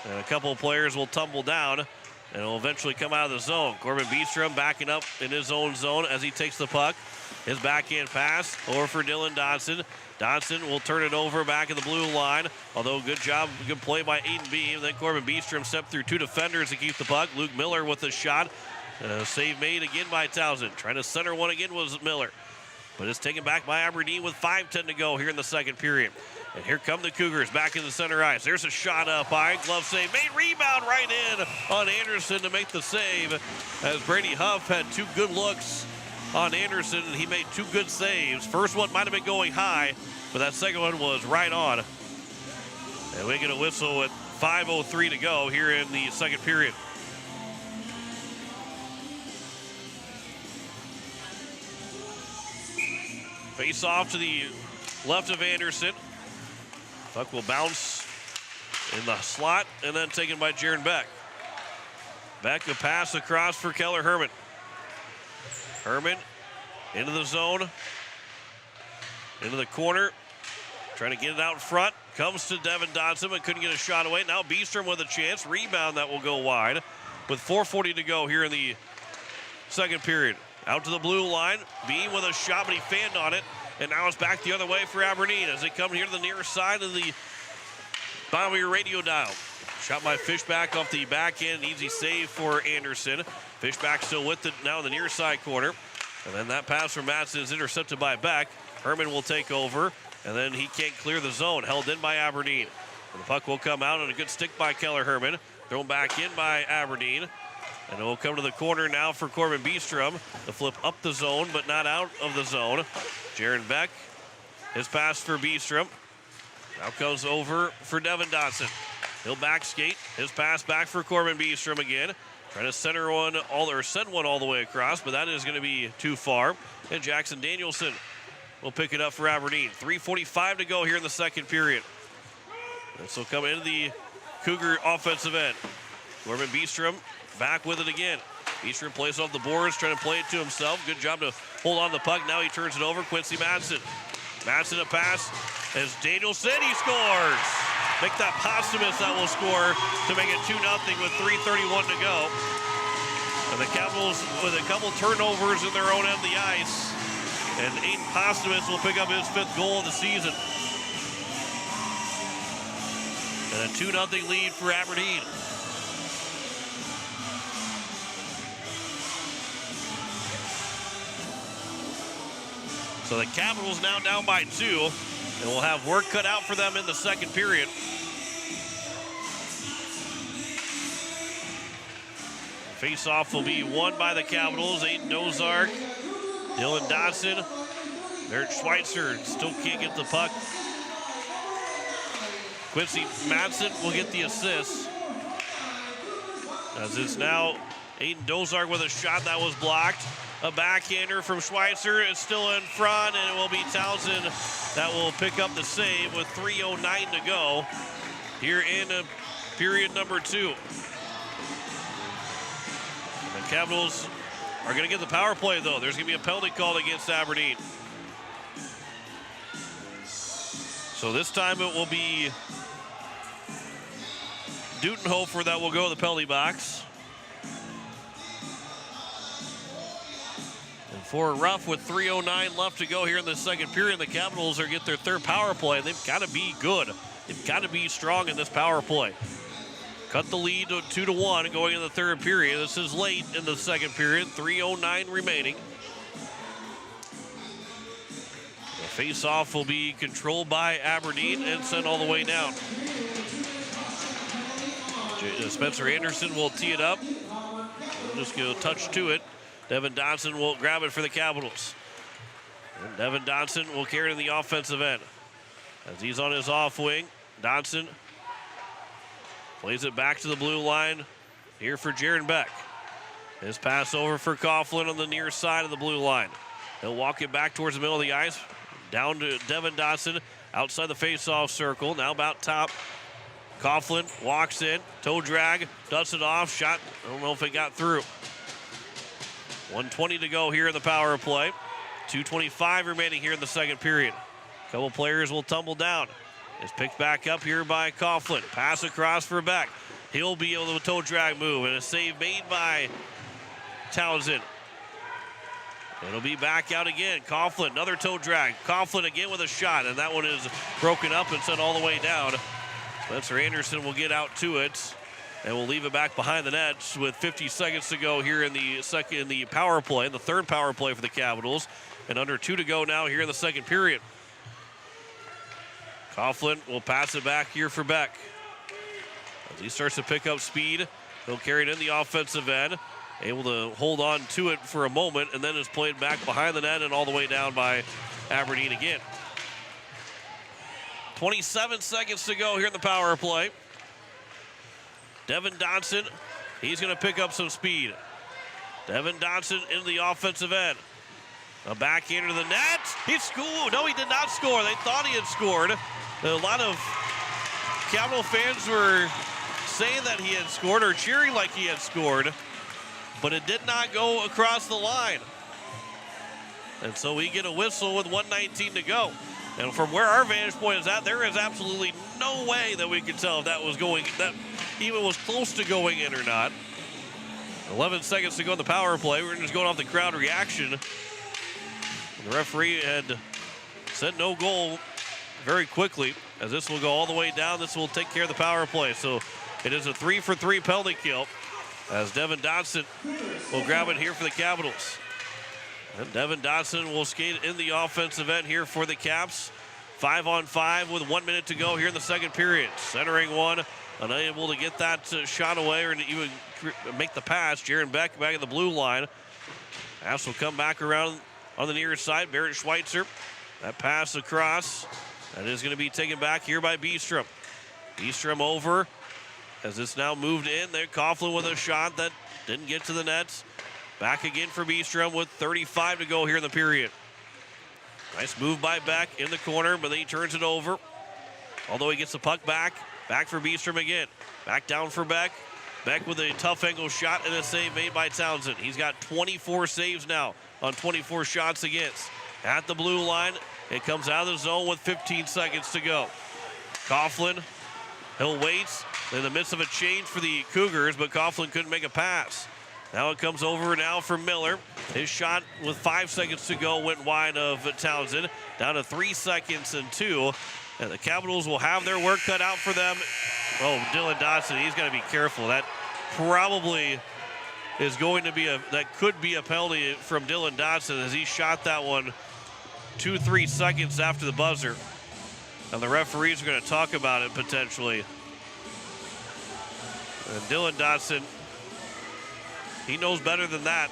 And a couple of players will tumble down and will eventually come out of the zone. Corbin Beestrom backing up in his own zone as he takes the puck. His backhand pass over for Dylan Dodson. Dodson will turn it over back at the blue line. Although good job, good play by Aiden Beam. Then Corbin Beestrom stepped through 2 defenders to keep the puck. Luke Miller with a shot. Save made again by Townsend. Trying to center one again was Miller. But it's taken back by Aberdeen with 5:10 to go here in the second period. And here come the Cougars back in the center ice. There's a shot up high. Glove save made. Rebound right in on Anderson to make the save. As Brady Huff had 2 good looks on Anderson. He made 2 good saves. First one might have been going high, but that second one was right on. And we get a whistle with 5:03 to go here in the second period. Face off to the left of Anderson. Puck will bounce in the slot and then taken by Jaron Beck. Beck a pass across for Keller Herman. Herman into the zone, into the corner, trying to get it out in front. Comes to Devin Dodson, but couldn't get a shot away. Now Beestrom with a chance. Rebound that will go wide with 4:40 to go here in the second period. Out to the blue line. Beam with a shot, but he fanned on it. And now it's back the other way for Aberdeen as they come here to the near side of the bottom of your radio dial. Shot by Fishback off the back end. Easy save for Anderson. Fishback still with it now in the near side corner. And then that pass from Madsen is intercepted by Beck. Herman will take over. And then he can't clear the zone. Held in by Aberdeen. And the puck will come out on a good stick by Keller Herman. Thrown back in by Aberdeen. And it will come to the corner now for Corbin Beestrom. The flip up the zone, but not out of the zone. Jaron Beck, his pass for Beestrom. Now comes over for Devin Dodson. He'll back skate. His pass back for Corbin Beestrom again. Trying to center one send one all the way across, but that is going to be too far. And Jackson Danielson will pick it up for Aberdeen. 3:45 to go here in the second period. This will come into the Cougar offensive end. Corbin Beestrom back with it again. Beestrom plays off the boards, trying to play it to himself. Good job to hold on the puck. Now he turns it over. Quincy Madsen. Madsen a pass as Danielson, he scores. Make that Posthumus that will score to make it 2-0 with 3:31 to go. And the Capitals with a couple turnovers in their own end of the ice. And Aiden Posthumus will pick up his 5th goal of the season. And a 2-0 lead for Aberdeen. So the Capitals now down by 2, and will have work cut out for them in the second period. Face-off will be won by the Capitals. Aiden Dozark, Dylan Dodson. Eric Schweitzer still can't get the puck. Quincy Madsen will get the assist. As it's now Aiden Dozark with a shot that was blocked. A backhander from Schweitzer is still in front, and it will be Townsend that will pick up the save with 3:09 to go here in period number 2. The Capitals are going to get the power play, though. There's going to be a penalty called against Aberdeen. So this time it will be Dutenhofer that will go to the penalty box. For Ruff with 3:09 left to go here in the second period. The Capitals are get their 3rd power play. They've got to be good. They've got to be strong in this power play. Cut the lead to 2-1 going in the 3rd period. This is late in the second period. 3:09 remaining. The face-off will be controlled by Aberdeen and sent all the way down. Spencer Anderson will tee it up. Just go touch to it. Devin Dodson will grab it for the Capitals. And Devin Dodson will carry it in the offensive end. As he's on his off wing, Dodson plays it back to the blue line here for Jaron Beck. His pass over for Coughlin on the near side of the blue line. He'll walk it back towards the middle of the ice. Down to Devin Dodson outside the face-off circle. Now about top. Coughlin walks in. Toe drag. Dusts it off. Shot. I don't know if it got through. 1:20 to go here in the power play. 2:25 remaining here in the second period. A couple players will tumble down. It's picked back up here by Coughlin. Pass across for Beck. He'll be able to toe drag move, and a save made by Townsend. It'll be back out again. Coughlin, another toe drag. Coughlin again with a shot, and that one is broken up and sent all the way down. Spencer Anderson will get out to it, and we'll leave it back behind the net with 50 seconds to go here in the power play, in the third power play for the Capitals, and under 2 to go now here in the second period. Coughlin will pass it back here for Beck. As he starts to pick up speed, he'll carry it in the offensive end. Able to hold on to it for a moment, and then is played back behind the net and all the way down by Aberdeen again. 27 seconds to go here in the power play. Devin Dodson, he's going to pick up some speed. Devin Dodson into the offensive end. A backhand to the net. He scored. No, he did not score. They thought he had scored. A lot of Capital fans were saying that he had scored or cheering like he had scored, but it did not go across the line. And so we get a whistle with 1:19 to go. And from where our vantage point is at, there is absolutely no way that we could tell if that was going, that even was close to going in or not. 11 seconds to go in the power play. We're just going off the crowd reaction. The referee had said no goal very quickly, as this will go all the way down. This will take care of the power play. So it is a 3-for-3 penalty kill, as Devin Dodson will grab it here for the Capitals. And Devin Dodson will skate in the offensive end here for the Caps. 5-on-5 with 1 minute to go here in the second period. Centering one, unable to get that shot away or even make the pass. Jaron Beck back at the blue line. Pass will come back around on the near side. Barrett Schweitzer. That pass across. That is going to be taken back here by Beestrom. Beestrom over as it's now moved in there. Coughlin with a shot that didn't get to the net. Back again for Beestrom with 35 to go here in the period. Nice move by Beck in the corner, but then he turns it over. Although he gets the puck back. Back for Beestrom again. Back down for Beck. Beck with a tough angle shot and a save made by Townsend. He's got 24 saves now on 24 shots against. At the blue line, it comes out of the zone with 15 seconds to go. Coughlin, he'll wait in the midst of a change for the Cougars, but Coughlin couldn't make a pass. Now it comes over now for Miller. His shot with 5 seconds to go went wide of Townsend. Down to 3 seconds and 2. And the Capitals will have their work cut out for them. Oh, Dylan Dodson, he's got to be careful. That probably is going to be that could be a penalty from Dylan Dodson, as he shot that one 2-3 seconds after the buzzer. And the referees are going to talk about it potentially. And Dylan Dodson, he knows better than that.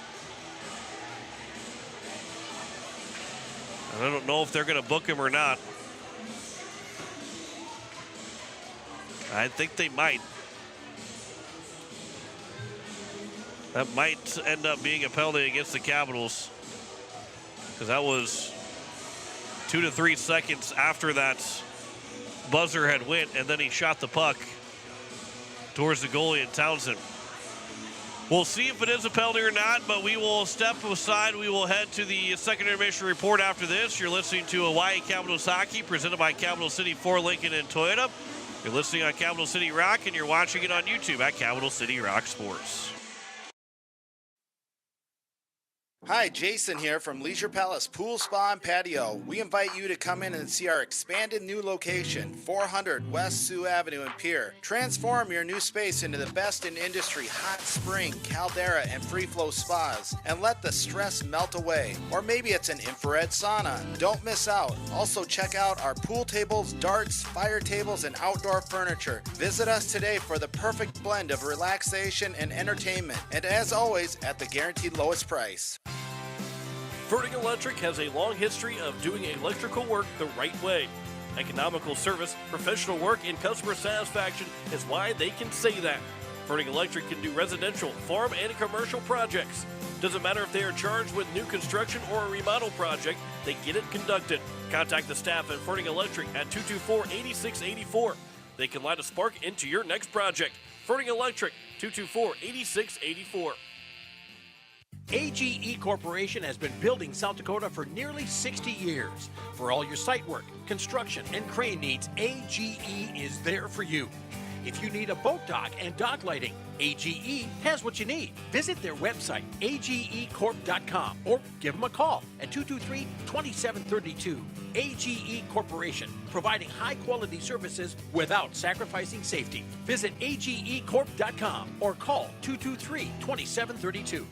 And I don't know if they're going to book him or not. I think they might. That might end up being a penalty against the Capitals, because that was 2 to 3 seconds after that buzzer had went, and then he shot the puck towards the goalie in Townsend. We'll see if it is a penalty or not, but we will step aside. We will head to the second intermission report after this. You're listening to Hawaii Capitals Hockey, presented by Capital City Ford, Lincoln, and Toyota. You're listening on Capital City Rock, and you're watching it on YouTube at Capital City Rock Sports. Hi, Jason here from Leisure Palace Pool, Spa, and Patio. We invite you to come in and see our expanded new location, 400 West Sioux Avenue in Pierre. Transform your new space into the best in industry hot spring, caldera, and free flow spas, and let the stress melt away. Or maybe it's an infrared sauna. Don't miss out. Also check out our pool tables, darts, fire tables, and outdoor furniture. Visit us today for the perfect blend of relaxation and entertainment. And as always, at the guaranteed lowest price. Verdict Electric has a long history of doing electrical work the right way. Economical service, professional work, and customer satisfaction is why they can say that. Verdict Electric can do residential, farm, and commercial projects. Doesn't matter if they are charged with new construction or a remodel project, they get it conducted. Contact the staff at Verdict Electric at 224-8684. They can light a spark into your next project. Verdict Electric, 224-8684. AGE Corporation has been building South Dakota for nearly 60 years. For all your site work, construction, and crane needs, AGE is there for you. If you need a boat dock and dock lighting, AGE has what you need. Visit their website, agecorp.com, or give them a call at 223-2732. AGE Corporation, providing high-quality services without sacrificing safety. Visit agecorp.com or call 223-2732.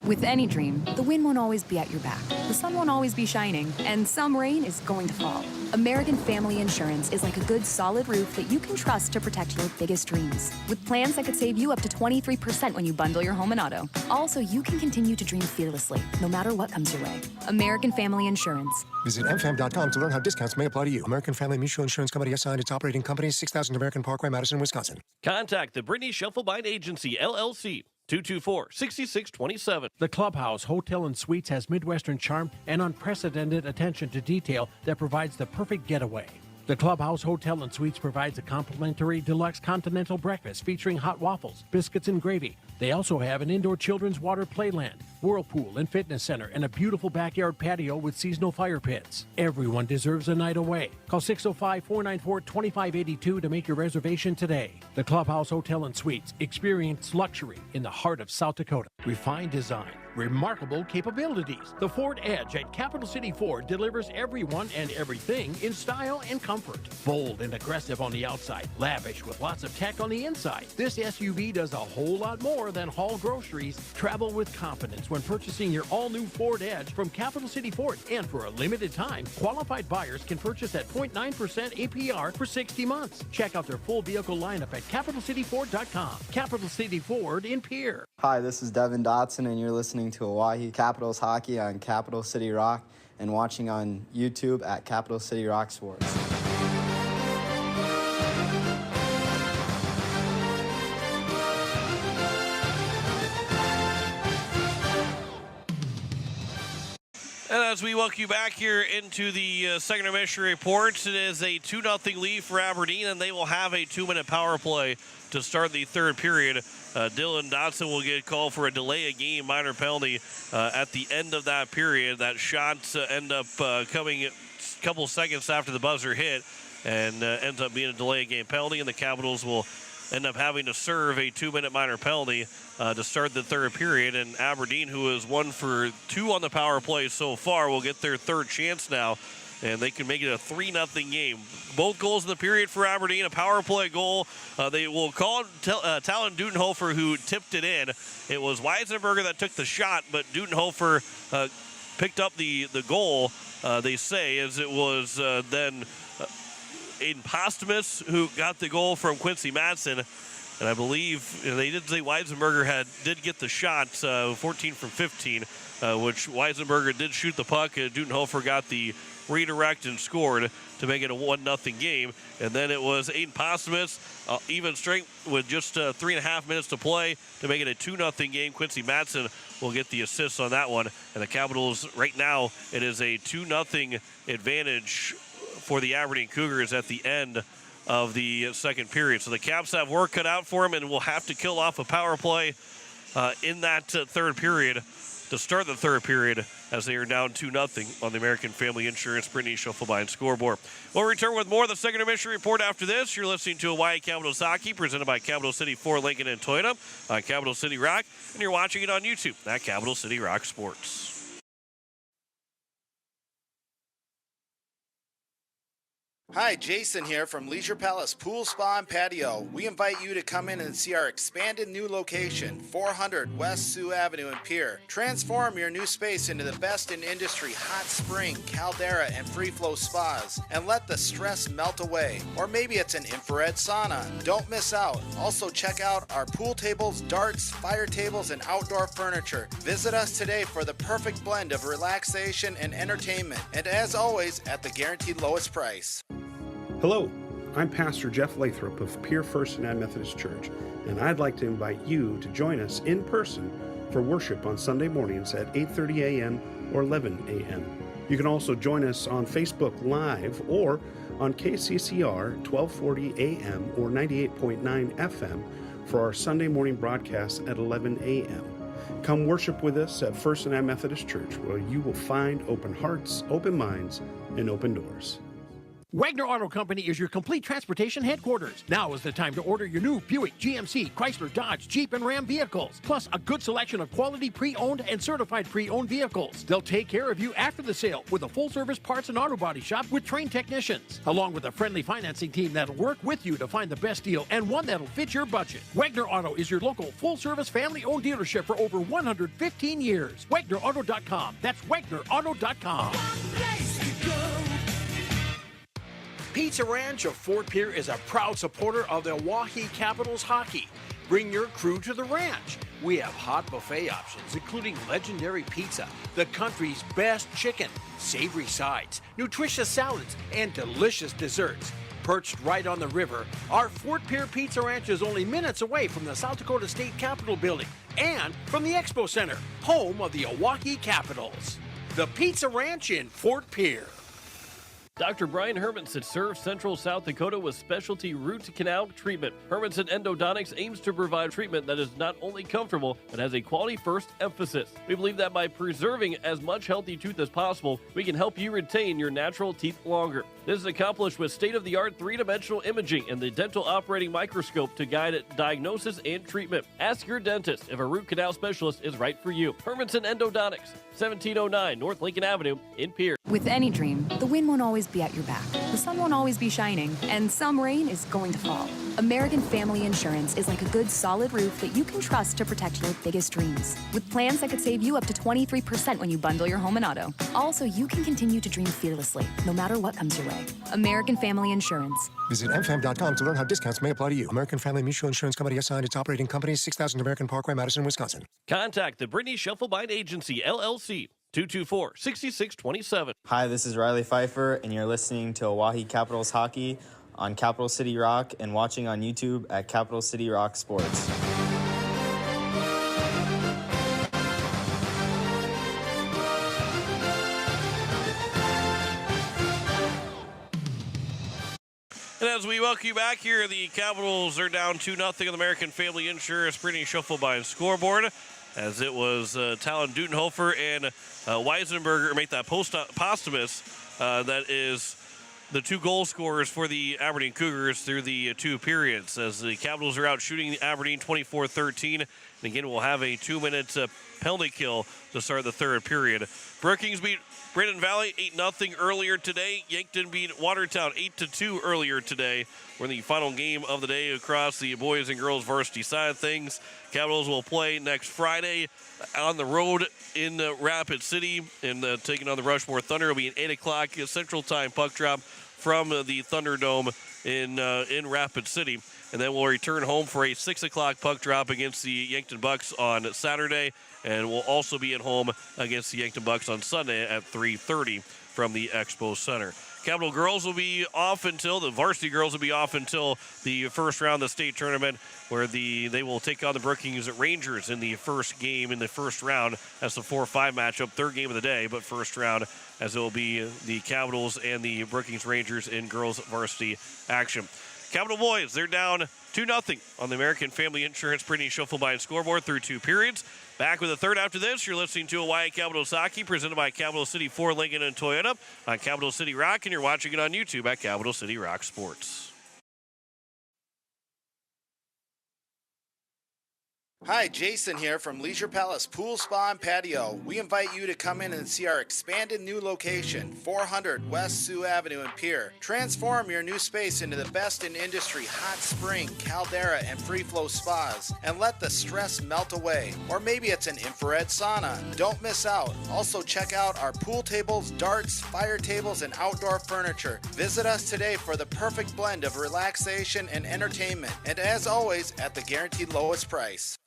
With any dream, the wind won't always be at your back, the sun won't always be shining, and some rain is going to fall. American Family Insurance is like a good solid roof that you can trust to protect your biggest dreams. With plans that could save you up to 23% when you bundle your home and auto. Also, you can continue to dream fearlessly, no matter what comes your way. American Family Insurance. Visit mfam.com to learn how discounts may apply to you. American Family Mutual Insurance Company assigned its operating company, 6000 American Parkway, Madison, Wisconsin. Contact the Brittany Shufflebine Agency, LLC. 224-6627. The Clubhouse Hotel and Suites has Midwestern charm and unprecedented attention to detail that provides the perfect getaway. The Clubhouse Hotel and Suites provides a complimentary deluxe continental breakfast featuring hot waffles, biscuits, and gravy. They also have an indoor children's water playland, whirlpool and fitness center, and a beautiful backyard patio with seasonal fire pits. Everyone deserves a night away. Call 605-494-2582 to make your reservation today. The Clubhouse Hotel and Suites. Experience luxury in the heart of South Dakota. Refined design, remarkable capabilities. The Ford Edge at Capital City Ford delivers everyone and everything in style and comfort. Bold and aggressive on the outside, lavish with lots of tech on the inside. This SUV does a whole lot more than haul groceries. Travel with confidence when purchasing your all-new Ford Edge from Capital City Ford. And for a limited time, qualified buyers can purchase at 0.9% APR for 60 months. Check out their full vehicle lineup at CapitalCityFord.com. Capital City Ford in Pierre. Hi, this is Devin Dotson, and you're listening to Oahe Capitals Hockey on Capital City Rock and watching on YouTube at Capital City Rock Sports. And as we welcome you back here into the second intermission report, it is a 2-0 lead for Aberdeen, and they will have a 2-minute power play to start the third period. Dylan Dotson will get called for a delay of game minor penalty at the end of that period. That shot end up coming a couple seconds after the buzzer hit and ends up being a delay of game penalty, and the Capitals will end up having to serve a 2-minute minor penalty to start the third period. And Aberdeen, who is 1 for 2 on the power play so far, will get their third chance now, and they can make it a 3-0 game. Both goals in the period for Aberdeen, a power play goal. They will call Talon Dudenhofer, who tipped it in. It was Weisenberger that took the shot, but Dudenhofer picked up the goal, they say, as it was then Aiden Postumus who got the goal from Quincy Madsen. And I believe they did say Weisenberger did get the shot, 14 from 15, which Weisenberger did shoot the puck. Dudenhofer got the redirect and scored to make it a 1-0 game. And then it was Aiden Postumus, even strength with just 3.5 minutes to play to make it a 2-0 game. Quincy Madsen will get the assist on that one. And the Capitals, right now, it is a 2-0 advantage for the Aberdeen Cougars at the end of the second period. So the Caps have work cut out for them and will have to kill off a power play in that third period to start the third period, as they are down 2-0 on the American Family Insurance Brittany Shufflebine scoreboard. We'll return with more of the second intermission report after this. You're listening to Hawaii Capitals Hockey, presented by Capital City Ford, Lincoln, and Toyota on Capital City Rock, and you're watching it on YouTube at Capital City Rock Sports. Hi, Jason here from Leisure Palace Pool, Spa, and Patio. We invite you to come in and see our expanded new location, 400 West Sioux Avenue in Pierre. Transform your new space into the best in industry hot spring, caldera, and free flow spas, and let the stress melt away. Or maybe it's an infrared sauna. Don't miss out. Also check out our pool tables, darts, fire tables, and outdoor furniture. Visit us today for the perfect blend of relaxation and entertainment. And as always, at the guaranteed lowest price. Hello, I'm Pastor Jeff Lathrop of Pierre First United Methodist Church, and I'd like to invite you to join us in person for worship on Sunday mornings at 8:30 a.m. or 11 a.m. You can also join us on Facebook Live or on KCCR 1240 a.m. or 98.9 FM for our Sunday morning broadcast at 11 a.m. Come worship with us at First and Methodist Church, where you will find open hearts, open minds, and open doors. Wagner Auto Company is your complete transportation headquarters. Now is the time to order your new Buick, GMC, Chrysler, Dodge, Jeep, and Ram vehicles, plus a good selection of quality pre-owned and certified pre-owned vehicles. They'll take care of you after the sale with a full-service parts and auto body shop with trained technicians, along with a friendly financing team that'll work with you to find the best deal and one that'll fit your budget. Wagner Auto is your local full-service family-owned dealership for over 115 years. WagnerAuto.com. That's WagnerAuto.com. Pizza Ranch of Fort Pierre is a proud supporter of the Oahe Capitals hockey. Bring your crew to the ranch. We have hot buffet options, including legendary pizza, the country's best chicken, savory sides, nutritious salads, and delicious desserts. Perched right on the river, our Fort Pierre Pizza Ranch is only minutes away from the South Dakota State Capitol building and from the Expo Center, home of the Oahe Capitals. The Pizza Ranch in Fort Pierre. Dr. Brian Hermanson serves Central South Dakota with specialty root canal treatment. Hermanson Endodontics aims to provide treatment that is not only comfortable, but has a quality first emphasis. We believe that by preserving as much healthy tooth as possible, we can help you retain your natural teeth longer. This is accomplished with state-of-the-art three-dimensional imaging and the dental operating microscope to guide diagnosis and treatment. Ask your dentist if a root canal specialist is right for you. Hermanson Endodontics, 1709 North Lincoln Avenue in Pierre. With any dream, the wind won't always be at your back, the sun won't always be shining, and some rain is going to fall. American Family Insurance is like a good solid roof that you can trust to protect your biggest dreams. With plans that could save you up to 23% when you bundle your home and auto. Also, you can continue to dream fearlessly, no matter what comes your way. American Family Insurance. Visit mfam.com to learn how discounts may apply to you. American Family Mutual Insurance Company assigned its operating company, 6000 American Parkway, Madison, Wisconsin. Contact the Brittany Shufflebind Agency, LLC, 224-6627. Hi, this is Riley Pfeiffer, and you're listening to Oahe Capitals Hockey on Capital City Rock and watching on YouTube at Capital City Rock Sports. And as we welcome you back here, the Capitals are down 2-0 on the American Family Insurance Brittany Shufflebind scoreboard, as it was Talon Dudenhofer and Weisenberger make that posthumous. That is the two goal scorers for the Aberdeen Cougars through the two periods, as the Capitals are out shooting Aberdeen 24-13. And again, we'll have a 2-minute penalty kill to start the third period. Brookings beat Brandon Valley 8-0 earlier today. Yankton beat Watertown 8-2 earlier today. We're in the final game of the day across the boys and girls varsity side of things. Capitals will play next Friday on the road in Rapid City, and taking on the Rushmore Thunder. It'll be an 8 o'clock Central Time puck drop from the Thunderdome in Rapid City. And then we'll return home for a 6 o'clock puck drop against the Yankton Bucks on Saturday. And we'll also be at home against the Yankton Bucks on Sunday at 3:30 from the Expo Center. Capital girls will be off until, the varsity girls will be off until the first round of the state tournament, where they will take on the Brookings Rangers in the first game in the first round. That's the 4-5 matchup, third game of the day, but first round, as it will be the Capitals and the Brookings Rangers in girls varsity action. Capital boys, they're down 2-0 on the American Family Insurance Brittany Shufflebind scoreboard through two periods. Back with a third after this. You're listening to Hawaii Capitals Hockey, presented by Capital City Ford, Lincoln, and Toyota on Capital City Rock, and you're watching it on YouTube at Capital City Rock Sports. Hi, Jason here from Leisure Palace Pool, Spa, and Patio. We invite you to come in and see our expanded new location, 400 West Sioux Avenue in Pierre. Transform your new space into the best in industry hot spring, caldera, and free flow spas, and let the stress melt away. Or maybe it's an infrared sauna. Don't miss out. Also check out our pool tables, darts, fire tables, and outdoor furniture. Visit us today for the perfect blend of relaxation and entertainment. And as always, at the guaranteed lowest price.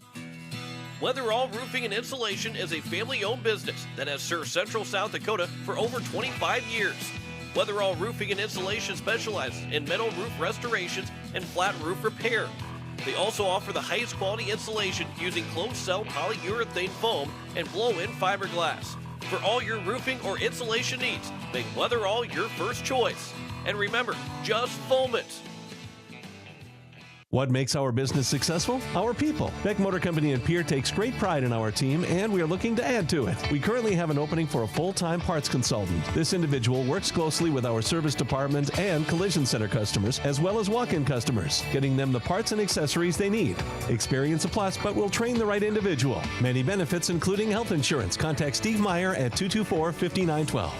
Weatherall Roofing and Insulation is a family-owned business that has served Central South Dakota for over 25 years. Weatherall Roofing and Insulation specializes in metal roof restorations and flat roof repair. They also offer the highest quality insulation using closed-cell polyurethane foam and blow-in fiberglass. For all your roofing or insulation needs, make Weatherall your first choice. And remember, just foam it. What makes our business successful? Our people. Beck Motor Company in Pierre takes great pride in our team, and we are looking to add to it. We currently have an opening for a full-time parts consultant. This individual works closely with our service department and collision center customers, as well as walk-in customers, getting them the parts and accessories they need. Experience a plus, but we'll train the right individual. Many benefits, including health insurance. Contact Steve Meyer at 224-5912.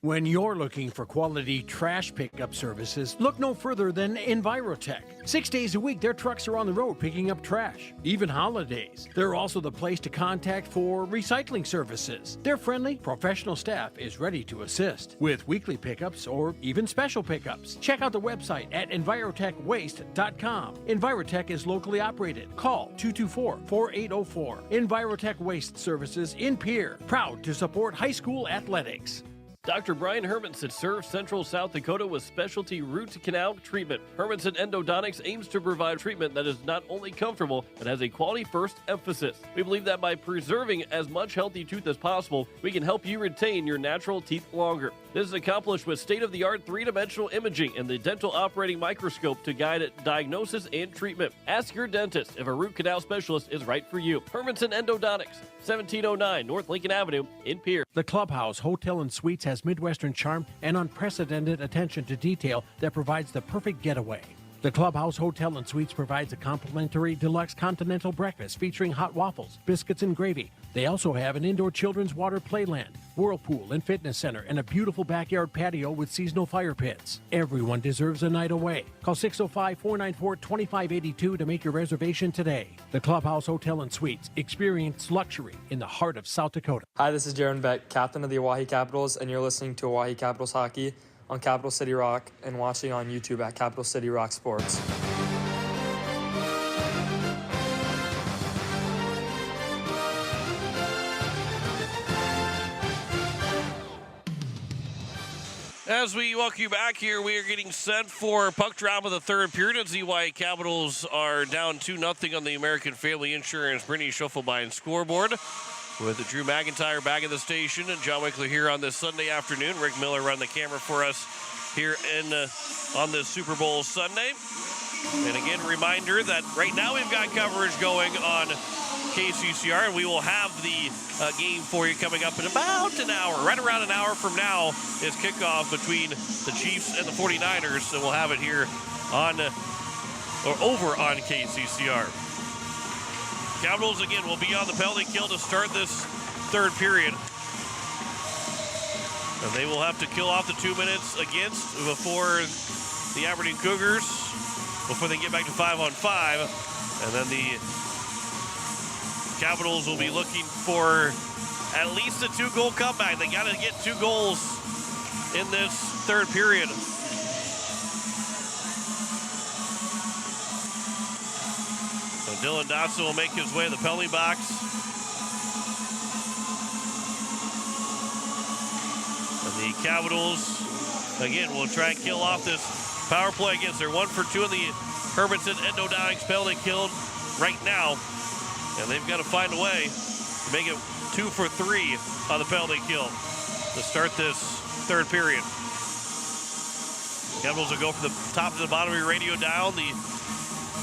When you're looking for quality trash pickup services, look no further than Envirotech. 6 days a week, their trucks are on the road picking up trash, even holidays. They're also the place to contact for recycling services. Their friendly, professional staff is ready to assist with weekly pickups or even special pickups. Check out the website at envirotechwaste.com. Envirotech is locally operated. Call 224-4804. Envirotech Waste Services in Pierre, proud to support high school athletics. Dr. Brian Hermanson serves Central South Dakota with specialty root canal treatment. Hermanson Endodontics aims to provide treatment that is not only comfortable, but has a quality first emphasis. We believe that by preserving as much healthy tooth as possible, we can help you retain your natural teeth longer. This is accomplished with state-of-the-art three-dimensional imaging and the dental operating microscope to guide diagnosis and treatment. Ask your dentist if a root canal specialist is right for you. Hermanson Endodontics, 1709 North Lincoln Avenue in Pierre. The Clubhouse Hotel and Suites has Midwestern charm and unprecedented attention to detail that provides the perfect getaway. The Clubhouse Hotel and Suites provides a complimentary deluxe continental breakfast featuring hot waffles, biscuits, and gravy. They also have an indoor children's water playland, whirlpool and fitness center, and a beautiful backyard patio with seasonal fire pits. Everyone deserves a night away. Call 605-494-2582 to make your reservation today. The Clubhouse Hotel and Suites. Experience luxury in the heart of South Dakota. Hi, this is Jaron Beck, captain of the Oahe Capitals, and you're listening to Oahe Capitals Hockey on Capital City Rock and watching on YouTube at Capital City Rock Sports. As we welcome you back here, we are getting set for puck drop of the third period as the Oahe Capitals are down 2-0 on the American Family Insurance Brittany Schoffelbein scoreboard. With Drew McIntyre back at the station and John Wickler here on this Sunday afternoon. Rick Miller running the camera for us here on this Super Bowl Sunday. And again, a reminder that right now we've got coverage going on KCCR, and we will have the game for you coming up in about an hour. Right around an hour from now is kickoff between the Chiefs and the 49ers, and we'll have it here on or over on KCCR. Capitals, again, will be on the penalty kill to start this third period. And they will have to kill off the 2 minutes before the Aberdeen Cougars, before they get back to 5-on-5. And then the Capitals will be looking for at least a 2-goal comeback. They got to get 2 goals in this third period. So Dylan Dotson will make his way to the penalty box. And the Capitals, again, will try and kill off this power play against their 1 for 2 in the Hermanson Endodontics penalty kill right now. And they've got to find a way to make it 2 for 3 on the penalty kill to start this third period. Capitals will go from the top to the bottom of your radio dial. The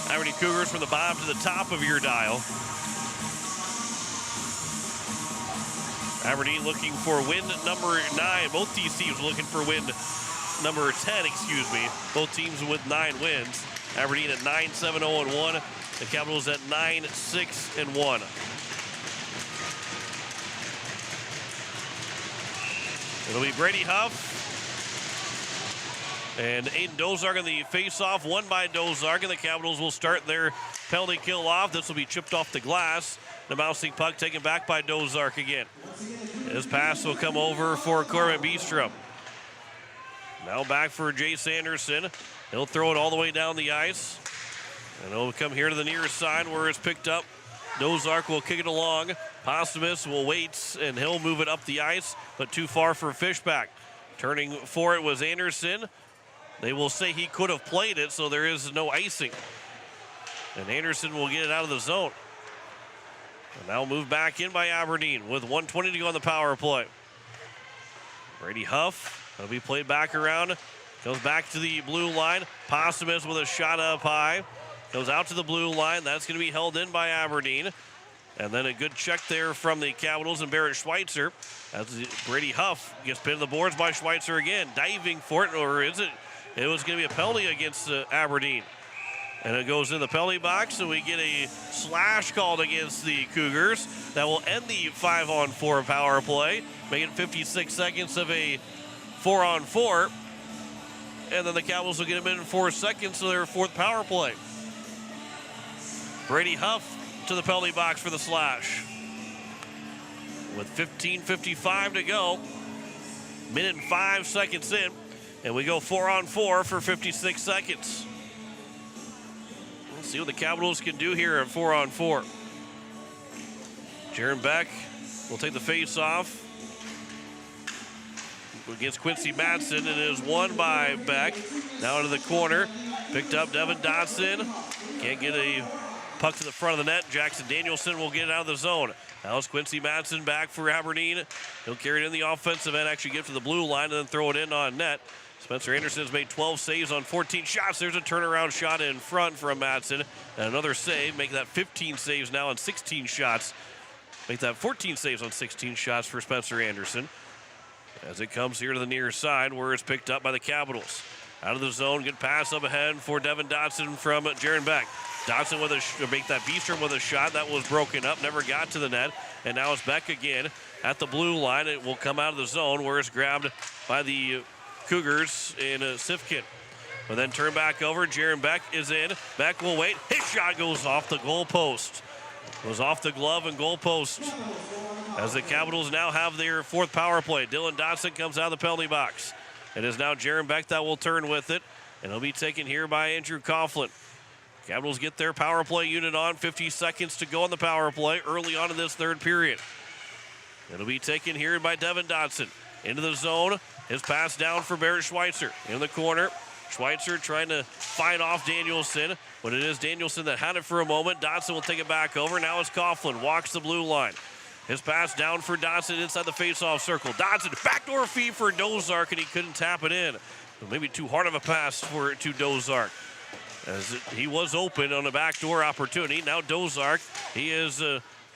Aberdeen Cougars from the bottom to the top of your dial. Aberdeen looking for win number 9. Both these teams looking for win number 10, Both teams with 9 wins. Aberdeen at 9-7-0-1. The Capitals at 9-6-1. It'll be Brady Huff and Aiden Dozark on the face-off, won by Dozark, and the Capitals will start their penalty kill off. This will be chipped off the glass. The bouncing puck taken back by Dozark again. His pass will come over for Corbin Beestrom. Now back for Jace Anderson. He'll throw it all the way down the ice. And it'll come here to the near side where it's picked up. Dozark will kick it along. Postumus will wait, and he'll move it up the ice, but too far for Fishback. Turning for it was Anderson. They will say he could have played it, so there is no icing. And Anderson will get it out of the zone. And now moved back in by Aberdeen with 1:20 to go on the power play. Brady Huff It'll be played back around. Goes back to the blue line. Postumus with a shot up high. Goes out to the blue line. That's going to be held in by Aberdeen. And then a good check there from the Capitals and Barrett Schweitzer. As Brady Huff gets pinned to the boards by Schweitzer again. Diving for it, or is it? It was going to be a penalty against Aberdeen. And it goes in the penalty box, so we get a slash called against the Cougars. That will end the 5-on-4 power play, making 56 seconds of a 4-on-4. And then the Capitals will get them in 4 seconds to their 4th power play. Brady Huff to the penalty box for the slash. With 15:55 to go, minute and 5 seconds in, and we go 4-on-4 for 56 seconds. We'll see what the Capitals can do here at 4-on-4. Jaron Beck will take the face off against Quincy Madsen. It is won by Beck. Now into the corner. Picked up Devin Dotson. Can't get a puck to the front of the net. Jackson Danielson will get it out of the zone. Now it's Quincy Madsen back for Aberdeen. He'll carry it in the offensive end, actually get to the blue line and then throw it in on net. Spencer Anderson's made 12 saves on 14 shots. There's a turnaround shot in front from Madsen. And another save, making that 15 saves now on 16 shots. Make that 14 saves on 16 shots for Spencer Anderson. As it comes here to the near side where it's picked up by the Capitals. Out of the zone, good pass up ahead for Devin Dotson from Jaron Beck. Dotson with make that Beastrom with a shot that was broken up, never got to the net. And now it's Beck again at the blue line. It will come out of the zone where it's grabbed by the Cougars in Sifkin. But then turn back over. Jaron Beck is in. Beck will wait. His shot goes off the goal post. Goes off the glove and goal post. As the Capitals now have their 4th power play. Dylan Dotson comes out of the penalty box. It is now Jaron Beck that will turn with it. And it'll be taken here by Andrew Coughlin. Capitals get their power play unit on. 50 seconds to go on the power play early on in this 3rd period. It'll be taken here by Devin Dotson. Into the zone. His pass down for Barrett Schweitzer. In the corner. Schweitzer trying to fight off Danielson. But it is Danielson that had it for a moment. Dotson will take it back over. Now it's Coughlin. Walks the blue line. His pass down for Dotson inside the face-off circle. Dotson, backdoor feed for Dozark, and he couldn't tap it in. Maybe too hard of a pass to Dozark. As he was open on a backdoor opportunity. Now Dozark, he is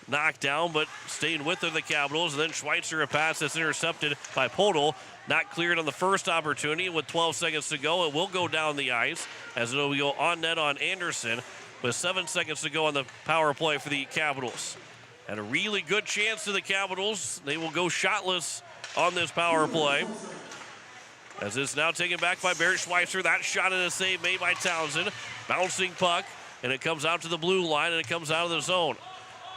knocked down, but staying with the Capitals. And then Schweitzer, a pass that's intercepted by Podol. Not cleared on the first opportunity. With 12 seconds to go, it will go down the ice as it will go on net on Anderson with 7 seconds to go on the power play for the Capitals. And a really good chance to the Capitals. They will go shotless on this power play. As it's now taken back by Barrett Schweitzer. That shot and a save made by Townsend. Bouncing puck, and it comes out to the blue line, and it comes out of the zone.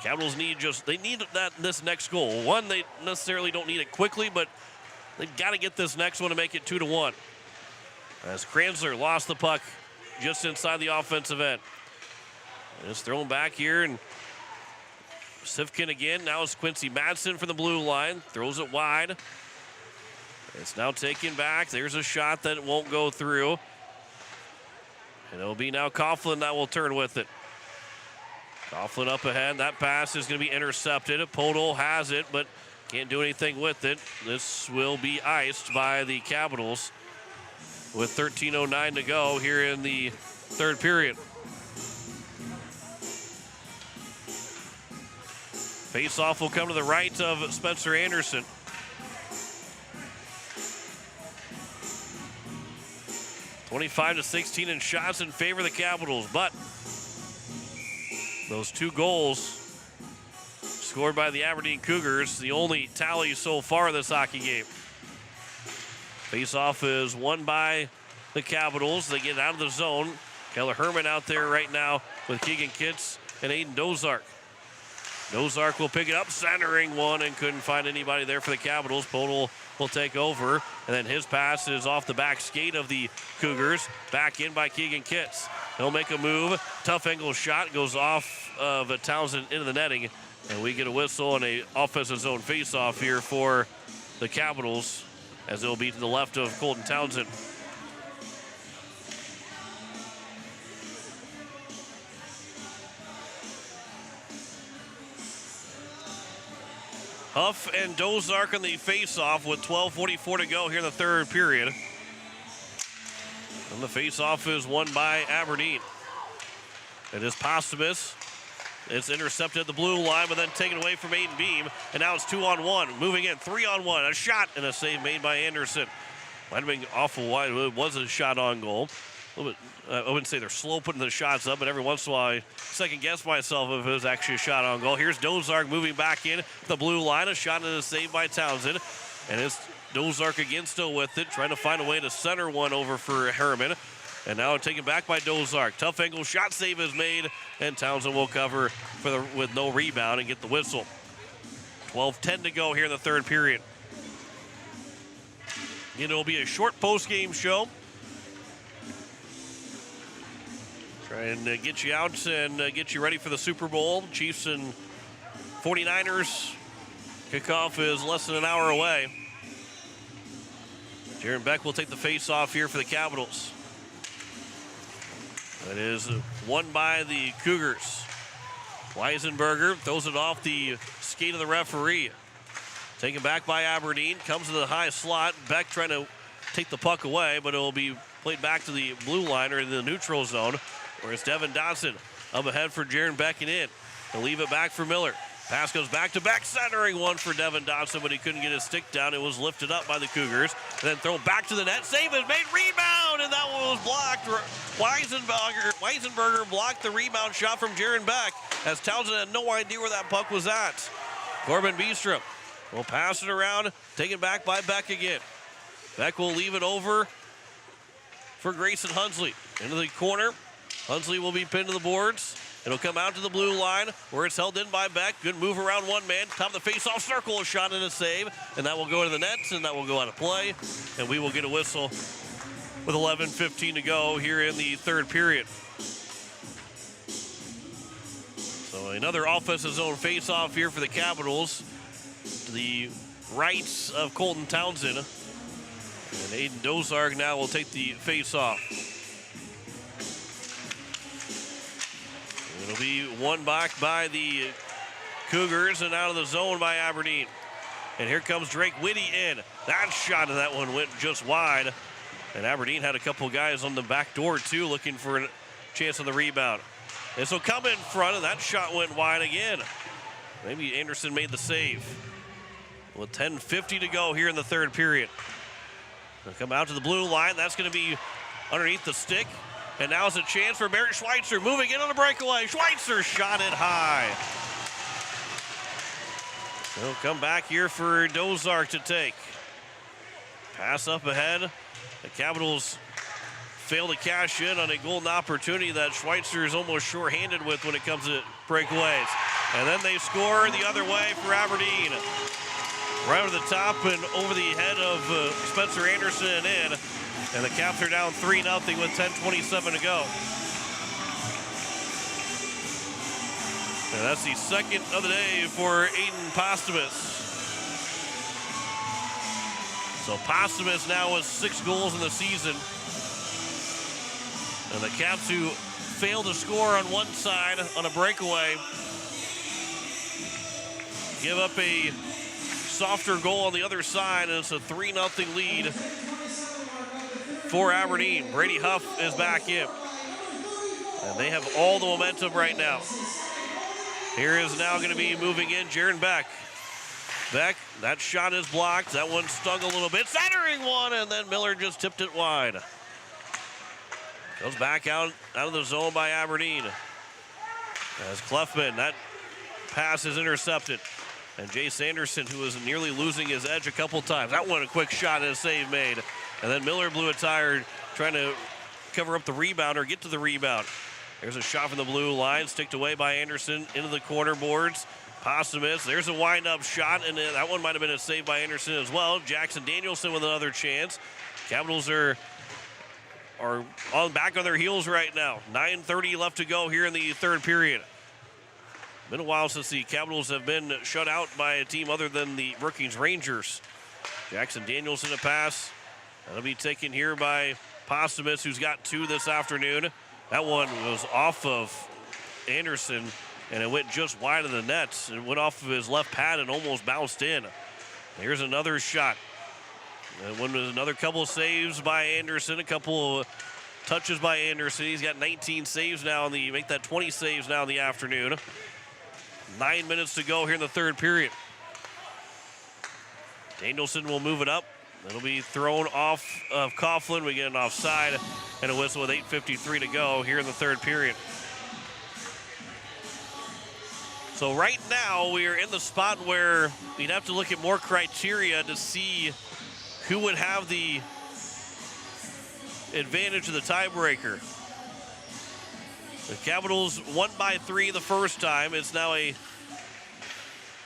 Capitals need this next goal. One, they necessarily don't need it quickly, but they've got to get this next one to make it 2-1. As Kranzler lost the puck just inside the offensive end. And it's thrown back here, and Sifkin again. Now it's Quincy Madsen from the blue line. Throws it wide. It's now taken back. There's a shot that won't go through. And it'll be now Coughlin that will turn with it. Coughlin up ahead. That pass is going to be intercepted. Podol has it, but can't do anything with it. This will be iced by the Capitals with 13:09 to go here in the 3rd period. Face-off will come to the right of Spencer Anderson. (25-16) in shots in favor of the Capitals, but those 2 goals scored by the Aberdeen Cougars, the only tally so far in this hockey game. Face-off is won by the Capitals. They get out of the zone. Keller Herman out there right now with Keegan Kitts and Aiden Dozark. Dozark will pick it up, centering one, and couldn't find anybody there for the Capitals. Podol will take over, and then his pass is off the back skate of the Cougars. Back in by Keegan Kitts. He'll make a move. Tough angle shot goes off of Townsend into the netting, and we get a whistle and a offensive zone face-off here for the Capitals, as it'll be to the left of Colton Townsend. Huff and Dozark on the face-off with 12:44 to go here in the third period. And the face-off is won by Aberdeen. It is Posthumus. It's intercepted at the blue line, but then taken away from Aiden Beam. And now it's 2-on-1. Moving in, 3-on-1. A shot and a save made by Anderson. Might have been awful wide. It was a shot on goal. A little bit, I wouldn't say they're slow putting the shots up, but every once in a while I second guess myself if it was actually a shot on goal. Here's Dozark moving back in the blue line. A shot and a save by Townsend. And it's Dozark again still with it, trying to find a way to center one over for Herman. And now taken back by Dozark. Tough angle shot save is made, and Townsend will cover with no rebound and get the whistle. 12:10 to go here in the third period. It'll be a short post-game show. Try and get you out and get you ready for the Super Bowl. Chiefs and 49ers. Kickoff is less than an hour away. Jaron Beck will take the face-off here for the Capitals. That is won by the Cougars. Weisenberger throws it off the skate of the referee. Taken back by Aberdeen. Comes to the high slot. Beck trying to take the puck away, but it will be played back to the blue line or in the neutral zone, where it's Devin Dodson up ahead for Jaron Beck and in. They'll leave it back for Miller. Pass goes back to Beck, centering one for Devin Dodson, but he couldn't get his stick down. It was lifted up by the Cougars. And then thrown back to the net. Save is made. Rebound, and that one was blocked. Weisenberger blocked the rebound shot from Jaron Beck, as Townsend had no idea where that puck was at. Corbin Beestrom will pass it around, taken back by Beck again. Beck will leave it over for Grayson Hunsley. Into the corner. Hunsley will be pinned to the boards. It'll come out to the blue line where it's held in by Beck. Good move around one man. Top of the face-off circle, a shot and a save. And that will go to the nets, and that will go out of play. And we will get a whistle with 11:15 to go here in the third period. So another offensive zone face-off here for the Capitals. To the rights of Colton Townsend. And Aiden Dozark now will take the face-off. It'll be won back by the Cougars and out of the zone by Aberdeen. And here comes Drake Whitty in. That shot and that one went just wide. And Aberdeen had a couple guys on the back door too looking for a chance on the rebound. This will come in front, and that shot went wide again. Maybe Anderson made the save. With 10:50 to go here in the third period. They'll come out to the blue line. That's going to be underneath the stick. And now is a chance for Barrett Schweitzer moving in on a breakaway. Schweitzer shot it high. He'll come back here for Dozark to take. Pass up ahead. The Capitals fail to cash in on a golden opportunity that Schweitzer is almost short-handed with when it comes to breakaways. And then they score the other way for Aberdeen. Right over the top and over the head of Spencer Anderson in. And the Caps are down 3-0 with 10:27 to go. And that's the second of the day for Aiden Posthumus. So Posthumus now with 6 goals in the season. And the Caps, who failed to score on one side on a breakaway, give up a softer goal on the other side, and it's a 3-0 lead for Aberdeen. Brady Huff is back in. And they have all the momentum right now. Here is now going to be moving in Jaron Beck. Beck, that shot is blocked. That one stung a little bit. Centering one, and then Miller just tipped it wide. Goes back out of the zone by Aberdeen. As Clefman, that pass is intercepted. And Jace Anderson, who was nearly losing his edge a couple times. That one, a quick shot and a save made. And then Miller blew a tire trying to cover up the rebound or get to the rebound. There's a shot from the blue line, sticked away by Anderson into the corner boards. Posthumus, there's a wind-up shot, and that one might have been a save by Anderson as well. Jackson Danielson with another chance. Capitals are back on their heels right now. 9:30 left to go here in the third period. Been a while since the Capitals have been shut out by a team other than the Brookings Rangers. Jackson Danielson a pass. That'll be taken here by Posthumus, who's got 2 this afternoon. That one was off of Anderson and it went just wide of the net. It went off of his left pad and almost bounced in. Here's another shot. And one was another couple of saves by Anderson, a couple of touches by Anderson. He's got 19 saves now make that 20 saves now in the afternoon. 9 minutes to go here in the third period. Danielson will move it up. It'll be thrown off of Coughlin. We get an offside and a whistle with 8:53 to go here in the third period. So right now we are in the spot where we'd have to look at more criteria to see who would have the advantage of the tiebreaker. The Capitals won by 3 the first time. It's now a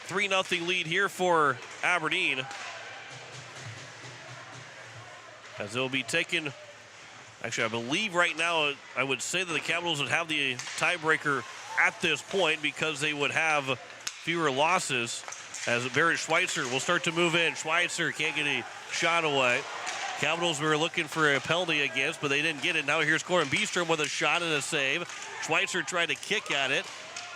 3-0 lead here for Aberdeen. As they'll be taken, actually I believe right now I would say that the Capitals would have the tiebreaker at this point because they would have fewer losses, as Barrett Schweitzer will start to move in. Schweitzer can't get a shot away. Capitals were looking for a penalty against, but they didn't get it. Now here's Corin Beestrom with a shot and a save. Schweitzer tried to kick at it,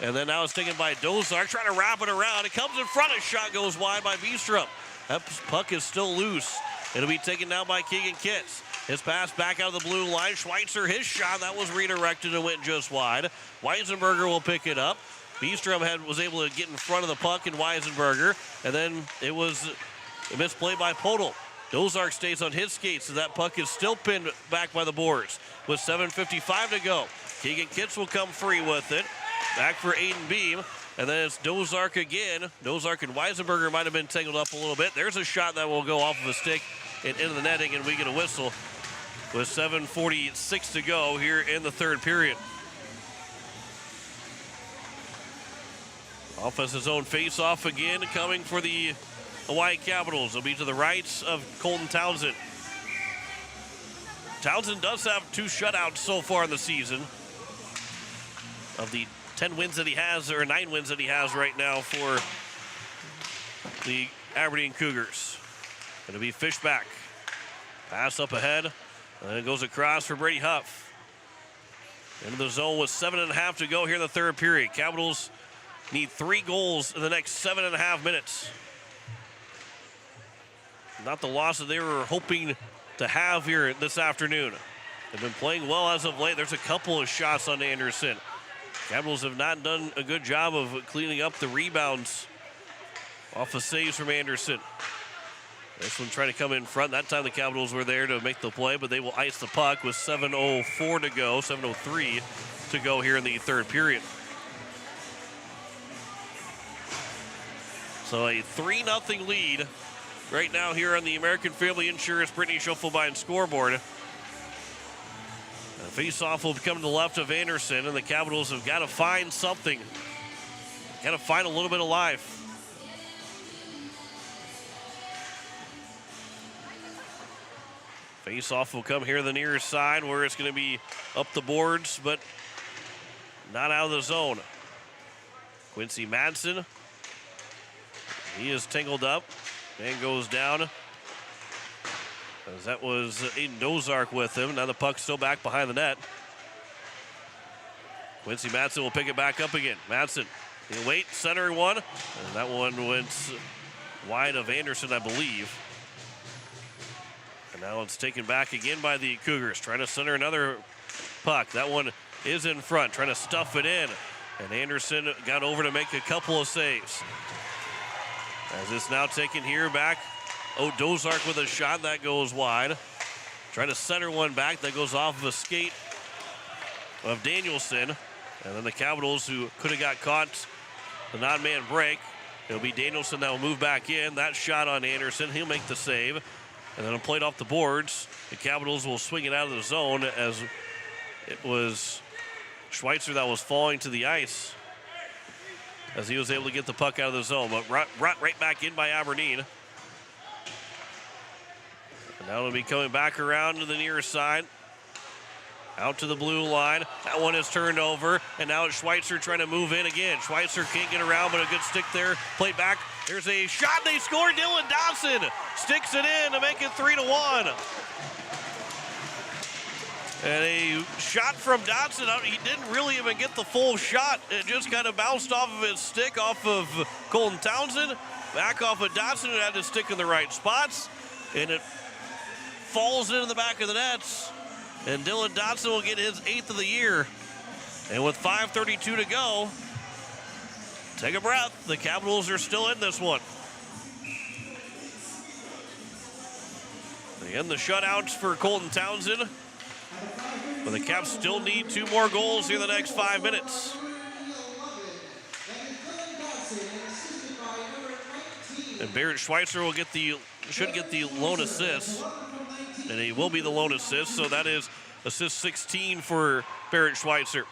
and then now it's taken by Dozark, trying to wrap it around. It comes in front, a shot goes wide by Beestrom. That puck is still loose. It'll be taken down by Keegan Kitts. His pass back out of the blue line. Schweitzer, his shot, that was redirected and went just wide. Weisenberger will pick it up. Beestrom was able to get in front of the puck in Weisenberger, and then it was a misplay by Podol. Dozark stays on his skates, so that puck is still pinned back by the boards with 7:55 to go. Keegan Kitts will come free with it. Back for Aiden Beam, and then it's Dozark again. Dozark and Weisenberger might have been tangled up a little bit. There's a shot that will go off of a stick and into the netting, and we get a whistle with 7:46 to go here in the third period. Off as his own face-off again, coming for the Hawaii Capitals. It'll be to the right of Colton Townsend. Townsend does have 2 shutouts so far in the season. Of the 10 wins that he has, or 9 wins that he has right now for the Aberdeen Cougars. It'll be Fishback. Pass up ahead, and it goes across for Brady Huff. Into the zone with 7.5 to go here in the third period. Capitals need 3 goals in the next 7.5 minutes. Not the loss that they were hoping to have here this afternoon. They've been playing well as of late. There's a couple of shots on Anderson. Capitals have not done a good job of cleaning up the rebounds off of saves from Anderson. This one trying to come in front. That time the Capitals were there to make the play, but they will ice the puck with 7:04 to go, 7:03 to go here in the third period. So a 3-0 lead right now here on the American Family Insurance Brittany Schoffelbein scoreboard. The face-off will come to the left of Anderson, and the Capitals have got to find something. Got to find a little bit of life. Face-off will come here to the near side, where it's going to be up the boards, but not out of the zone. Quincy Madsen, he is tangled up and goes down. As that was Aiden Dozark with him. Now the puck's still back behind the net. Quincy Madsen will pick it back up again. Madsen, he'll wait, center one. And that one went wide of Anderson, I believe. And now it's taken back again by the Cougars, trying to center another puck. That one is in front, trying to stuff it in. And Anderson got over to make a couple of saves. As it's now taken here back. Dozark with a shot that goes wide. Trying to center one back that goes off of a skate of Danielson. And then the Capitals, who could have got caught the non-man break. It'll be Danielson that will move back in. That shot on Anderson, he'll make the save. And then played off the boards. The Capitals will swing it out of the zone, as it was Schweitzer that was falling to the ice as he was able to get the puck out of the zone. But right back in by Aberdeen. And now it'll be coming back around to the near side. Out to the blue line. That one is turned over. And now it's Schweitzer trying to move in again. Schweitzer can't get around, but a good stick there. Played back. There's a shot. They score. Dylan Dawson sticks it in to make it 3-1. And a shot from Dotson. He didn't really even get the full shot. It just kind of bounced off of his stick, off of Colton Townsend. Back off of Dotson. It had to stick in the right spots. And it falls into the back of the nets. And Dylan Dotson will get his 8th of the year. And with 5:32 to go, take a breath. The Capitals are still in this one. Again, the shutouts for Colton Townsend. But the Caps still need 2 more goals in the next 5 minutes. And Barrett Schweitzer should get the lone assist. And he will be the lone assist, so that is assist 16 for Barrett Schweitzer.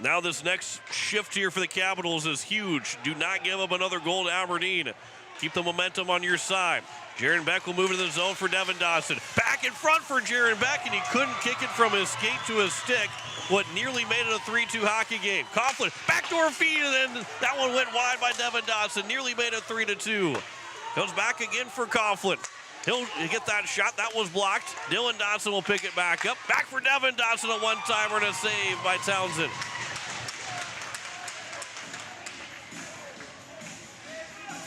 Now this next shift here for the Capitals is huge. Do not give up another goal to Aberdeen. Keep the momentum on your side. Jaron Beck will move into the zone for Devin Dawson. Back in front for Jaron Beck, and he couldn't kick it from his skate to his stick. What nearly made it a 3-2 hockey game. Coughlin, backdoor feed, and then that one went wide by Devin Dawson. Nearly made it 3-2. Comes back again for Coughlin. He'll get that shot. That was blocked. Dylan Dawson will pick it back up. Back for Devin Dawson, a one-timer and a save by Townsend.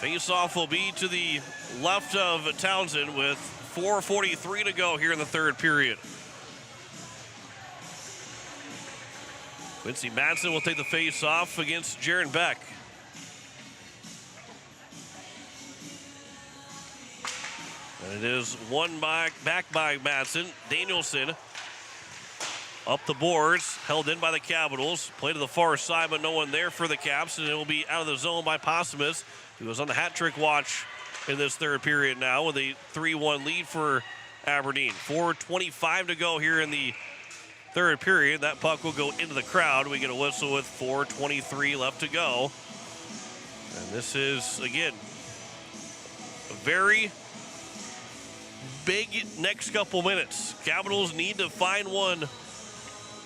Face-off will be to the left of Townsend with 4:43 to go here in the third period. Quincy Madsen will take the face-off against Jaron Beck. And it is one back by Madsen. Danielson up the boards, held in by the Capitals. Play to the far side, but no one there for the Caps, and it will be out of the zone by Posthumus, who was on the hat trick watch in this third period now with a 3-1 lead for Aberdeen. 4:25 to go here in the third period. That puck will go into the crowd. We get a whistle with 4:23 left to go. And this is, again, a very big next couple minutes. Capitals need to find one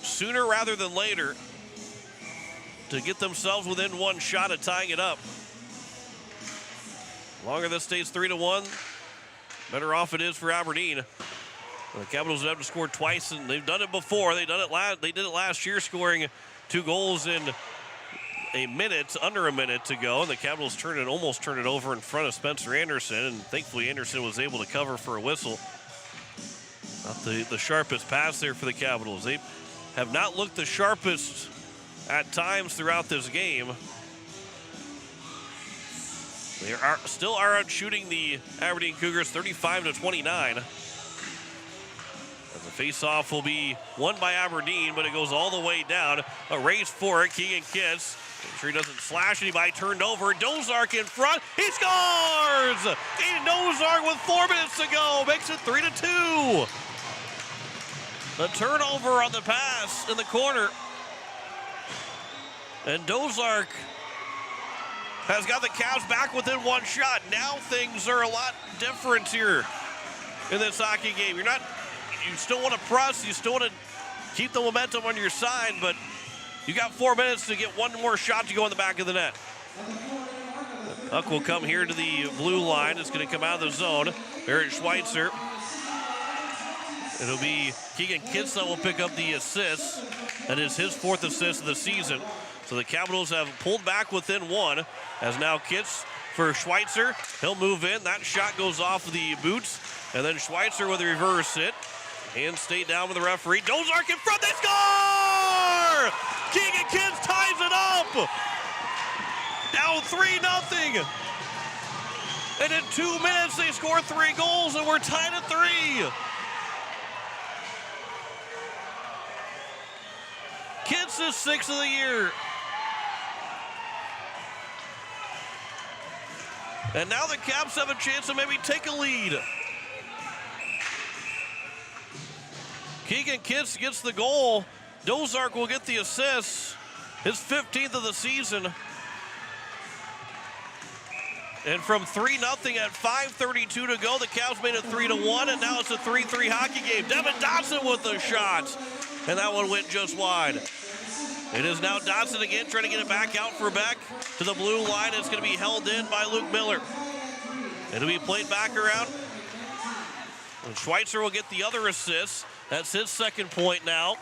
sooner rather than later to get themselves within one shot of tying it up. The longer this stays 3-1, better off it is for Aberdeen. The Capitals have to score twice, and they've done it before. They did it last year, scoring 2 goals in under a minute to go, and the Capitals almost turned it over in front of Spencer Anderson, and thankfully Anderson was able to cover for a whistle. Not the sharpest pass there for the Capitals. They have not looked the sharpest at times throughout this game. They still are out shooting the Aberdeen Cougars 35-29. The face-off will be won by Aberdeen, but it goes all the way down. A race for it. Keegan Kitts. Make sure he doesn't slash anybody. Turned over. Dozark in front. He scores! Dozark with 4 minutes to go. Makes it 3-2. The turnover on the pass in the corner. And Dozark has got the Caps back within one shot. Now things are a lot different here in this hockey game. You still want to press, you still want to keep the momentum on your side, but you got 4 minutes to get one more shot to go in the back of the net. The puck will come here to the blue line. It's going to come out of the zone. Barrett Schweitzer. It'll be Keegan Kitts that will pick up the assist. That is his 4th assist of the season. So the Capitals have pulled back within one, as now Kitts for Schweitzer. He'll move in. That shot goes off the boots. And then Schweitzer with a reverse hit. And stay down with the referee. Dozark in front. They score! Keegan Kitts ties it up. Down 3-0. And in 2 minutes, they score 3 goals, and we're tied at 3. Kitts is 6th of the year. And now the Caps have a chance to maybe take a lead. Keegan Kitts gets the goal. Dozark will get the assist. His 15th of the season. And from 3-0 at 5:32 to go, the Caps made it 3-1, and now it's a 3-3 hockey game. Devin Dotson with the shot. And that one went just wide. It is now Dotson again, trying to get it back out for Beck to the blue line. It's going to be held in by Luke Miller. It'll be played back around. And Schweitzer will get the other assist. That's his second point now.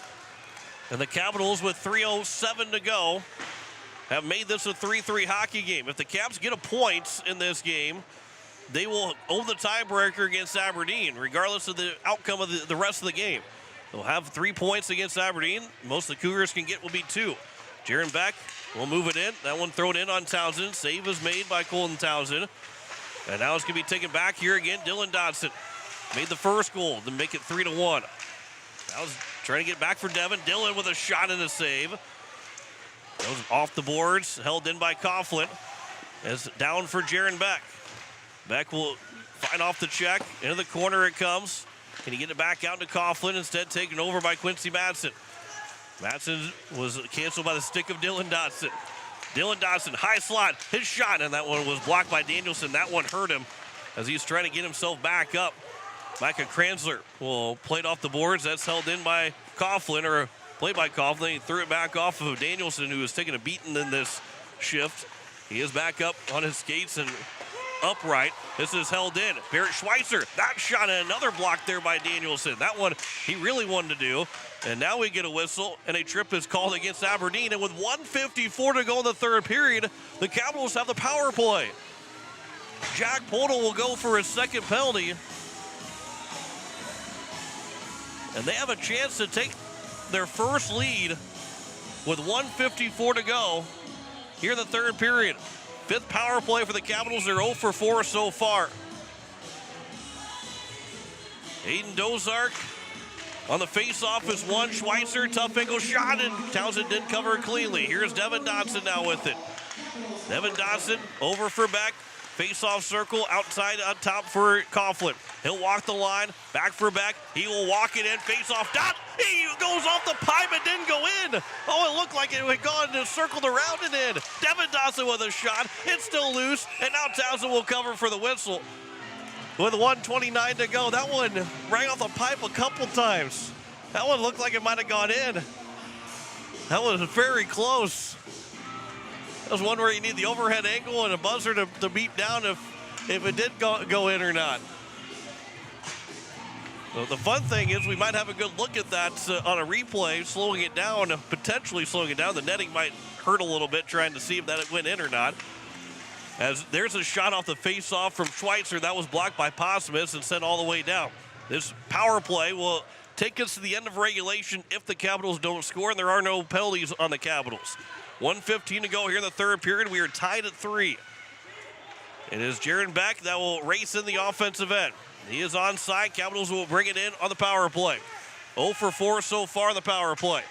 And the Capitals, with 3:07 to go, have made this a 3-3 hockey game. If the Caps get a point in this game, they will own the tiebreaker against Aberdeen, regardless of the outcome of the rest of the game. They'll have 3 points against Aberdeen. Most of the Cougars can get will be 2. Jaron Beck will move it in. That one thrown in on Townsend. Save is made by Colton Townsend. And now it's going to be taken back here again. Dylan Dodson made the first goal to make it 3-1. That was trying to get back for Devin. Dylan with a shot and a save. Goes off the boards, held in by Coughlin. It's down for Jaron Beck. Beck will find off the check. Into the corner it comes. Can he get it back out to Coughlin? Instead taken over by Quincy Madsen. Madsen was canceled by the stick of Dylan Dodson. Dylan Dodson, high slot, his shot, and that one was blocked by Danielson. That one hurt him as he's trying to get himself back up. Micah Kranzler will play it off the boards. That's held in by Coughlin, or played by Coughlin. He threw it back off of Danielson, who was taking a beating in this shift. He is back up on his skates and upright. This is held in. Barrett Schweitzer, that shot, and another block there by Danielson. That one he really wanted to do. And now we get a whistle, and a trip is called against Aberdeen. And with 1:54 to go in the third period, the Capitals have the power play. Jack Podol will go for his second penalty. And they have a chance to take their first lead with 1:54 to go here in the third period. Fifth power play for the Capitals. They're 0 for 4 so far. Aiden Dozark on the face-off is one. Schweitzer, tough angle shot, and Townsend didn't cover it cleanly. Here's Devin Dodson now with it. Devin Dodson over for Beck. Face-off circle outside on top for Coughlin. He'll walk the line, back for Beck. He will walk it in, face-off dot. He goes off the pipe and didn't go in. Oh, it looked like it had gone and circled around and in. Devin Dodson with a shot. It's still loose, and now Townsend will cover for the whistle. With 1:29 to go, that one rang off the pipe a couple times. That one looked like it might have gone in. That was very close. That was one where you need the overhead angle and a buzzer to beat down if it did go in or not. So the fun thing is we might have a good look at that on a replay, slowing it down, potentially slowing it down. The netting might hurt a little bit trying to see if that went in or not. As there's a shot off the face-off from Schweitzer. That was blocked by Posmus and sent all the way down. This power play will take us to the end of regulation if the Capitals don't score, and there are no penalties on the Capitals. 1:15 to go here in the third period. We are tied at 3. It is Jaron Beck that will race in the offensive end. He is onside. Capitals will bring it in on the power play. 0 for 4 so far in the power play.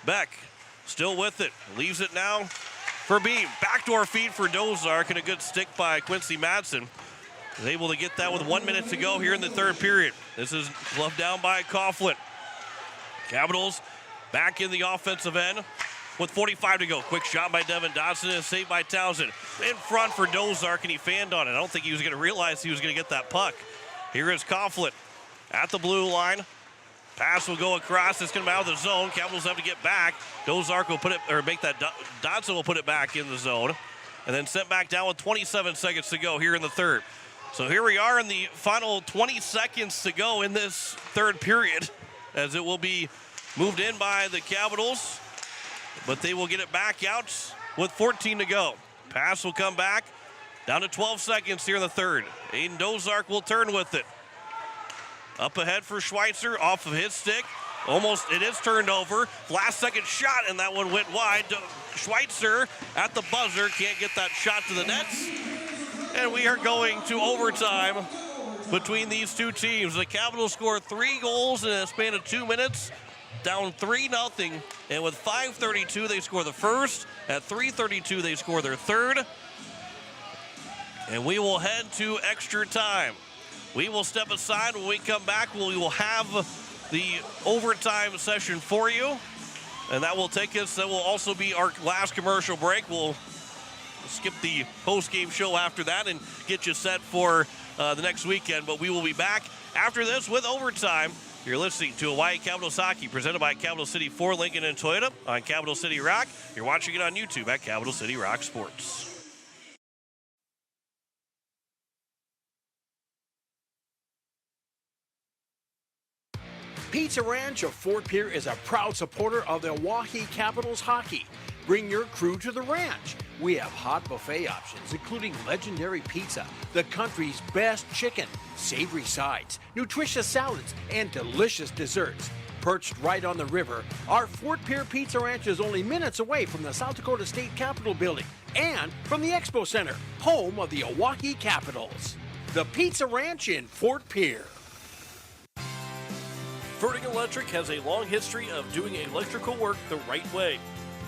Beck still with it. Leaves it now for Beam. Backdoor feed for Dozark, and a good stick by Quincy Madsen. Is able to get that with 1 minute to go here in the third period. This is gloved down by Coughlin. Capitals back in the offensive end with 45 to go. Quick shot by Devin Dodson and saved by Townsend. In front for Dozark, and he fanned on it. I don't think he was going to realize he was going to get that puck. Here is Coughlin at the blue line. Pass will go across. It's going to be out of the zone. Capitals have to get back. Dozark will put it, or make that, Dodson will put it back in the zone. And then sent back down with 27 seconds to go here in the third. So here we are in the final 20 seconds to go in this third period, as it will be moved in by the Capitals. But they will get it back out with 14 to go. Pass will come back. Down to 12 seconds here in the third. Aiden Dozark will turn with it. Up ahead for Schweitzer, off of his stick. Almost, it is turned over. Last second shot, and that one went wide. Schweitzer at the buzzer, can't get that shot to the nets. And we are going to overtime between these two teams. The Capitals scored 3 goals in a span of 2 minutes, down 3-0. And with 5:32, they score the first. At 3:32, they score their third. And we will head to extra time. We will step aside. When we come back, we will have the overtime session for you. And that will take us, that will also be our last commercial break. We'll skip the post-game show after that and get you set for the next weekend. But we will be back after this with overtime. You're listening to Hawaii Capitals Hockey, presented by Capital City Ford, Lincoln, and Toyota on Capital City Rock. You're watching it on YouTube at Capital City Rock Sports. Pizza Ranch of Fort Pierre is a proud supporter of the Oahe Capitals hockey. Bring your crew to the ranch. We have hot buffet options, including legendary pizza, the country's best chicken, savory sides, nutritious salads, and delicious desserts. Perched right on the river, our Fort Pierre Pizza Ranch is only minutes away from the South Dakota State Capitol building and from the Expo Center, home of the Oahe Capitals. The Pizza Ranch in Fort Pierre. Ferding Electric has a long history of doing electrical work the right way.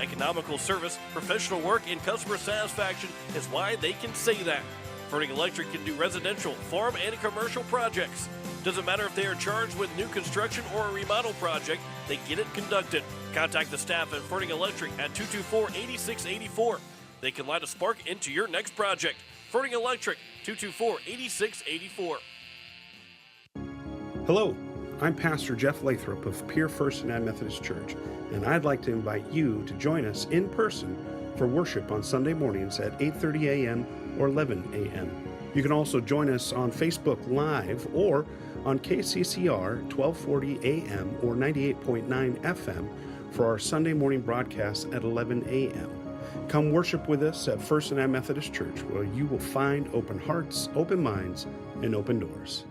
Economical service, professional work, and customer satisfaction is why they can say that. Ferding Electric can do residential, farm, and commercial projects. Doesn't matter if they are charged with new construction or a remodel project, they get it conducted. Contact the staff at Ferding Electric at 224-8684. They can light a spark into your next project. Ferding Electric, 224-8684. Hello, I'm Pastor Jeff Lathrop of Pierre First United Methodist Church, and I'd like to invite you to join us in person for worship on Sunday mornings at 8:30 a.m. or 11 a.m. You can also join us on Facebook Live or on KCCR 1240 a.m. or 98.9 FM for our Sunday morning broadcast at 11 a.m. Come worship with us at First United Methodist Church, where you will find open hearts, open minds, and open doors.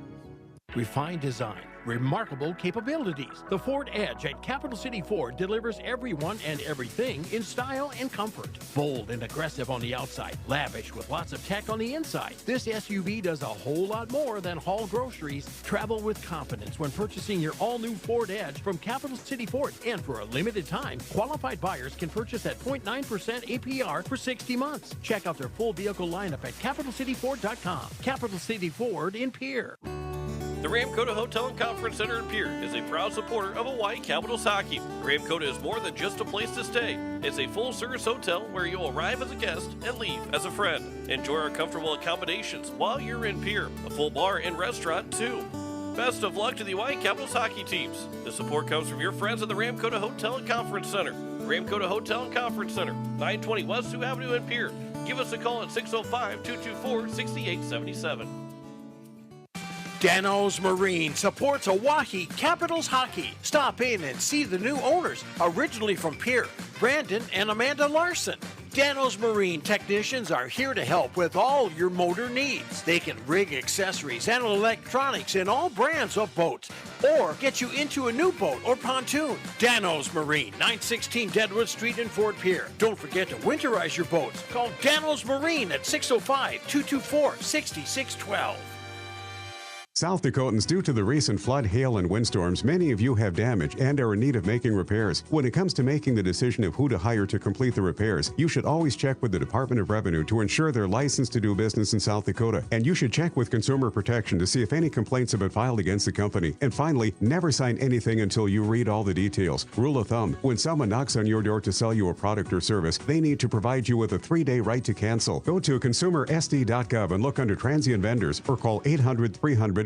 Refined design, remarkable capabilities. The Ford Edge at Capital City Ford delivers everyone and everything in style and comfort. Bold and aggressive on the outside, lavish with lots of tech on the inside. This SUV does a whole lot more than haul groceries. Travel with confidence when purchasing your all-new Ford Edge from Capital City Ford. And for a limited time, qualified buyers can purchase at 0.9% APR for 60 months. Check out their full vehicle lineup at CapitalCityFord.com. Capital City Ford in Pierre. The Ramkota Hotel and Conference Center in Pierre is a proud supporter of Hawaii Capitals hockey. Ramkota is more than just a place to stay. It's a full-service hotel where you'll arrive as a guest and leave as a friend. Enjoy our comfortable accommodations while you're in Pierre. A full bar and restaurant, too. Best of luck to the Hawaii Capitals hockey teams. The support comes from your friends at the Ramkota Hotel and Conference Center. Ramkota Hotel and Conference Center, 920 West Sioux Avenue in Pierre. Give us a call at 605-224-6877. Dano's Marine supports Oahe Capitals hockey. Stop in and see the new owners, originally from Pierre, Brandon and Amanda Larson. Dano's Marine technicians are here to help with all your motor needs. They can rig accessories and electronics in all brands of boats or get you into a new boat or pontoon. Dano's Marine, 916 Deadwood Street in Fort Pierre. Don't forget to winterize your boats. Call Dano's Marine at 605-224-6612. South Dakotans, due to the recent flood, hail, and windstorms, many of you have damage and are in need of making repairs. When it comes to making the decision of who to hire to complete the repairs, you should always check with the Department of Revenue to ensure they're licensed to do business in South Dakota. And you should check with Consumer Protection to see if any complaints have been filed against the company. And finally, never sign anything until you read all the details. Rule of thumb, when someone knocks on your door to sell you a product or service, they need to provide you with a 3-day right to cancel. Go to consumersd.gov and look under transient vendors or call 800-300-1986.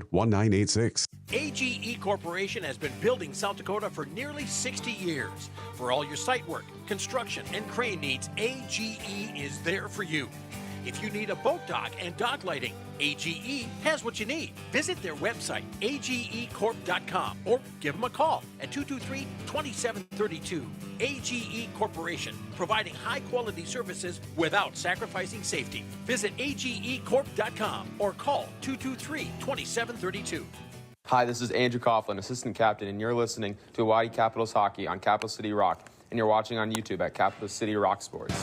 AGE Corporation has been building South Dakota for nearly 60 years. For all your site work, construction, and crane needs, AGE is there for you. If you need a boat dock and dock lighting, AGE has what you need. Visit their website, agecorp.com, or give them a call at 223-2732. AGE Corporation, providing high-quality services without sacrificing safety. Visit agecorp.com or call 223-2732. Hi, this is Andrew Coughlin, Assistant Captain, and you're listening to Hawaii Capitals Hockey on Capital City Rock, and you're watching on YouTube at Capital City Rock Sports.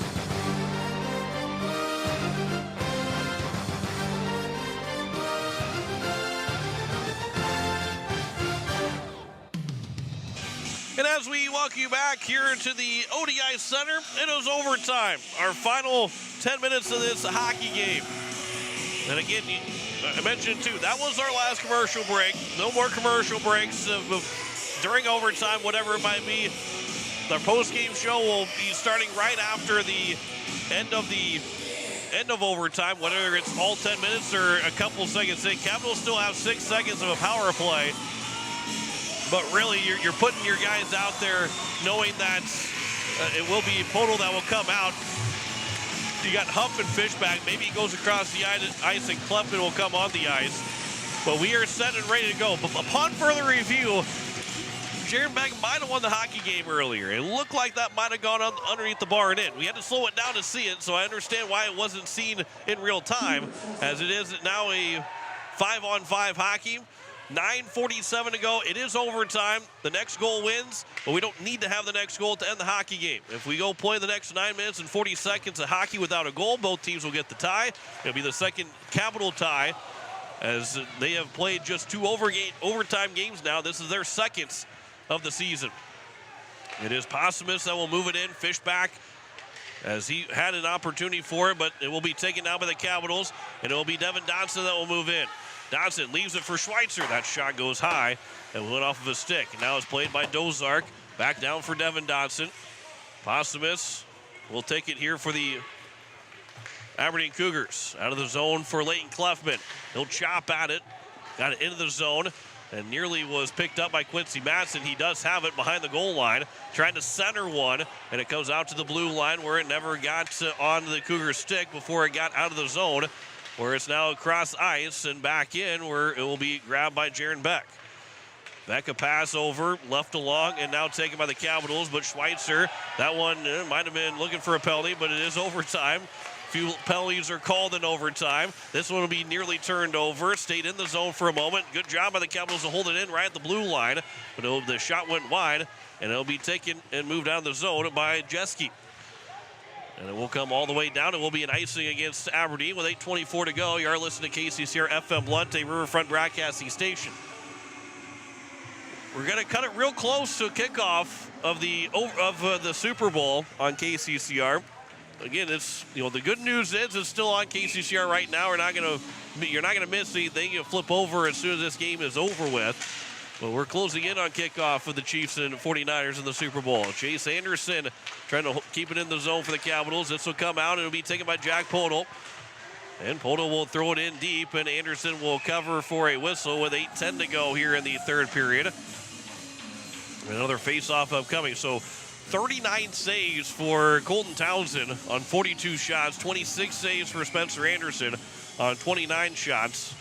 And as we welcome you back here to the ODI Center, it is overtime. Our final 10 minutes of this hockey game. And again, I mentioned too, that was our last commercial break. No more commercial breaks during overtime, whatever it might be. The post-game show will be starting right after the end of overtime, whether it's all 10 minutes or a couple seconds in. Capitals still have 6 seconds of a power play. But really, you're putting your guys out there knowing that it will be Poto that will come out. You got Huff and Fishback. Maybe he goes across the ice and Klepman will come on the ice. But we are set and ready to go. But upon further review, Jaron Beck might have won the hockey game earlier. It looked like that might have gone underneath the bar and in. We had to slow it down to see it, so I understand why it wasn't seen in real time, as it is now a 5-on-5 hockey. 9:47 to go. It is overtime. The next goal wins, but we don't need to have the next goal to end the hockey game. If we go play the next 9 minutes and 40 seconds of hockey without a goal, both teams will get the tie. It'll be the second Capital tie, as they have played just 2 overtime games now. This is their second of the season. It is Possumus that will move it in. Fishback, as he had an opportunity for it, but it will be taken down by the Capitals, and it will be Devin Dodson that will move in. Dodson leaves it for Schweitzer. That shot goes high and went off of a stick. And now it's played by Dozark. Back down for Devin Dodson. Possumus will take it here for the Aberdeen Cougars. Out of the zone for Leighton Clefman. He'll chop at it. Got it into the zone and nearly was picked up by Quincy Matson. He does have it behind the goal line. Trying to center one, and it goes out to the blue line where it never got on the Cougar stick before it got out of the zone, where it's now across ice and back in where it will be grabbed by Jaron Beck. Beck a pass over, left along, and now taken by the Capitals, but Schweitzer, that one might have been looking for a penalty, but it is overtime. Few penalties are called in overtime. This one will be nearly turned over. Stayed in the zone for a moment. Good job by the Capitals to hold it in right at the blue line, but the shot went wide, and it'll be taken and moved out of the zone by Jeske. And it will come all the way down. It will be an icing against Aberdeen with 8:24 to go. You are listening to KCCR FM Blunt, a Riverfront broadcasting station. We're going to cut it real close to kickoff of the Super Bowl on KCCR. Again, it's the good news is it's still on KCCR right now. You're not going to miss anything. You'll flip over as soon as this game is over with. But we're closing in on kickoff of the Chiefs and 49ers in the Super Bowl. Chase Anderson trying to keep it in the zone for the Capitals. This will come out and it'll be taken by Jack Podol. And Podol will throw it in deep, and Anderson will cover for a whistle with 8:10 to go here in the third period. Another face-off upcoming. So 39 saves for Colton Townsend on 42 shots, 26 saves for Spencer Anderson on 29 shots.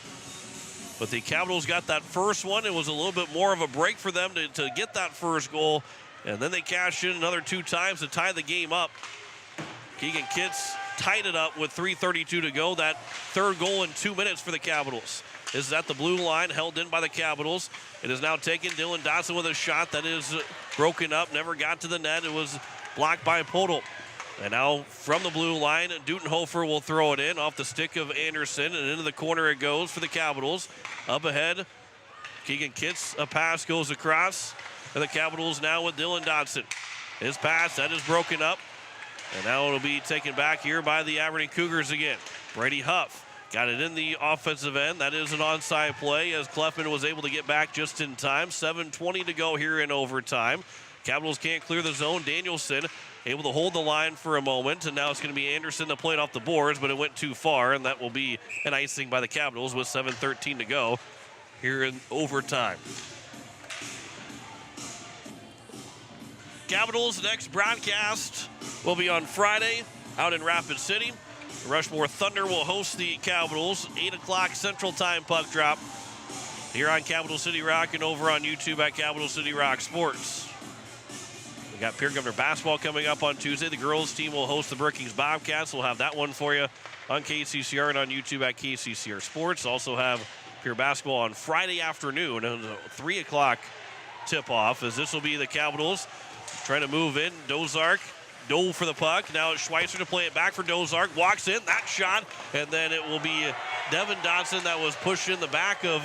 But the Capitals got that first one. It was a little bit more of a break for them to get that first goal. And then they cashed in another 2 times to tie the game up. Keegan Kitts tied it up with 3:32 to go. That third goal in 2 minutes for the Capitals. This is at the blue line, held in by the Capitals. It is now taken. Dylan Dodson with a shot that is broken up, never got to the net. It was blocked by Podol. And now from the blue line, Dutenhofer will throw it in off the stick of Anderson, and into the corner it goes for the Capitals. Up ahead, Keegan Kitts, a pass goes across, and the Capitals now with Dylan Dodson. His pass, that is broken up, and now it'll be taken back here by the Aberdeen Cougars again. Brady Huff got it in the offensive end. That is an onside play as Clefman was able to get back just in time. 7:20 to go here in overtime. Capitals can't clear the zone. Danielson able to hold the line for a moment, and now it's going to be Anderson that played off the boards, but it went too far, and that will be an icing by the Capitals with 7:13 to go here in overtime. Capitals' next broadcast will be on Friday out in Rapid City. Rushmore Thunder will host the Capitals. 8 o'clock Central Time puck drop here on Capital City Rock and over on YouTube at Capital City Rock Sports. We got Pierre Governor basketball coming up on Tuesday. The girls team will host the Brookings Bobcats. We'll have that one for you on KCCR and on YouTube at KCCR Sports. Also have Pierre basketball on Friday afternoon, a 3 o'clock tip-off, as this will be the Capitals trying to move in. Dozark, Dole for the puck. Now it's Schweitzer to play it back for Dozark. Walks in, that shot, and then it will be Devin Dodson that was pushed in the back of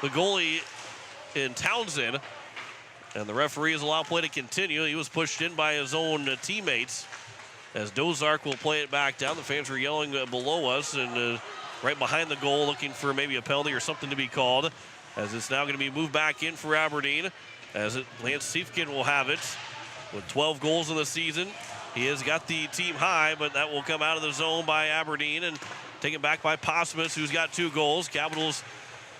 the goalie in Townsend. And the referee has allowed play to continue. He was pushed in by his own teammates as Dozark will play it back down. The fans were yelling below us and right behind the goal looking for maybe a penalty or something to be called, as it's now going to be moved back in for Aberdeen, as Lance Siefkin will have it with 12 goals in the season. He has got the team high, but that will come out of the zone by Aberdeen and taken back by Possumus, who's got 2 goals. Capitals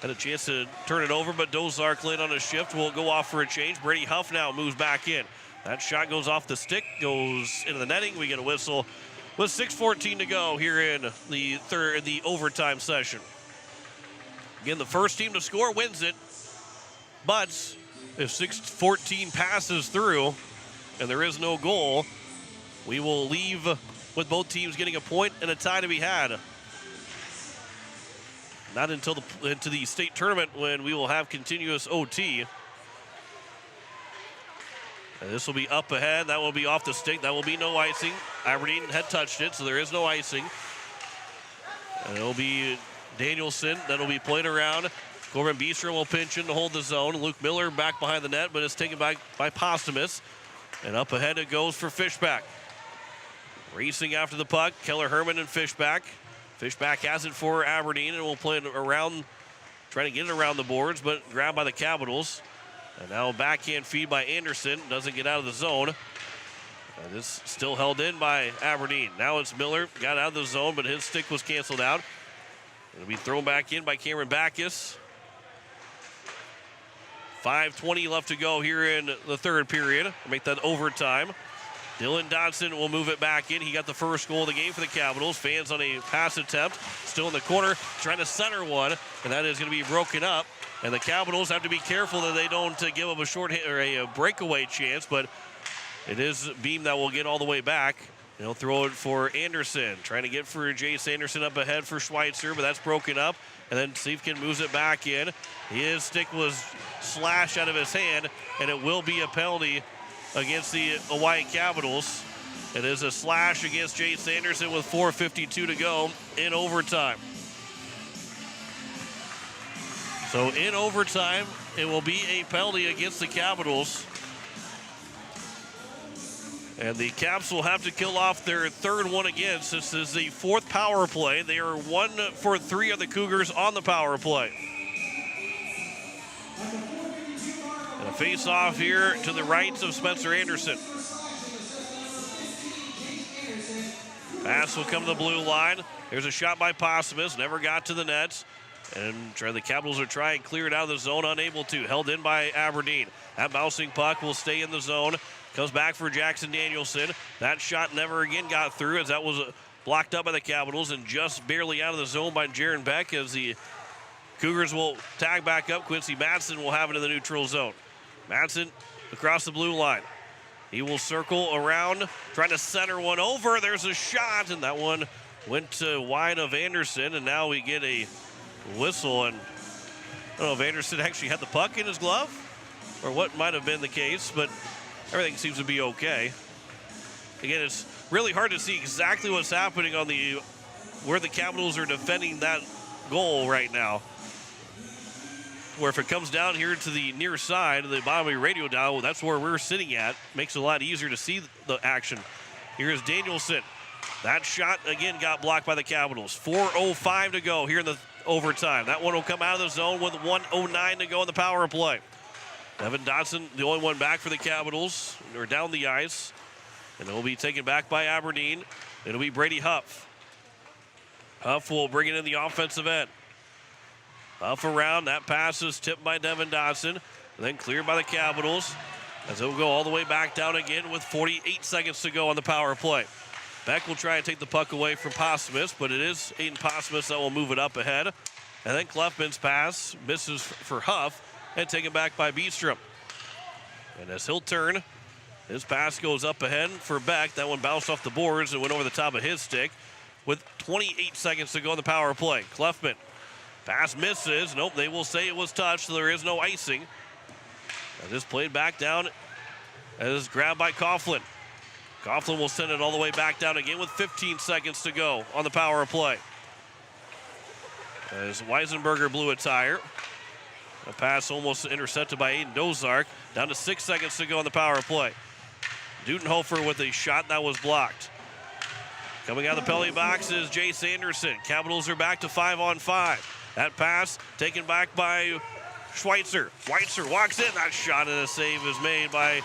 had a chance to turn it over, but Dozark late on a shift will go off for a change. Brady Huff now moves back in. That shot goes off the stick, goes into the netting. We get a whistle with 6:14 to go here in the overtime session. Again, the first team to score wins it, but If 6:14 passes through and there is no goal, we will leave with both teams getting a point and a tie to be had. Not until into the state tournament when we will have continuous OT. And this will be up ahead. That will be off the stick. That will be no icing. Aberdeen had touched it, so there is no icing. And it will be Danielson that will be played around. Corbin Beestrom will pinch in to hold the zone. Luke Miller back behind the net, but it's taken back by Postumus. And up ahead it goes for Fishback. Racing after the puck, Keller Herman and Fishback. Fishback has it for Aberdeen and will play it around, trying to get it around the boards, but grabbed by the Capitals. And now backhand feed by Anderson. Doesn't get out of the zone. And this still held in by Aberdeen. Now it's Miller. Got out of the zone, but his stick was canceled out. It'll be thrown back in by Cameron Backus. 5:20 left to go here in the third period. Make that overtime. Dylan Dodson will move it back in. He got the first goal of the game for the Capitals. Fans on a pass attempt. Still in the corner, trying to center one, and that is going to be broken up. And the Capitals have to be careful that they don't give up a short hit or a breakaway chance, but it is Beam that will get all the way back. And he'll throw it for Anderson. Trying to get for Jace Anderson up ahead for Schweitzer, but that's broken up. And then Siefkin moves it back in. His stick was slashed out of his hand, and it will be a penalty against the Hawaii Capitals. It is a slash against Jace Anderson with 4:52 to go in overtime. So in overtime, it will be a penalty against the Capitals. And the Caps will have to kill off their third one against. This is the fourth power play. They are 1 for 3 of the Cougars on the power play. And a face-off here to the right of Spencer Anderson. Pass will come to the blue line. There's a shot by Postumus. Never got to the nets. And the Capitals are trying to clear it out of the zone, unable to. Held in by Aberdeen. That bouncing puck will stay in the zone. Comes back for Jackson Danielson. That shot never again got through as that was blocked up by the Capitals and just barely out of the zone by Jaron Beck as the Cougars will tag back up. Quincy Madsen will have it in the neutral zone. Madsen across the blue line. He will circle around, trying to center one over. There's a shot, and that one went wide of Anderson, and now we get a whistle. And I don't know if Anderson actually had the puck in his glove or what might have been the case, but everything seems to be okay. Again, it's really hard to see exactly what's happening on where the Capitals are defending that goal right now. Where if it comes down here to the near side of the bottom of your radio dial, that's where we're sitting at. Makes it a lot easier to see the action. Here's Danielson. That shot again got blocked by the Capitals. 4:05 to go here in the overtime. That one will come out of the zone with 1:09 to go in the power play. Evan Dodson, the only one back for the Capitals, or down the ice. And it will be taken back by Aberdeen. It'll be Brady Huff. Huff will bring it in the offensive end. Huff around, that pass is tipped by Devin Dodson, and then cleared by the Capitals, as it will go all the way back down again with 48 seconds to go on the power play. Beck will try and take the puck away from Postumus, but it is Aiden Postumus that will move it up ahead. And then Kleffman's pass misses for Huff, and taken back by Beestrom. And as he'll turn, his pass goes up ahead for Beck. That one bounced off the boards and went over the top of his stick with 28 seconds to go in the power play. Kleffman. Pass misses. Nope, they will say it was touched, so there is no icing. And this played back down as grabbed by Coughlin. Coughlin will send it all the way back down again with 15 seconds to go on the power play. As Weisenberger blew a tire. A pass almost intercepted by Aiden Dozark. Down to 6 seconds to go on the power play. Dudenhofer with a shot that was blocked. Coming out of the penalty box is Jace Anderson. Capitals are back to 5-on-5. That pass taken back by Schweitzer. Schweitzer walks in. That shot and a save is made by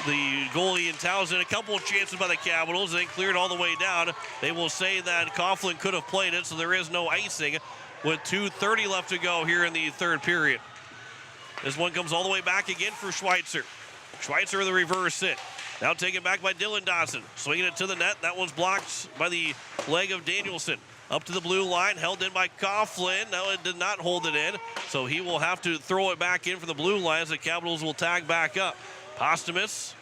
the goalie in Townsend. A couple of chances by the Capitals. They cleared all the way down. They will say that Coughlin could have played it, so there is no icing with 2:30 left to go here in the third period. This one comes all the way back again for Schweitzer. Schweitzer with a reverse hit. Now taken back by Dylan Dawson. Swinging it to the net. That one's blocked by the leg of Danielson. Up to the blue line, held in by Coughlin. No, it did not hold it in, so he will have to throw it back in for the blue line as the Capitals will tag back up. Posthumus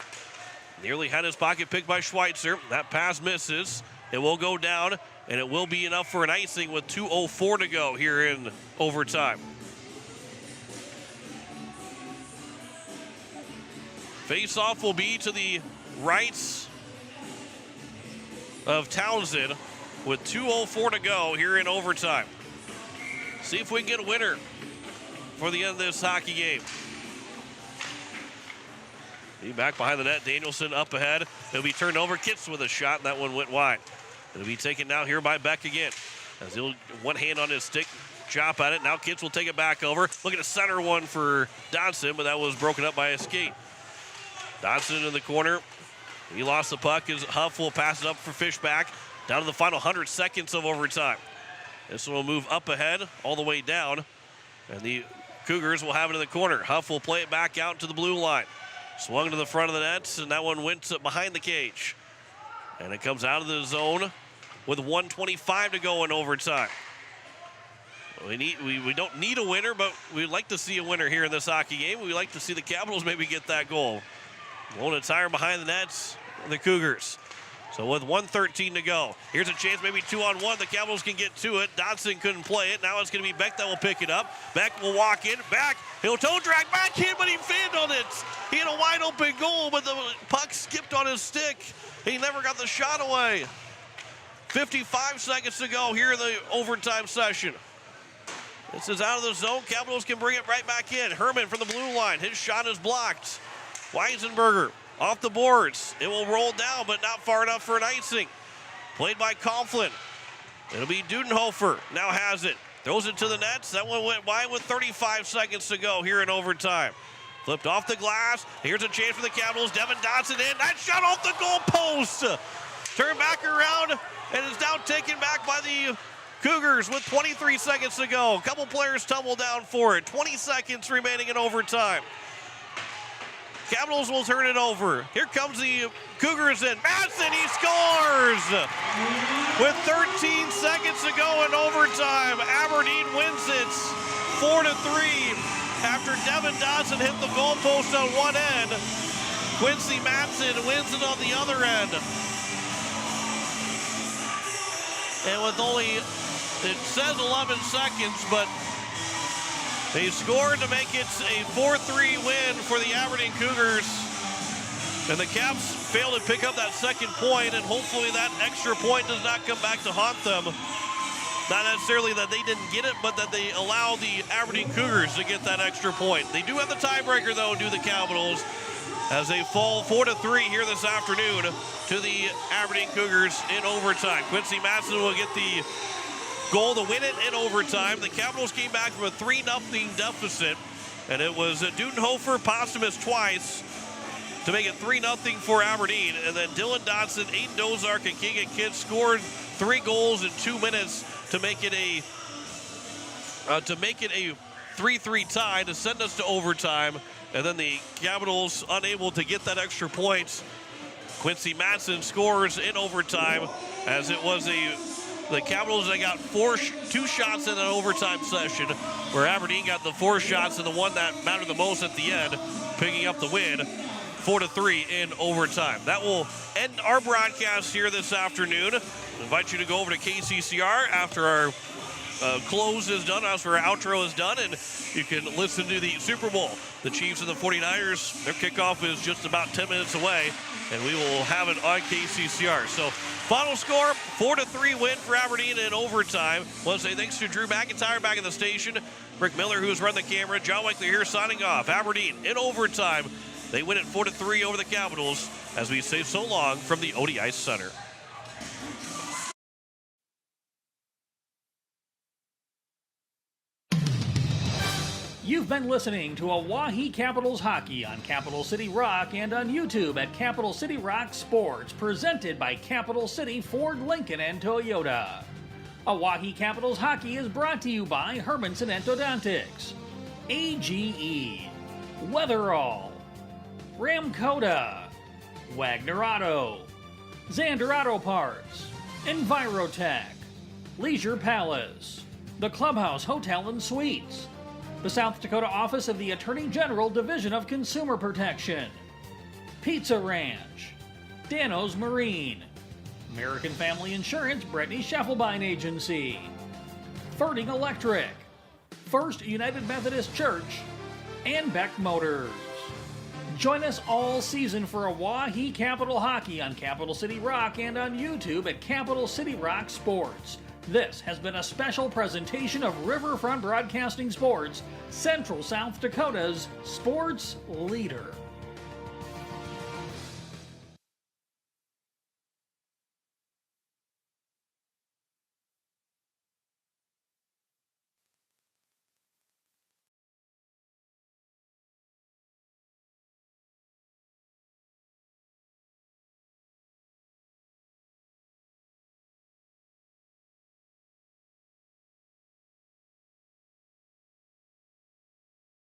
nearly had his pocket picked by Schweitzer. That pass misses. It will go down, and it will be enough for an icing with 2:04 to go here in overtime. Face-off will be to the rights of Townsend with 2:04 to go here in overtime. See if we can get a winner for the end of this hockey game. He back behind the net. Danielson up ahead. He'll be turned over. Kitts with a shot, and that one went wide. It'll be taken now here by Beck again. As he'll one hand on his stick, chop at it. Now Kitts will take it back over. Look at a center one for Dodson, but that was broken up by a skate. Dodson in the corner. He lost the puck as Huff will pass it up for Fishback. Down to the final 100 seconds of overtime. This one will move up ahead all the way down. And the Cougars will have it in the corner. Huff will play it back out to the blue line. Swung to the front of the net, and that one went behind the cage. And it comes out of the zone with 1:25 to go in overtime. We don't need a winner, but we'd like to see a winner here in this hockey game. We'd like to see the Capitals maybe get that goal. Blowing a tire behind the nets, the Cougars. So with 1:13 to go, here's a chance, maybe 2-on-1. The Capitals can get to it. Dodson couldn't play it. Now it's going to be Beck that will pick it up. Beck will walk in, back. He'll toe drag back in, but he handled it. He had a wide open goal, but the puck skipped on his stick. He never got the shot away. 55 seconds to go here in the overtime session. This is out of the zone. Capitals can bring it right back in. Herman from the blue line. His shot is blocked. Weisenberger off the boards. It will roll down, but not far enough for an icing. Played by Coughlin. It'll be Dudenhofer. Now has it. Throws it to the nets. That one went wide with 35 seconds to go here in overtime. Flipped off the glass. Here's a chance for the Capitals. Devin Dodson in. That shot off the goal post. Turned back around and is now taken back by the Cougars with 23 seconds to go. A couple players tumble down for it. 20 seconds remaining in overtime. Capitals will turn it over. Here comes the Cougars in. Madsen, he scores! With 13 seconds to go in overtime, Aberdeen wins it 4-3 after Devin Dodson hit the goalpost on one end. Quincy Madsen wins it on the other end. And with only, it says 11 seconds, but they scored to make it a 4-3 win for the Aberdeen Cougars. And the Caps failed to pick up that second point, and hopefully that extra point does not come back to haunt them. Not necessarily that they didn't get it, but that they allow the Aberdeen Cougars to get that extra point. They do have the tiebreaker, though, do the Capitals, as they fall 4-3 here this afternoon to the Aberdeen Cougars in overtime. Quincy Madsen will get the goal to win it in overtime. The Capitals came back from a 3-0 deficit, and it was Dudenhofer, Posthumus twice to make it 3-0 for Aberdeen. And then Dylan Dodson, Aiden Dozark, and Keegan Kidd scored 3 goals in 2 minutes to make it a 3-3 tie to send us to overtime. And then the Capitals unable to get that extra point. Quincy Madsen scores in overtime, as it was the Capitals that got 2 shots in an overtime session, where Aberdeen got the 4 shots and the one that mattered the most at the end, picking up the win, 4-3 in overtime. That will end our broadcast here this afternoon. I invite you to go over to KCCR after our close is done, after our outro is done, and you can listen to the Super Bowl. The Chiefs and the 49ers, their kickoff is just about 10 minutes away, and we will have it on KCCR. So, final score, 4-3 win for Aberdeen in overtime. I want to say thanks to Drew McIntyre back at the station, Rick Miller, who's run the camera, John Winkler here signing off. Aberdeen in overtime. They win it 4-3 over the Capitals, as we say so long from the ODI Center. You've been listening to Oahe Capitals Hockey on Capital City Rock and on YouTube at Capital City Rock Sports, presented by Capital City Ford, Lincoln, and Toyota. Oahe Capitals Hockey is brought to you by Hermanson Endodontics, AGE, Weatherall, Ramcoda, Wagner Auto, Xander Auto Parts, Envirotech, Leisure Palace, the Clubhouse Hotel and Suites, the South Dakota Office of the Attorney General Division of Consumer Protection, Pizza Ranch, Dano's Marine, American Family Insurance Brittany Scheffelbein Agency, Ferding Electric, First United Methodist Church, and Beck Motors. Join us all season for Oahe Capital Hockey on Capital City Rock and on YouTube at Capital City Rock Sports. This has been a special presentation of Riverfront Broadcasting Sports, Central South Dakota's sports leader.